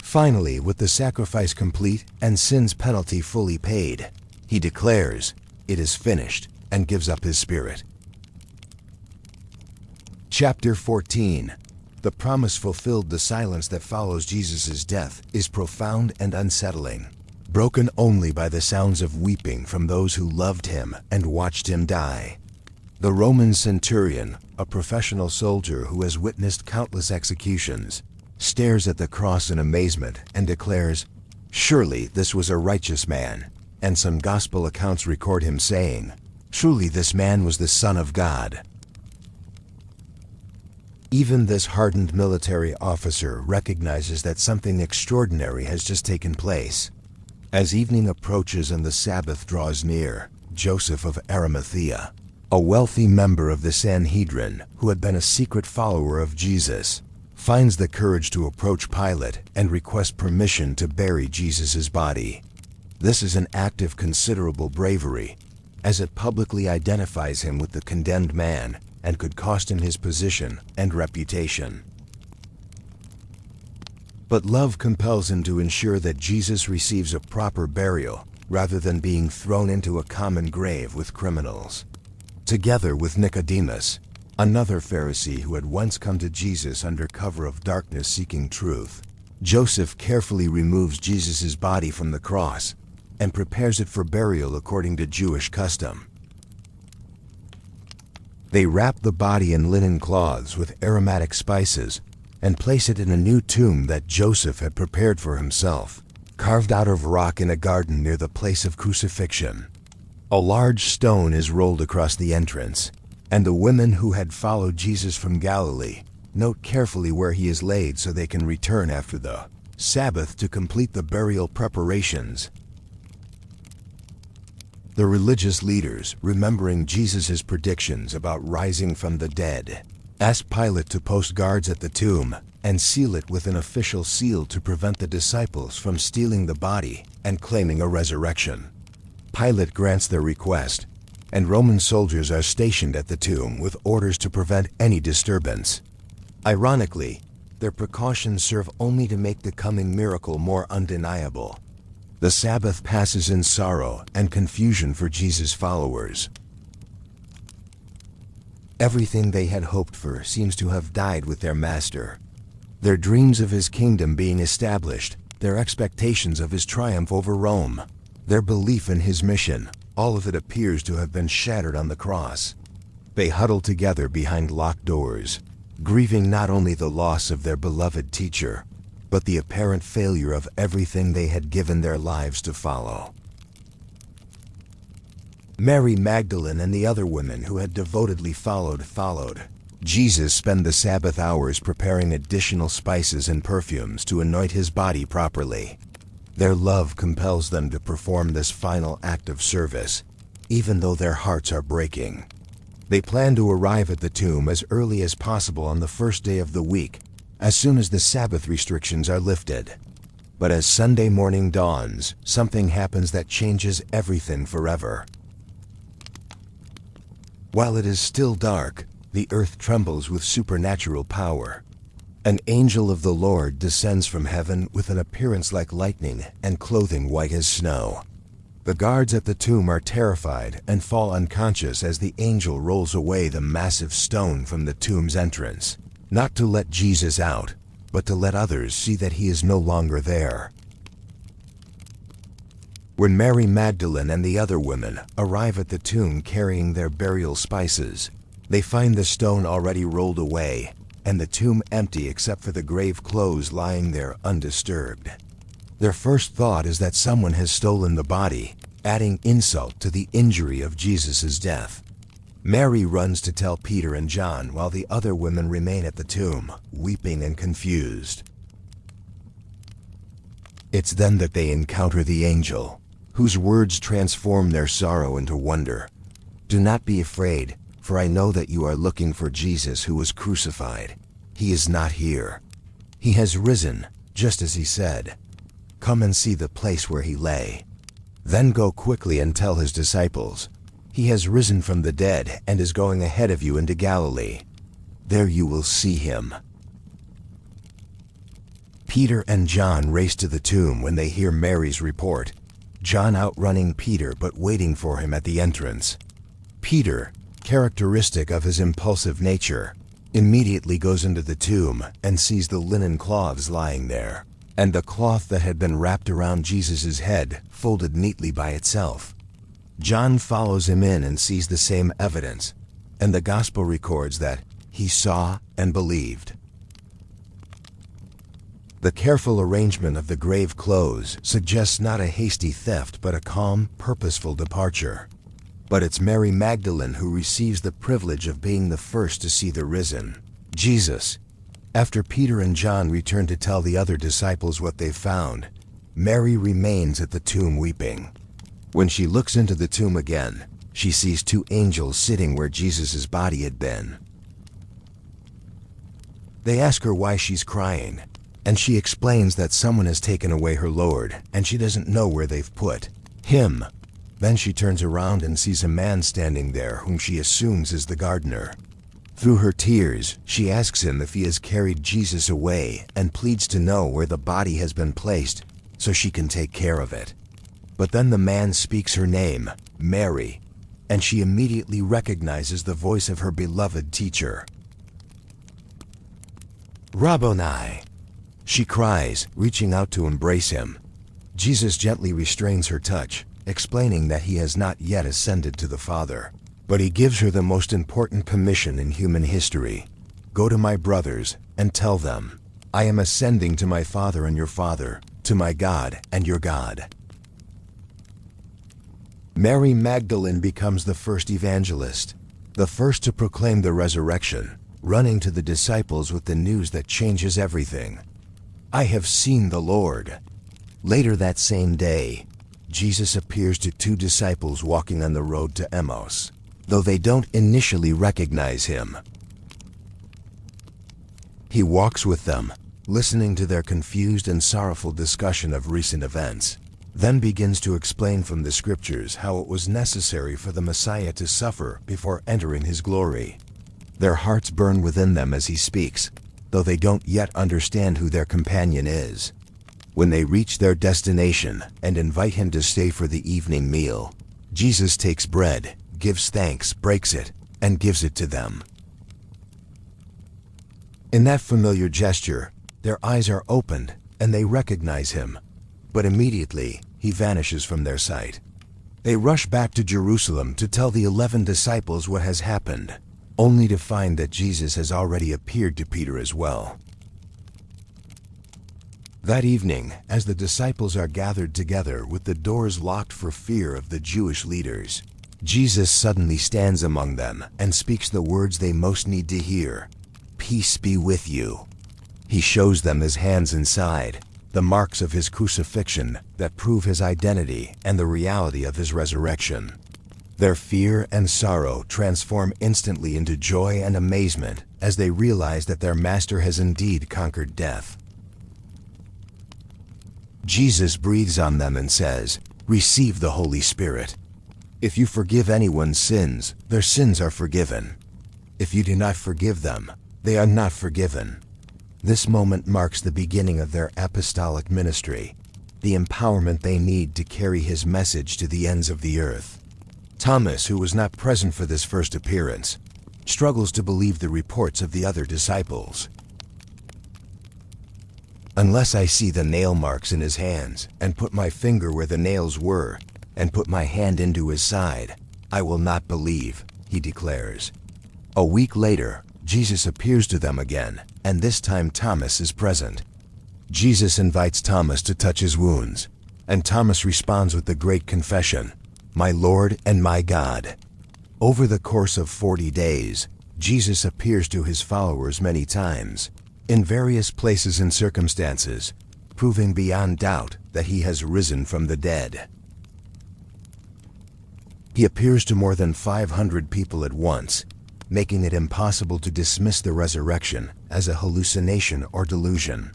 Finally, with the sacrifice complete and sin's penalty fully paid, he declares, "It is finished," and gives up his spirit. Chapter 14. The promise fulfilled. The silence that follows Jesus' death is profound and unsettling, broken only by the sounds of weeping from those who loved him and watched him die. The Roman centurion, a professional soldier who has witnessed countless executions, stares at the cross in amazement and declares, "Surely this was a righteous man," and some gospel accounts record him saying, "Truly this man was the Son of God." Even this hardened military officer recognizes that something extraordinary has just taken place. As evening approaches and the Sabbath draws near, Joseph of Arimathea, a wealthy member of the Sanhedrin who had been a secret follower of Jesus, finds the courage to approach Pilate and request permission to bury Jesus' body. This is an act of considerable bravery, as it publicly identifies him with the condemned man and could cost him his position and reputation. But love compels him to ensure that Jesus receives a proper burial rather than being thrown into a common grave with criminals. Together with Nicodemus, another Pharisee who had once come to Jesus under cover of darkness seeking truth, Joseph carefully removes Jesus' body from the cross and prepares it for burial according to Jewish custom. They wrap the body in linen cloths with aromatic spices and place it in a new tomb that Joseph had prepared for himself, carved out of rock in a garden near the place of crucifixion. A large stone is rolled across the entrance, and the women who had followed Jesus from Galilee note carefully where he is laid so they can return after the Sabbath to complete the burial preparations. The religious leaders, remembering Jesus' predictions about rising from the dead, asked Pilate to post guards at the tomb and seal it with an official seal to prevent the disciples from stealing the body and claiming a resurrection. Pilate grants their request, and Roman soldiers are stationed at the tomb with orders to prevent any disturbance. Ironically, their precautions serve only to make the coming miracle more undeniable. The Sabbath passes in sorrow and confusion for Jesus' followers. Everything they had hoped for seems to have died with their master. Their dreams of his kingdom being established, their expectations of his triumph over Rome, their belief in his mission, all of it appears to have been shattered on the cross. They huddle together behind locked doors, grieving not only the loss of their beloved teacher, but the apparent failure of everything they had given their lives to follow. Mary Magdalene and the other women who had devotedly followed. Jesus spent the Sabbath hours preparing additional spices and perfumes to anoint his body properly. Their love compels them to perform this final act of service, even though their hearts are breaking. They plan to arrive at the tomb as early as possible on the first day of the week, as soon as the Sabbath restrictions are lifted. But as Sunday morning dawns, something happens that changes everything forever. While it is still dark, the earth trembles with supernatural power. An angel of the Lord descends from heaven with an appearance like lightning and clothing white as snow. The guards at the tomb are terrified and fall unconscious as the angel rolls away the massive stone from the tomb's entrance, not to let Jesus out, but to let others see that he is no longer there. When Mary Magdalene and the other women arrive at the tomb carrying their burial spices, they find the stone already rolled away and the tomb empty except for the grave clothes lying there undisturbed. Their first thought is that someone has stolen the body, adding insult to the injury of Jesus' death. Mary runs to tell Peter and John while the other women remain at the tomb, weeping and confused. It's then that they encounter the angel, whose words transform their sorrow into wonder. "Do not be afraid, for I know that you are looking for Jesus who was crucified. He is not here. He has risen, just as he said. Come and see the place where he lay. Then go quickly and tell his disciples, he has risen from the dead and is going ahead of you into Galilee. There you will see him." Peter and John race to the tomb when they hear Mary's report, John outrunning Peter but waiting for him at the entrance. Peter, characteristic of his impulsive nature, immediately goes into the tomb and sees the linen cloths lying there, and the cloth that had been wrapped around Jesus' head folded neatly by itself. John follows him in and sees the same evidence, and the Gospel records that he saw and believed. The careful arrangement of the grave clothes suggests not a hasty theft but a calm, purposeful departure. But it's Mary Magdalene who receives the privilege of being the first to see the risen Jesus. After Peter and John return to tell the other disciples what they've found, Mary remains at the tomb weeping. When she looks into the tomb again, she sees two angels sitting where Jesus' body had been. They ask her why she's crying, and she explains that someone has taken away her Lord, and she doesn't know where they've put him. Then she turns around and sees a man standing there whom she assumes is the gardener. Through her tears, she asks him if he has carried Jesus away and pleads to know where the body has been placed so she can take care of it. But then the man speaks her name, Mary, and she immediately recognizes the voice of her beloved teacher. "Rabboni!" she cries, reaching out to embrace him. Jesus gently restrains her touch, explaining that he has not yet ascended to the Father. But he gives her the most important commission in human history. "Go to my brothers and tell them, I am ascending to my Father and your Father, to my God and your God." Mary Magdalene becomes the first evangelist, the first to proclaim the resurrection, running to the disciples with the news that changes everything. "I have seen the Lord." Later that same day, Jesus appears to two disciples walking on the road to Emmaus, though they don't initially recognize him. He walks with them, listening to their confused and sorrowful discussion of recent events, then begins to explain from the scriptures how it was necessary for the Messiah to suffer before entering his glory. Their hearts burn within them as he speaks, though they don't yet understand who their companion is. When they reach their destination and invite him to stay for the evening meal, Jesus takes bread, gives thanks, breaks it, and gives it to them. In that familiar gesture, their eyes are opened and they recognize him, but immediately he vanishes from their sight. They rush back to Jerusalem to tell the 11 disciples what has happened, only to find that Jesus has already appeared to Peter as well. That evening, as the disciples are gathered together with the doors locked for fear of the Jewish leaders, Jesus suddenly stands among them and speaks the words they most need to hear. "Peace be with you." He shows them his hands inside, the marks of his crucifixion that prove his identity and the reality of his resurrection. Their fear and sorrow transform instantly into joy and amazement as they realize that their master has indeed conquered death. Jesus breathes on them and says, "Receive the Holy Spirit. If you forgive anyone's sins, their sins are forgiven. If you do not forgive them, they are not forgiven." This moment marks the beginning of their apostolic ministry, the empowerment they need to carry his message to the ends of the earth. Thomas, who was not present for this first appearance, struggles to believe the reports of the other disciples. "Unless I see the nail marks in his hands, and put my finger where the nails were, and put my hand into his side, I will not believe," he declares. A week later, Jesus appears to them again, and this time Thomas is present. Jesus invites Thomas to touch his wounds, and Thomas responds with the great confession, "My Lord and my God." Over the course of 40 days, Jesus appears to his followers many times, in various places and circumstances, proving beyond doubt that he has risen from the dead. He appears to more than 500 people at once, making it impossible to dismiss the resurrection as a hallucination or delusion.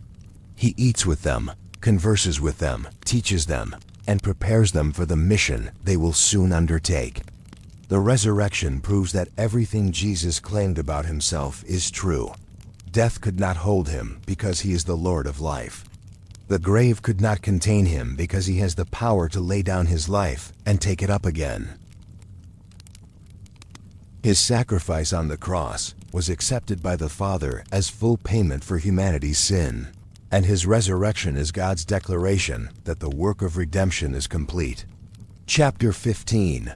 He eats with them, converses with them, teaches them, and prepares them for the mission they will soon undertake. The resurrection proves that everything Jesus claimed about himself is true. Death could not hold him because he is the Lord of life. The grave could not contain him because he has the power to lay down his life and take it up again. His sacrifice on the cross was accepted by the Father as full payment for humanity's sin, and his resurrection is God's declaration that the work of redemption is complete. Chapter 15.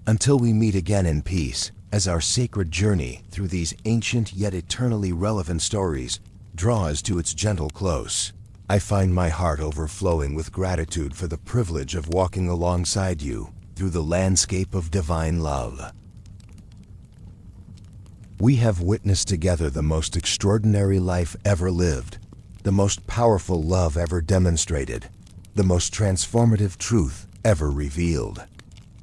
Until we meet again in peace, as our sacred journey through these ancient yet eternally relevant stories draws to its gentle close, I find my heart overflowing with gratitude for the privilege of walking alongside you through the landscape of divine love. We have witnessed together the most extraordinary life ever lived, the most powerful love ever demonstrated, the most transformative truth ever revealed.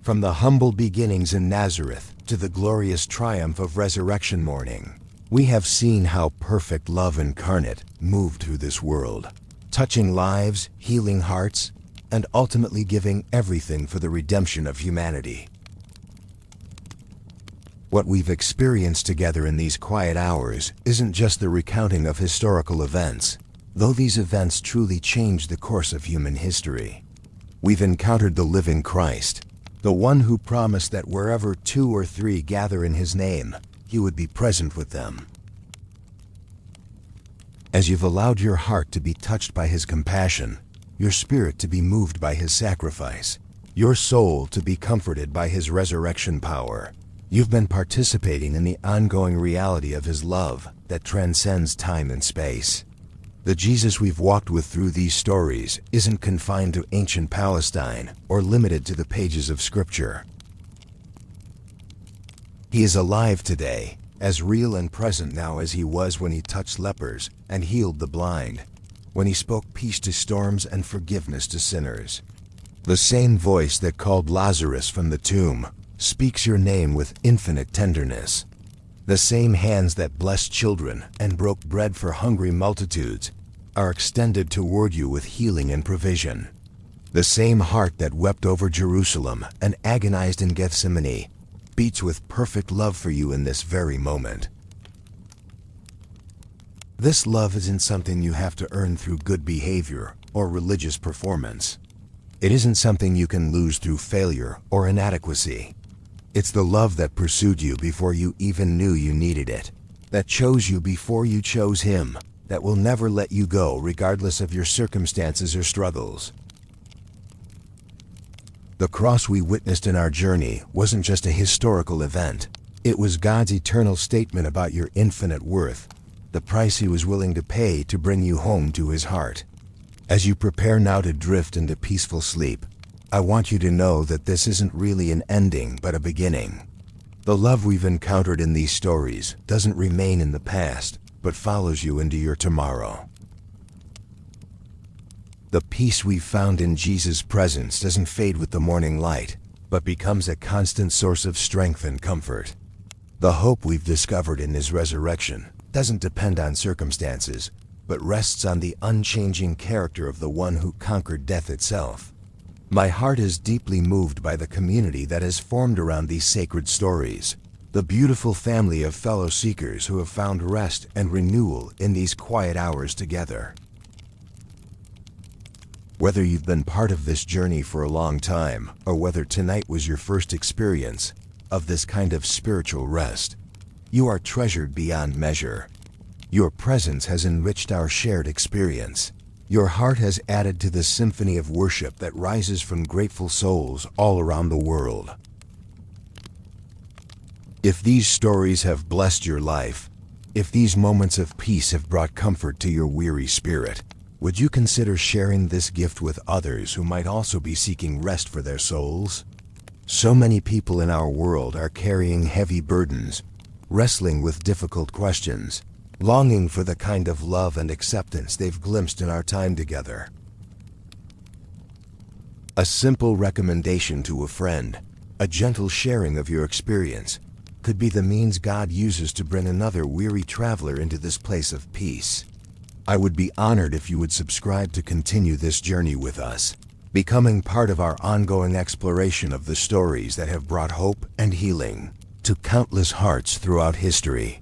From the humble beginnings in Nazareth to the glorious triumph of resurrection morning, we have seen how perfect love incarnate moved through this world, touching lives, healing hearts, and ultimately giving everything for the redemption of humanity. What we've experienced together in these quiet hours isn't just the recounting of historical events, though these events truly changed the course of human history. We've encountered the living Christ, the one who promised that wherever 2 or 3 gather in his name, he would be present with them. As you've allowed your heart to be touched by his compassion, your spirit to be moved by his sacrifice, your soul to be comforted by his resurrection power, you've been participating in the ongoing reality of his love that transcends time and space. The Jesus we've walked with through these stories isn't confined to ancient Palestine or limited to the pages of Scripture. He is alive today, as real and present now as he was when he touched lepers and healed the blind. when he spoke peace to storms and forgiveness to sinners. The same voice that called Lazarus from the tomb speaks your name with infinite tenderness. The same hands that blessed children and broke bread for hungry multitudes are extended toward you with healing and provision. The same heart that wept over Jerusalem and agonized in Gethsemane beats with perfect love for you in this very moment. This love isn't something you have to earn through good behavior or religious performance. It isn't something you can lose through failure or inadequacy. It's the love that pursued you before you even knew you needed it, that chose you before you chose Him, that will never let you go regardless of your circumstances or struggles. The cross we witnessed in our journey wasn't just a historical event. It was God's eternal statement about your infinite worth, the price He was willing to pay to bring you home to His heart. As you prepare now to drift into peaceful sleep, I want you to know that this isn't really an ending, but a beginning. The love we've encountered in these stories doesn't remain in the past, but follows you into your tomorrow. The peace we've found in Jesus' presence doesn't fade with the morning light, but becomes a constant source of strength and comfort. The hope we've discovered in His resurrection doesn't depend on circumstances, but rests on the unchanging character of the one who conquered death itself. My heart is deeply moved by the community that has formed around these sacred stories, the beautiful family of fellow seekers who have found rest and renewal in these quiet hours together. Whether you've been part of this journey for a long time, or whether tonight was your first experience of this kind of spiritual rest, you are treasured beyond measure. Your presence has enriched our shared experience. Your heart has added to the symphony of worship that rises from grateful souls all around the world. If these stories have blessed your life, if these moments of peace have brought comfort to your weary spirit, would you consider sharing this gift with others who might also be seeking rest for their souls? So many people in our world are carrying heavy burdens, wrestling with difficult questions, longing for the kind of love and acceptance they've glimpsed in our time together. A simple recommendation to a friend, a gentle sharing of your experience, could be the means God uses to bring another weary traveler into this place of peace. I would be honored if you would subscribe to continue this journey with us, becoming part of our ongoing exploration of the stories that have brought hope and healing to countless hearts throughout history.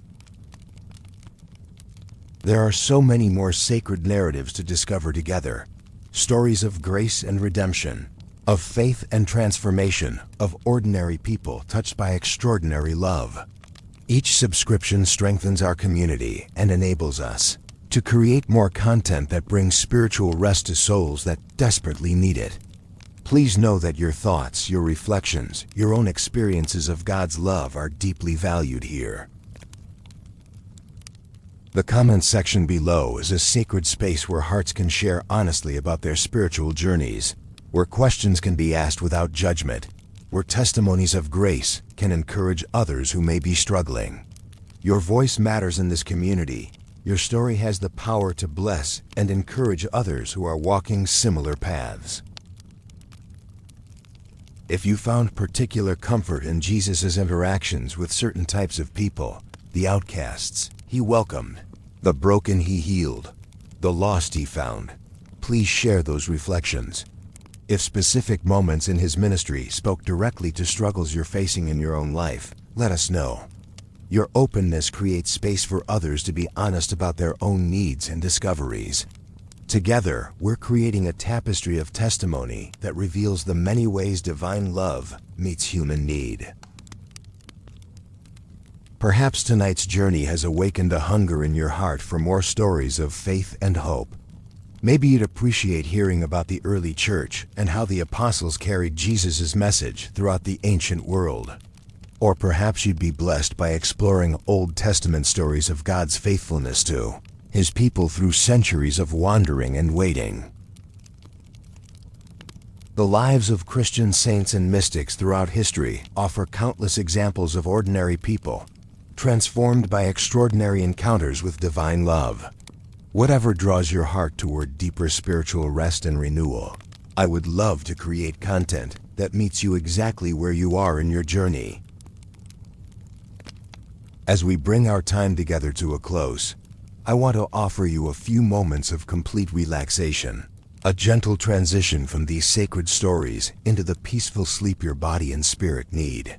There are so many more sacred narratives to discover together, stories of grace and redemption, of faith and transformation, of ordinary people touched by extraordinary love. Each subscription strengthens our community and enables us to create more content that brings spiritual rest to souls that desperately need it. Please know that your thoughts, your reflections, your own experiences of God's love are deeply valued here. The comment section below is a sacred space where hearts can share honestly about their spiritual journeys, where questions can be asked without judgment, where testimonies of grace can encourage others who may be struggling. Your voice matters in this community. Your story has the power to bless and encourage others who are walking similar paths. If you found particular comfort in Jesus' interactions with certain types of people, the outcasts He welcomed, the broken He healed, the lost He found, please share those reflections. If specific moments in His ministry spoke directly to struggles you're facing in your own life, let us know. Your openness creates space for others to be honest about their own needs and discoveries. Together, we're creating a tapestry of testimony that reveals the many ways divine love meets human need. Perhaps tonight's journey has awakened a hunger in your heart for more stories of faith and hope. Maybe you'd appreciate hearing about the early church and how the apostles carried Jesus' message throughout the ancient world. Or perhaps you'd be blessed by exploring Old Testament stories of God's faithfulness to His people through centuries of wandering and waiting. The lives of Christian saints and mystics throughout history offer countless examples of ordinary people transformed by extraordinary encounters with divine love. Whatever draws your heart toward deeper spiritual rest and renewal, I would love to create content that meets you exactly where you are in your journey. As we bring our time together to a close, I want to offer you a few moments of complete relaxation, a gentle transition from these sacred stories into the peaceful sleep your body and spirit need.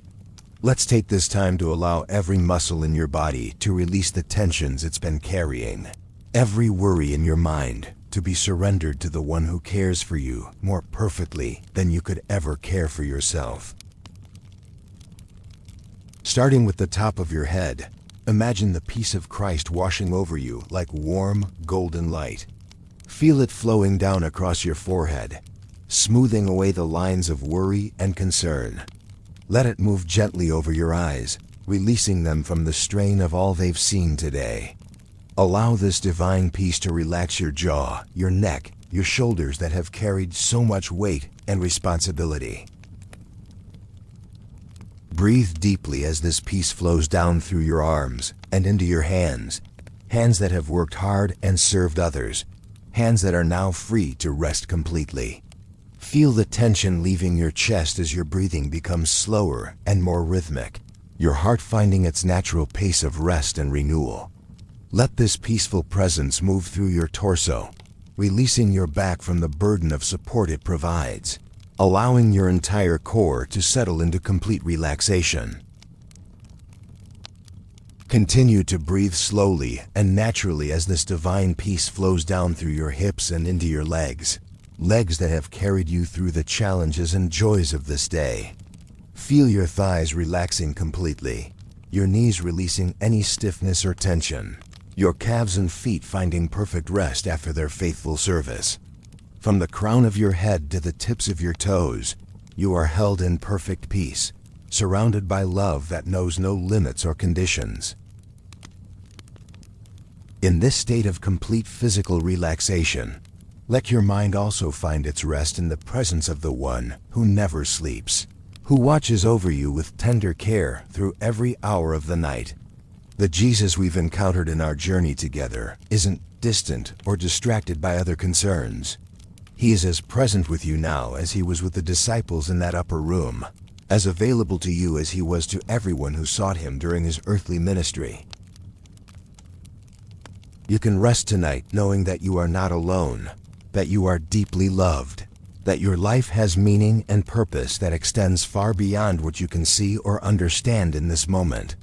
Let's take this time to allow every muscle in your body to release the tensions it's been carrying, every worry in your mind to be surrendered to the one who cares for you more perfectly than you could ever care for yourself. Starting with the top of your head, imagine the peace of Christ washing over you like warm, golden light. Feel it flowing down across your forehead, smoothing away the lines of worry and concern. Let it move gently over your eyes, releasing them from the strain of all they've seen today. Allow this divine peace to relax your jaw, your neck, your shoulders that have carried so much weight and responsibility. Breathe deeply as this peace flows down through your arms and into your hands, hands that have worked hard and served others, hands that are now free to rest completely. Feel the tension leaving your chest as your breathing becomes slower and more rhythmic, your heart finding its natural pace of rest and renewal. Let this peaceful presence move through your torso, releasing your back from the burden of support it provides, allowing your entire core to settle into complete relaxation. Continue to breathe slowly and naturally as this divine peace flows down through your hips and into your legs, legs that have carried you through the challenges and joys of this day. Feel your thighs relaxing completely, your knees releasing any stiffness or tension, your calves and feet finding perfect rest after their faithful service. From the crown of your head to the tips of your toes, you are held in perfect peace, surrounded by love that knows no limits or conditions. In this state of complete physical relaxation, let your mind also find its rest in the presence of the one who never sleeps, who watches over you with tender care through every hour of the night. The Jesus we've encountered in our journey together isn't distant or distracted by other concerns. He is as present with you now as he was with the disciples in that upper room, as available to you as he was to everyone who sought him during his earthly ministry. You can rest tonight knowing that you are not alone, that you are deeply loved, that your life has meaning and purpose that extends far beyond what you can see or understand in this moment.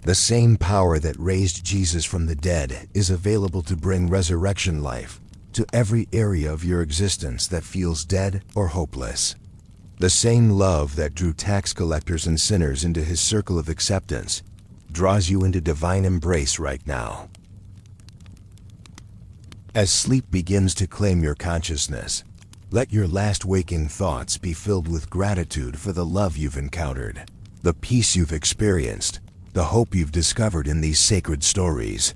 The same power that raised Jesus from the dead is available to bring resurrection life to every area of your existence that feels dead or hopeless. The same love that drew tax collectors and sinners into his circle of acceptance draws you into divine embrace right now. As sleep begins to claim your consciousness, let your last waking thoughts be filled with gratitude for the love you've encountered, the peace you've experienced, the hope you've discovered in these sacred stories.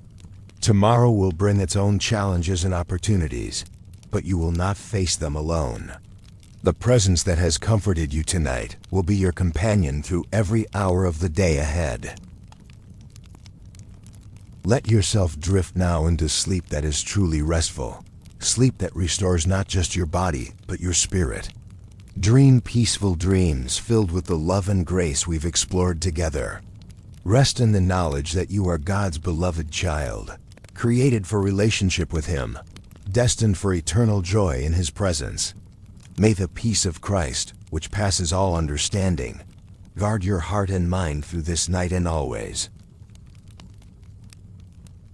Tomorrow will bring its own challenges and opportunities, but you will not face them alone. The presence that has comforted you tonight will be your companion through every hour of the day ahead. Let yourself drift now into sleep that is truly restful, sleep that restores not just your body, but your spirit. Dream peaceful dreams filled with the love and grace we've explored together. Rest in the knowledge that you are God's beloved child, created for relationship with him, destined for eternal joy in his presence. May the peace of Christ, which passes all understanding, guard your heart and mind through this night and always.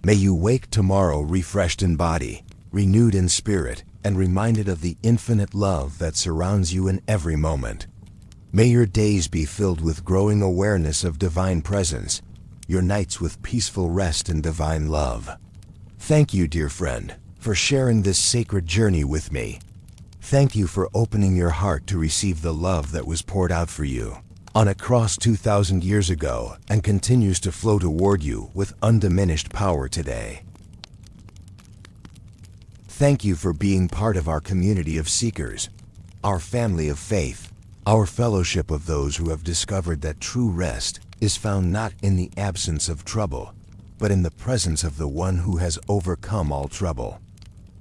May you wake tomorrow refreshed in body, renewed in spirit, and reminded of the infinite love that surrounds you in every moment. May your days be filled with growing awareness of divine presence, your nights with peaceful rest and divine love. Thank you, dear friend, for sharing this sacred journey with me. Thank you for opening your heart to receive the love that was poured out for you on a cross 2,000 years ago and continues to flow toward you with undiminished power today. Thank you for being part of our community of seekers, our family of faith, our fellowship of those who have discovered that true rest is found not in the absence of trouble, but in the presence of the one who has overcome all trouble.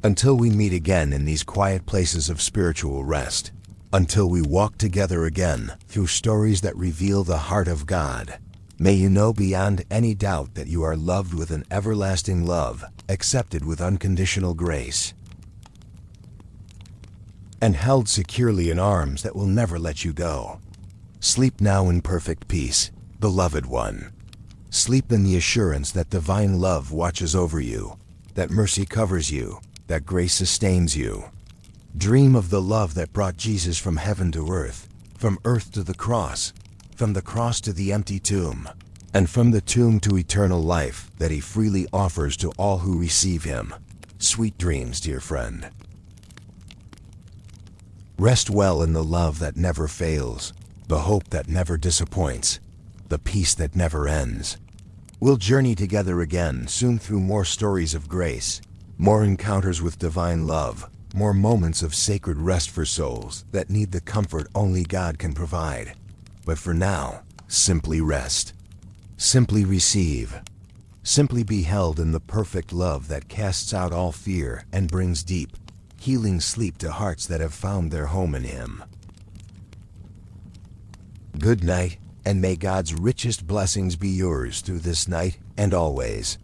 Until we meet again in these quiet places of spiritual rest, until we walk together again through stories that reveal the heart of God, may you know beyond any doubt that you are loved with an everlasting love, accepted with unconditional grace, and held securely in arms that will never let you go. Sleep now in perfect peace, beloved one. Sleep in the assurance that divine love watches over you, that mercy covers you, that grace sustains you. Dream of the love that brought Jesus from heaven to earth, from earth to the cross, from the cross to the empty tomb, and from the tomb to eternal life that he freely offers to all who receive him. Sweet dreams, dear friend. Rest well in the love that never fails, the hope that never disappoints, the peace that never ends. We'll journey together again soon through more stories of grace, more encounters with divine love, more moments of sacred rest for souls that need the comfort only God can provide. But for now, simply rest. Simply receive. Simply be held in the perfect love that casts out all fear and brings deep, healing sleep to hearts that have found their home in him. Good night, and may God's richest blessings be yours through this night and always.